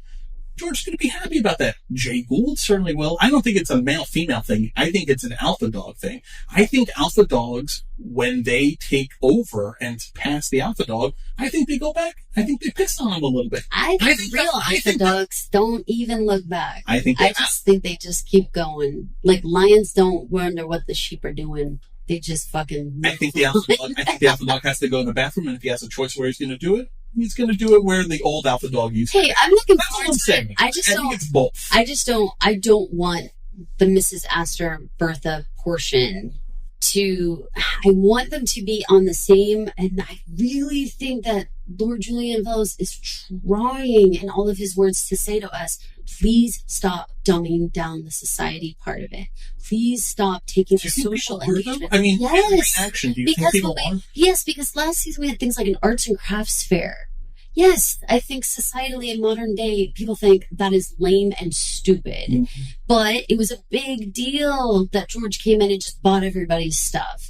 George's going to be happy about that. Jay Gould certainly will. I don't think it's a male-female thing. I think it's an alpha dog thing. I think alpha dogs, when they take over and pass the alpha dog, I think they go back. I think they piss on him a little bit. I think real alpha dogs don't even look back. I just think they just keep going. Like, lions don't wonder what the sheep are doing. They just fucking... I think the alpha dog has to go in the bathroom, and if he has a choice where he's going to do it, he's going to do it where the old alpha dog used to. Hey, I'm looking forward to it. I think it's both. I don't want the Mrs. Astor Bertha portion to, I want them to be on the same, and I really think that Lord Julian Fellowes is trying in all of his words to say to us, please stop dumbing down the society part of it. Please stop taking the social engagement. I mean, yes, reaction, do you think people want? Yes, because last season we had things like an arts and crafts fair. Yes, I think societally in modern day, people think that is lame and stupid. Mm-hmm. But it was a big deal that George came in and just bought everybody's stuff.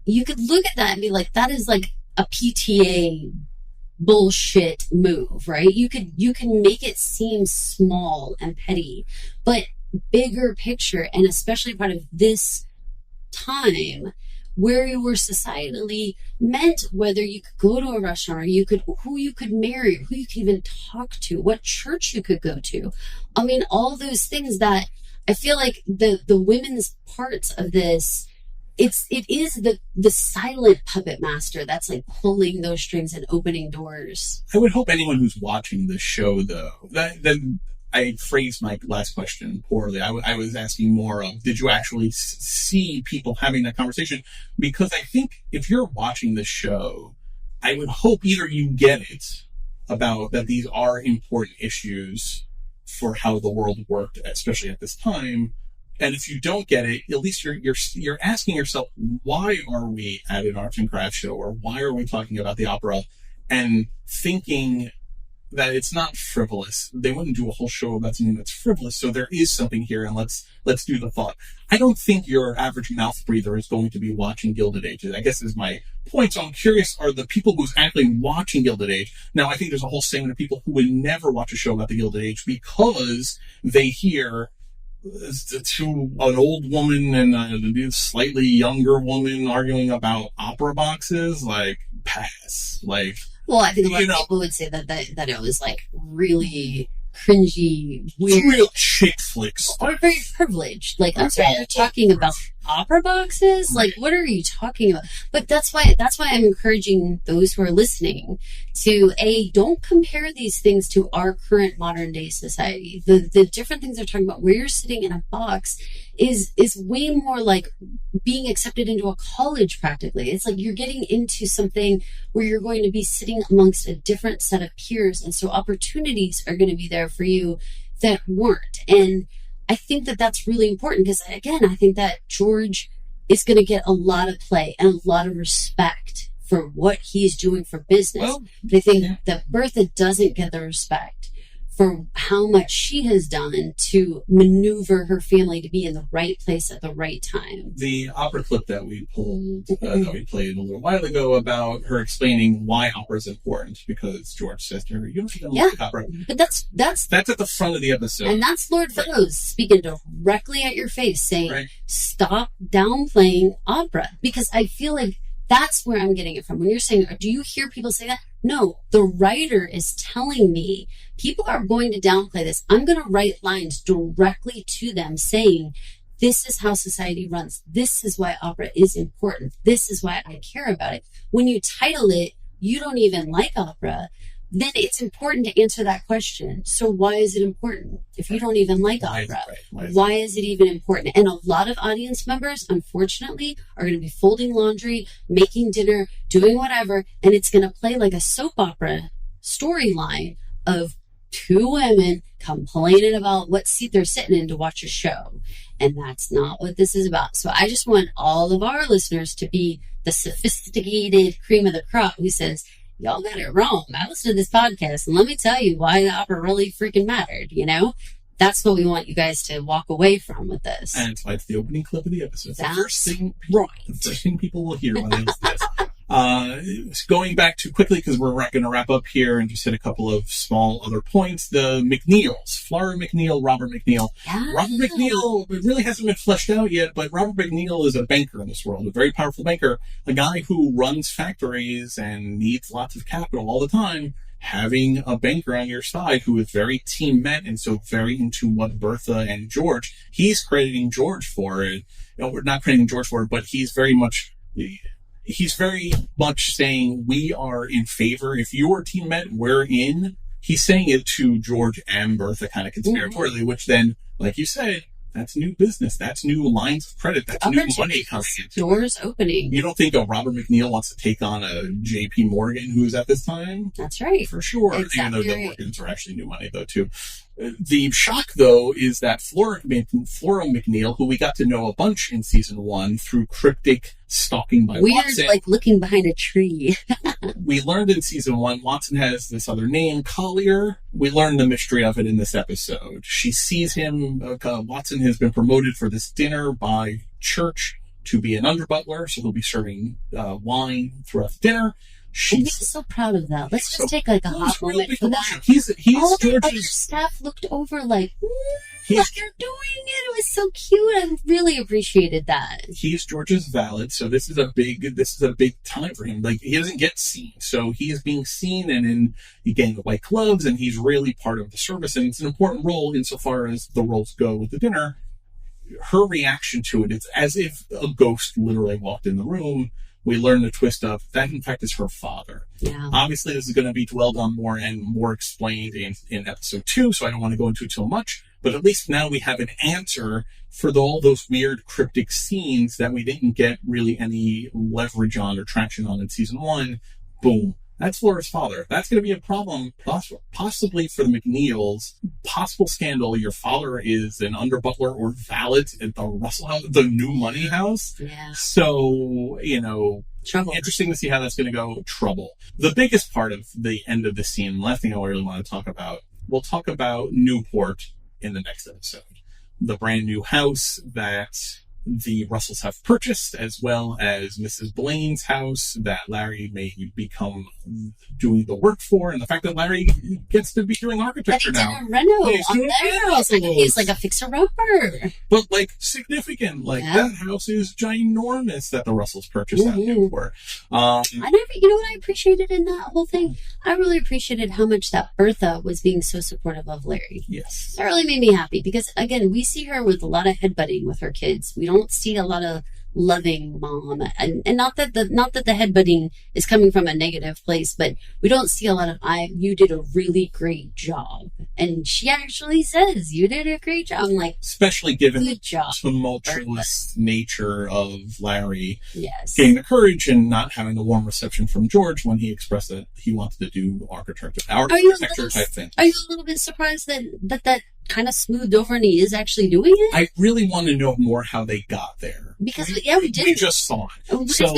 You could look at that and be like, that is like a PTA bullshit move, right? You can make it seem small and petty, but bigger picture, and especially part of this time where you were societally meant, whether you could go to a restaurant, or who you could marry, who you could even talk to, what church you could go to. I mean, all those things that I feel like the women's parts of this, it is the silent puppet master that's like pulling those strings and opening doors. I would hope anyone who's watching this show, though, that I phrased my last question poorly. I was asking more of, did you actually see people having that conversation? Because I think if you're watching this show, I would hope either you get it about that these are important issues for how the world worked, especially at this time. And if you don't get it, at least you're asking yourself, why are we at an arts and crafts show, or why are we talking about the opera, and thinking that it's not frivolous. They wouldn't do a whole show about something that's frivolous. So there is something here, and let's do the thought. I don't think your average mouth breather is going to be watching Gilded Age. I guess is my point. So I'm curious, are the people who's actually watching Gilded Age? Now, I think there's a whole segment of people who would never watch a show about the Gilded Age because they hear to an old woman and a slightly younger woman arguing about opera boxes, like, pass. Like, well, I think a lot of people would say that it was like really cringy, weird, real chick flicks, or very privileged. Like, I'm sorry, you're talking about opera boxes? Like, what are you talking about? But that's why I'm encouraging those who are listening to don't compare these things to our current modern day society. The different things they're talking about, where you're sitting in a box, is way more like being accepted into a college practically. It's like you're getting into something where you're going to be sitting amongst a different set of peers, and so opportunities are going to be there for you that weren't. And I think that that's really important because, again, I think that George is going to get a lot of play and a lot of respect for what he's doing for business. Well, but I think that Bertha doesn't get the respect for how much she has done to maneuver her family to be in the right place at the right time. The opera clip that we pulled, that we played a little while ago about her explaining why opera is important, because George says to her, you don't even like opera. But that's at the front of the episode. And that's Lord Fellows speaking directly at your face, saying, stop downplaying opera. Because I feel like that's where I'm getting it from. When you're saying, do you hear people say that? No, the writer is telling me people are going to downplay this. I'm going to write lines directly to them saying, this is how society runs. This is why opera is important. This is why I care about it. When you title it, you don't even like opera, then it's important to answer that question. So why is it important? If you don't even like opera, why is it even important? And a lot of audience members, unfortunately, are going to be folding laundry, making dinner, doing whatever, and it's going to play like a soap opera storyline of two women complaining about what seat they're sitting in to watch a show. And that's not what this is about. So I just want all of our listeners to be the sophisticated cream of the crop who says, y'all got it wrong. I listened to this podcast, and let me tell you why the opera really freaking mattered, you know? That's what we want you guys to walk away from with this. And it's why it's the opening clip of the episode. That's the first thing, right. The first thing people will hear when they listen to this. Going back to quickly, because we're going to wrap up here and just hit a couple of small other points. The McNeils, Flora McNeil, Robert McNeil. Yeah. Robert McNeil, it really hasn't been fleshed out yet, but Robert McNeil is a banker in this world, a very powerful banker, a guy who runs factories and needs lots of capital all the time. Having a banker on your side who is very team met and so very into what Bertha and George, he's crediting George for it. No, we're not crediting George for it, but he's very much saying we are in favor. If your team met, we're in. He's saying it to George and Bertha kind of conspiratorially, which then, like you said, that's new business. That's new lines of credit. That's new money coming in. Doors opening. You don't think a Robert McNeil wants to take on a J.P. Morgan who's at this time? That's right. For sure. Exactly. Even though the Morgans are actually new money, though, too. The shock, though, is that Flora McNeil, who we got to know a bunch in season 1 through cryptic stalking by Watson. Like looking behind a tree. We learned in season 1, Watson has this other name, Collier. We learned the mystery of it in this episode. She sees him, Watson has been promoted for this dinner by Church to be an under-butler, so he'll be serving wine throughout the dinner. I'm so proud of that. Let's just take like a hot moment for that. He's all the George's other staff looked over like, look, you're doing it. It was so cute. I really appreciated that. He's George's valet, so this is a big time for him. Like, he doesn't get seen, so he is being seen and getting the white gloves, and he's really part of the service, and it's an important role insofar as the roles go with the dinner. Her reaction to it, it's as if a ghost literally walked in the room. We learn the twist of that, in fact, is her father. Yeah. Obviously, this is going to be dwelled on more and more explained in episode 2, so I don't want to go into it too much. But at least now we have an answer for all those weird cryptic scenes that we didn't get really any leverage on or traction on in season 1. Boom. That's Flora's father. That's going to be a problem, possibly for the McNeils. Possible scandal. Your father is an under-butler or valet at the Russell House, the new money house. Yeah. So, trouble. Interesting to see how that's going to go. Trouble. The biggest part of the end of the scene, last thing I really want to talk about, we'll talk about Newport in the next episode. The brand new house that the Russells have purchased, as well as Mrs. Blaine's house that Larry may become doing the work for, and the fact that Larry gets to be doing architecture now. He's like a fixer-upper. But, significant. That house is ginormous that the Russells purchased out Newport. You know what I appreciated in that whole thing? I really appreciated how much that Bertha was being so supportive of Larry. Yes. That really made me happy because, again, we see her with a lot of headbutting with her kids. We don't see a lot of loving mom, and not that the headbutting is coming from a negative place, but we don't see a lot of you did a really great job, and she actually says you did a great job. I'm like, especially given the tumultuous nature of Larry, yes, getting the courage and not having a warm reception from George when he expressed that he wanted to do architecture type thing. Are you a little bit surprised that kind of smoothed over and he is actually doing it? I really want to know more how they got there. Because we did. We just saw it. Because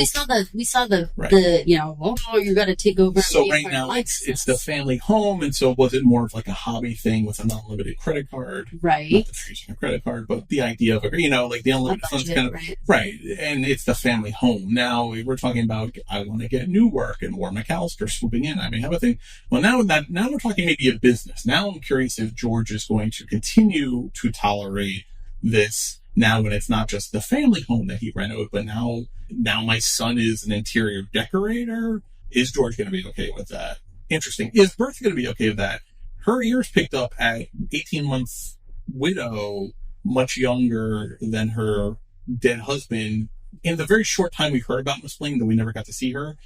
we saw the you got to take over. So right now it's the family home, and so was it more of like a hobby thing with an unlimited credit card? Right. Not that using a credit card, but the idea of like the unlimited funds kind of right. And it's the family home. Now we're talking about I want to get new work and Warren McAllister swooping in. I may have a thing. Well, now we're talking maybe a business. Now I'm curious if George is going to continue to tolerate this now when it's not just the family home that he renovated, but now my son is an interior decorator. Is George going to be okay with that? Interesting. Is Bertha going to be okay with that? Her ears picked up at 18-month widow, much younger than her dead husband. In the very short time we heard about Miss Blaine, though we never got to see her,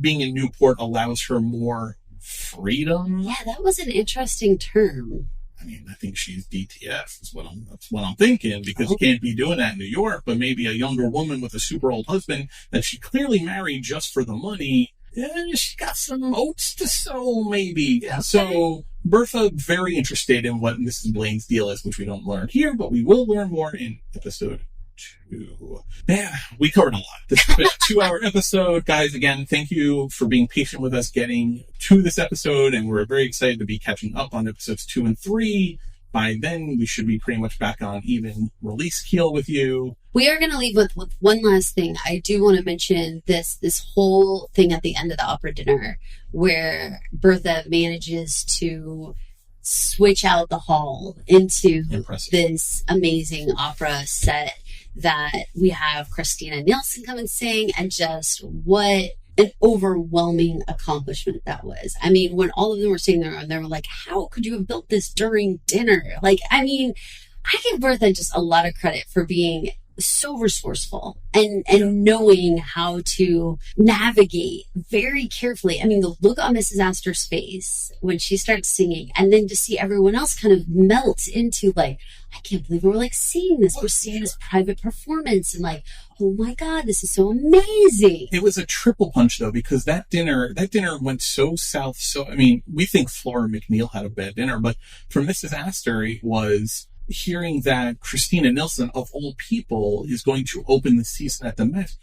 being in Newport allows her more freedom. Yeah, that was an interesting term. I mean, I think she's DTF. That's what I'm thinking, because you can't be doing that in New York. But maybe a younger woman with a super old husband that she clearly married just for the money. She got some oats to sow, maybe. Okay. So Bertha very interested in what Mrs. Blaine's deal is, which we don't learn here, but we will learn more in episode 2. Man, we covered a lot. This has been a 2-hour episode. Guys, again, thank you for being patient with us getting to this episode, and we're very excited to be catching up on episodes 2 and 3. By then, we should be pretty much back on even release keel with you. We are going to leave with one last thing. I do want to mention this whole thing at the end of the opera dinner where Bertha manages to switch out the hall into this amazing opera set that we have Christina Nielsen come and sing, and just what an overwhelming accomplishment that was. I mean, when all of them were sitting there and they were like, how could you have built this during dinner? Like, I mean, I give Bertha just a lot of credit for being so resourceful and knowing how to navigate very carefully. I mean, the look on Mrs. Astor's face when she starts singing, and then to see everyone else kind of melt into like, I can't believe we're like seeing this. We're seeing this private performance, and like, oh my God, this is so amazing. It was a triple punch though, because that dinner went so south. So, I mean, we think Flora McNeil had a bad dinner, but for Mrs. Astor, it was hearing that Christina Nielsen, of all people, is going to open the season at the Met.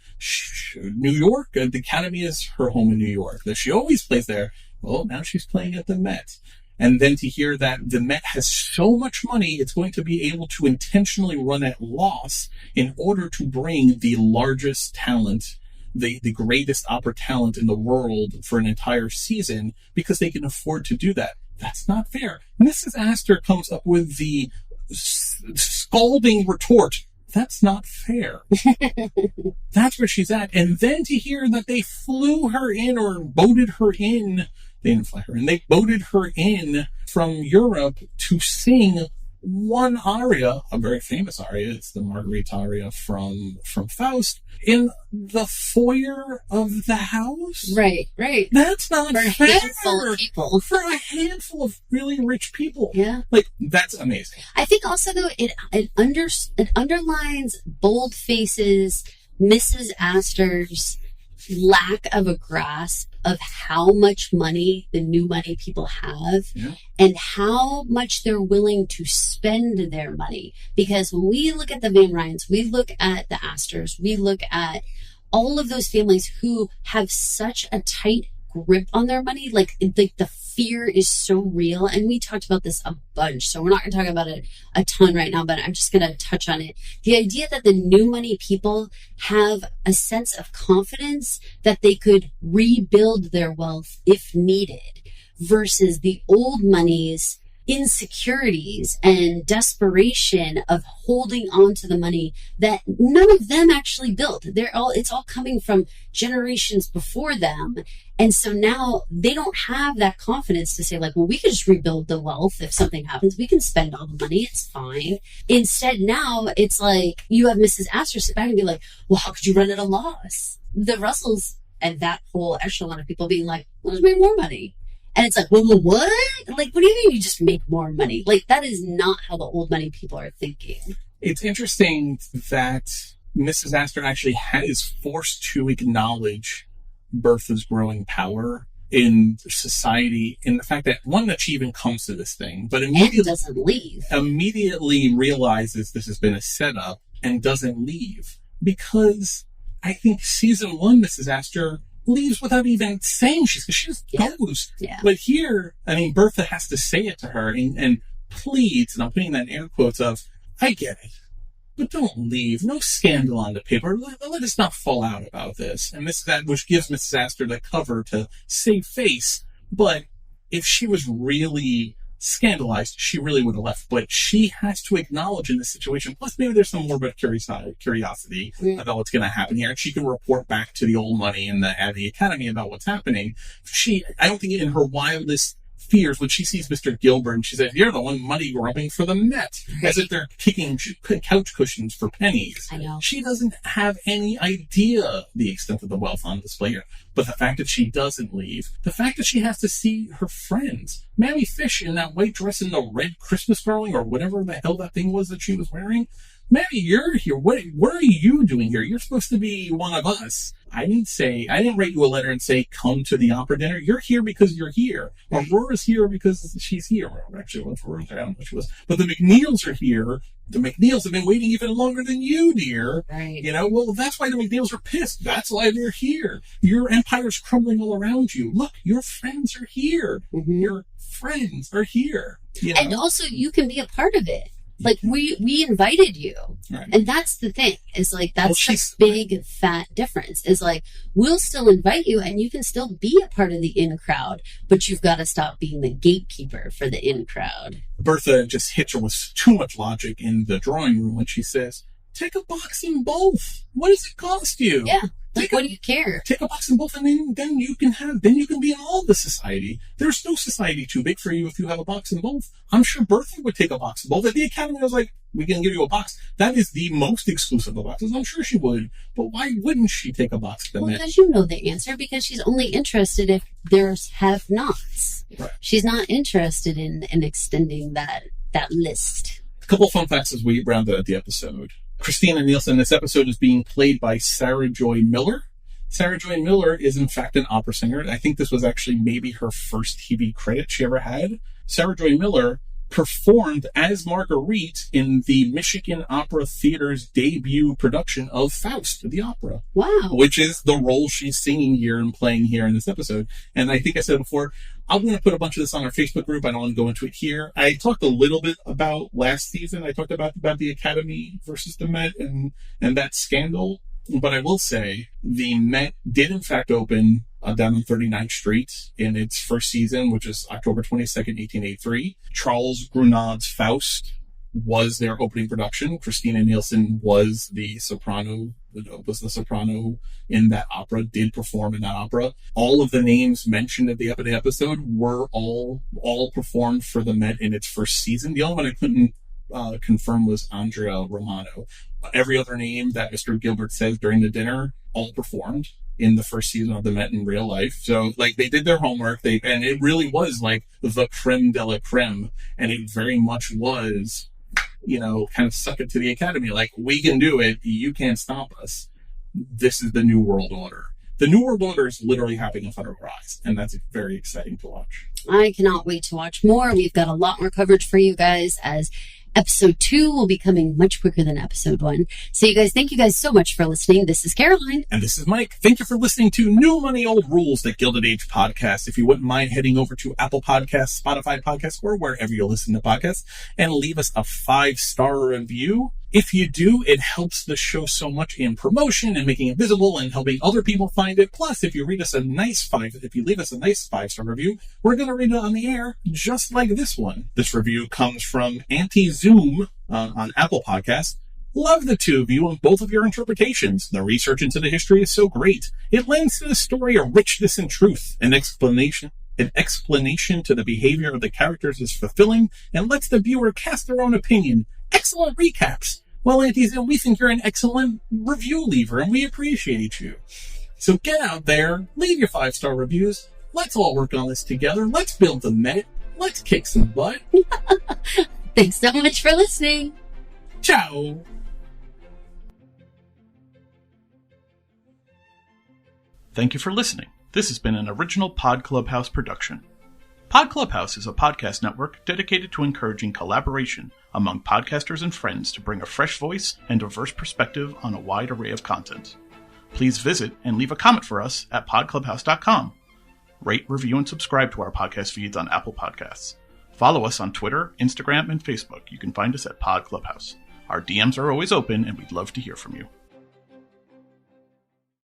New York, the Academy is her home in New York. That she always plays there. Well, now she's playing at the Met. And then to hear that the Met has so much money, it's going to be able to intentionally run at loss in order to bring the largest talent, the greatest opera talent in the world for an entire season, because they can afford to do that. That's not fair. Mrs. Astor comes up with the scalding retort. That's not fair. That's where she's at. And then to hear that they flew her in or boated her in, they didn't fly her in, they boated her in from Europe to sing one aria, a very famous aria. It's the Marguerite aria from Faust, in the foyer of the house. Right. That's not fair. For a handful of people. For a handful of really rich people. Yeah. Like, that's amazing. I think also, though, it underlines bold faces, Mrs. Astor's lack of a grasp of how much money the new money people have, and how much they're willing to spend their money. Because when we look at the Van Ryns, we look at the Astors, we look at all of those families who have such a tight grip on their money, like the fear is so real. And we talked about this a bunch, so we're not going to talk about it a ton right now, but I'm just going to touch on it. The idea that the new money people have a sense of confidence that they could rebuild their wealth if needed, versus the old money's insecurities and desperation of holding on to the money that none of them actually built. It's all coming from generations before them. And so now they don't have that confidence to say like, well, we can just rebuild the wealth. If something happens, we can spend all the money. It's fine. Instead, now it's like you have Mrs. Astor sit back and be like, well, how could you run at a loss? The Russells and that whole echelon of people being like, well, let's make more money. And it's like, well, what? Like, what do you mean you just make more money? Like, that is not how the old money people are thinking. It's interesting that Mrs. Astor actually is forced to acknowledge Bertha's growing power in society, in the fact that, one, that she even comes to this thing, but immediately realizes this has been a setup and doesn't leave. because I think season 1, Mrs. Astor leaves without even saying she just goes. Yeah. But here, I mean, Bertha has to say it to her and pleads, and I'm putting that in air quotes of, I get it, but don't leave. No scandal on the paper. Let us not fall out about this. And which gives Mrs. Astor the cover to save face. But if she was really scandalized, she really would have left. But she has to acknowledge in this situation, plus maybe there's some more but curiosity about what's going to happen here. And she can report back to the old money and the academy about what's happening. I don't think in her wildest fears when she sees Mr. Gilbert and she says, you're the one money grubbing for the Met, as if they're kicking couch cushions for pennies. I know. She doesn't have any idea the extent of the wealth on display here. But the fact that she doesn't leave, the fact that she has to see her friends, Mammy Fish in that white dress and the red Christmas caroling or whatever the hell that thing was that she was wearing. Mammy, you're here. What are you doing here? You're supposed to be one of us. I didn't write you a letter and say, come to the opera dinner. You're here because you're here. Aurora's here because she's here. Well, actually, I don't know what she was. But the McNeils are here. The McNeils have been waiting even longer than you, dear. Right. Well, that's why the McNeils are pissed. That's why they're here. Your empire's crumbling all around you. Look, your friends are here. Mm-hmm. Your friends are here. And also, you can be a part of it. Like, we invited you. Right. And that's the thing. Is like, that's the big, fat difference. Is like, we'll still invite you and you can still be a part of the in crowd, but you've got to stop being the gatekeeper for the in crowd. Bertha just hits her with too much logic in the drawing room when she says, take a box in both. What does it cost you? Yeah. Like, what do you care? Take a box in both, and then you can be in all the society. There's no society too big for you if you have a box in both. I'm sure Bertha would take a box in both. At the academy, I was like, we can give you a box. That is the most exclusive of boxes. I'm sure she would. But why wouldn't she take a box? Well, because you know the answer, because she's only interested if there's have-nots. Right. She's not interested in extending that list. A couple of fun facts as we round out the episode. Christina Nielsen, this episode is being played by Sarah Joy Miller. Sarah Joy Miller is, in fact, an opera singer. I think this was actually maybe her first TV credit she ever had. Sarah Joy Miller performed as Marguerite in the Michigan Opera Theater's debut production of Faust, the opera. Wow. Which is the role she's singing here and playing here in this episode. And I think I said before, I'm going to put a bunch of this on our Facebook group. I don't want to go into it here. I talked a little bit about last season. I talked about the Academy versus the Met and that scandal. But I will say the Met did in fact open down on 39th Street in its first season, which is October 22nd, 1883. Charles Gounod's Faust was their opening production. Christina Nielsen was the soprano in that opera, did perform in that opera. All of the names mentioned at the end of the episode were all performed for the Met in its first season. The only one I couldn't confirm was Andrea Romano. Every other name that Mr. Gilbert says during the dinner, all performed in the first season of the Met in real life. So, like, they did their homework. And it really was like the creme de la creme. And it very much was, kind of suck it to the Academy. Like, we can do it. You can't stop us. This is the New World Order. The New World Order is literally happening in front of our eyes. And that's very exciting to watch. I cannot wait to watch more. We've got a lot more coverage for you guys as Episode 2 will be coming much quicker than Episode 1. So thank you guys so much for listening. This is Caroline. And this is Mike. Thank you for listening to New Money, Old Rules, the Gilded Age Podcast. If you wouldn't mind heading over to Apple Podcasts, Spotify Podcasts, or wherever you listen to podcasts, and leave us a 5-star review. If you do, it helps the show so much in promotion and making it visible and helping other people find it. Plus, if you leave us a nice 5-star review, we're going to read it on the air, just like this one. This review comes from Anti-Zoom on Apple Podcasts. Love the two of you and both of your interpretations. The research into the history is so great. It lends to the story a richness and truth, an explanation to the behavior of the characters is fulfilling and lets the viewer cast their own opinion. Excellent recaps. Well, Anti-Zoom, we think you're an excellent review leaver, and we appreciate you. So get out there, leave your 5-star reviews. Let's all work on this together. Let's build the Met. Let's kick some butt. Thanks so much for listening. Ciao. Thank you for listening. This has been an original Pod Clubhouse production. Pod Clubhouse is a podcast network dedicated to encouraging collaboration among podcasters and friends to bring a fresh voice and diverse perspective on a wide array of content. Please visit and leave a comment for us at podclubhouse.com. Rate, review, and subscribe to our podcast feeds on Apple Podcasts. Follow us on Twitter, Instagram, and Facebook. You can find us at Pod Clubhouse. Our DMs are always open, and we'd love to hear from you.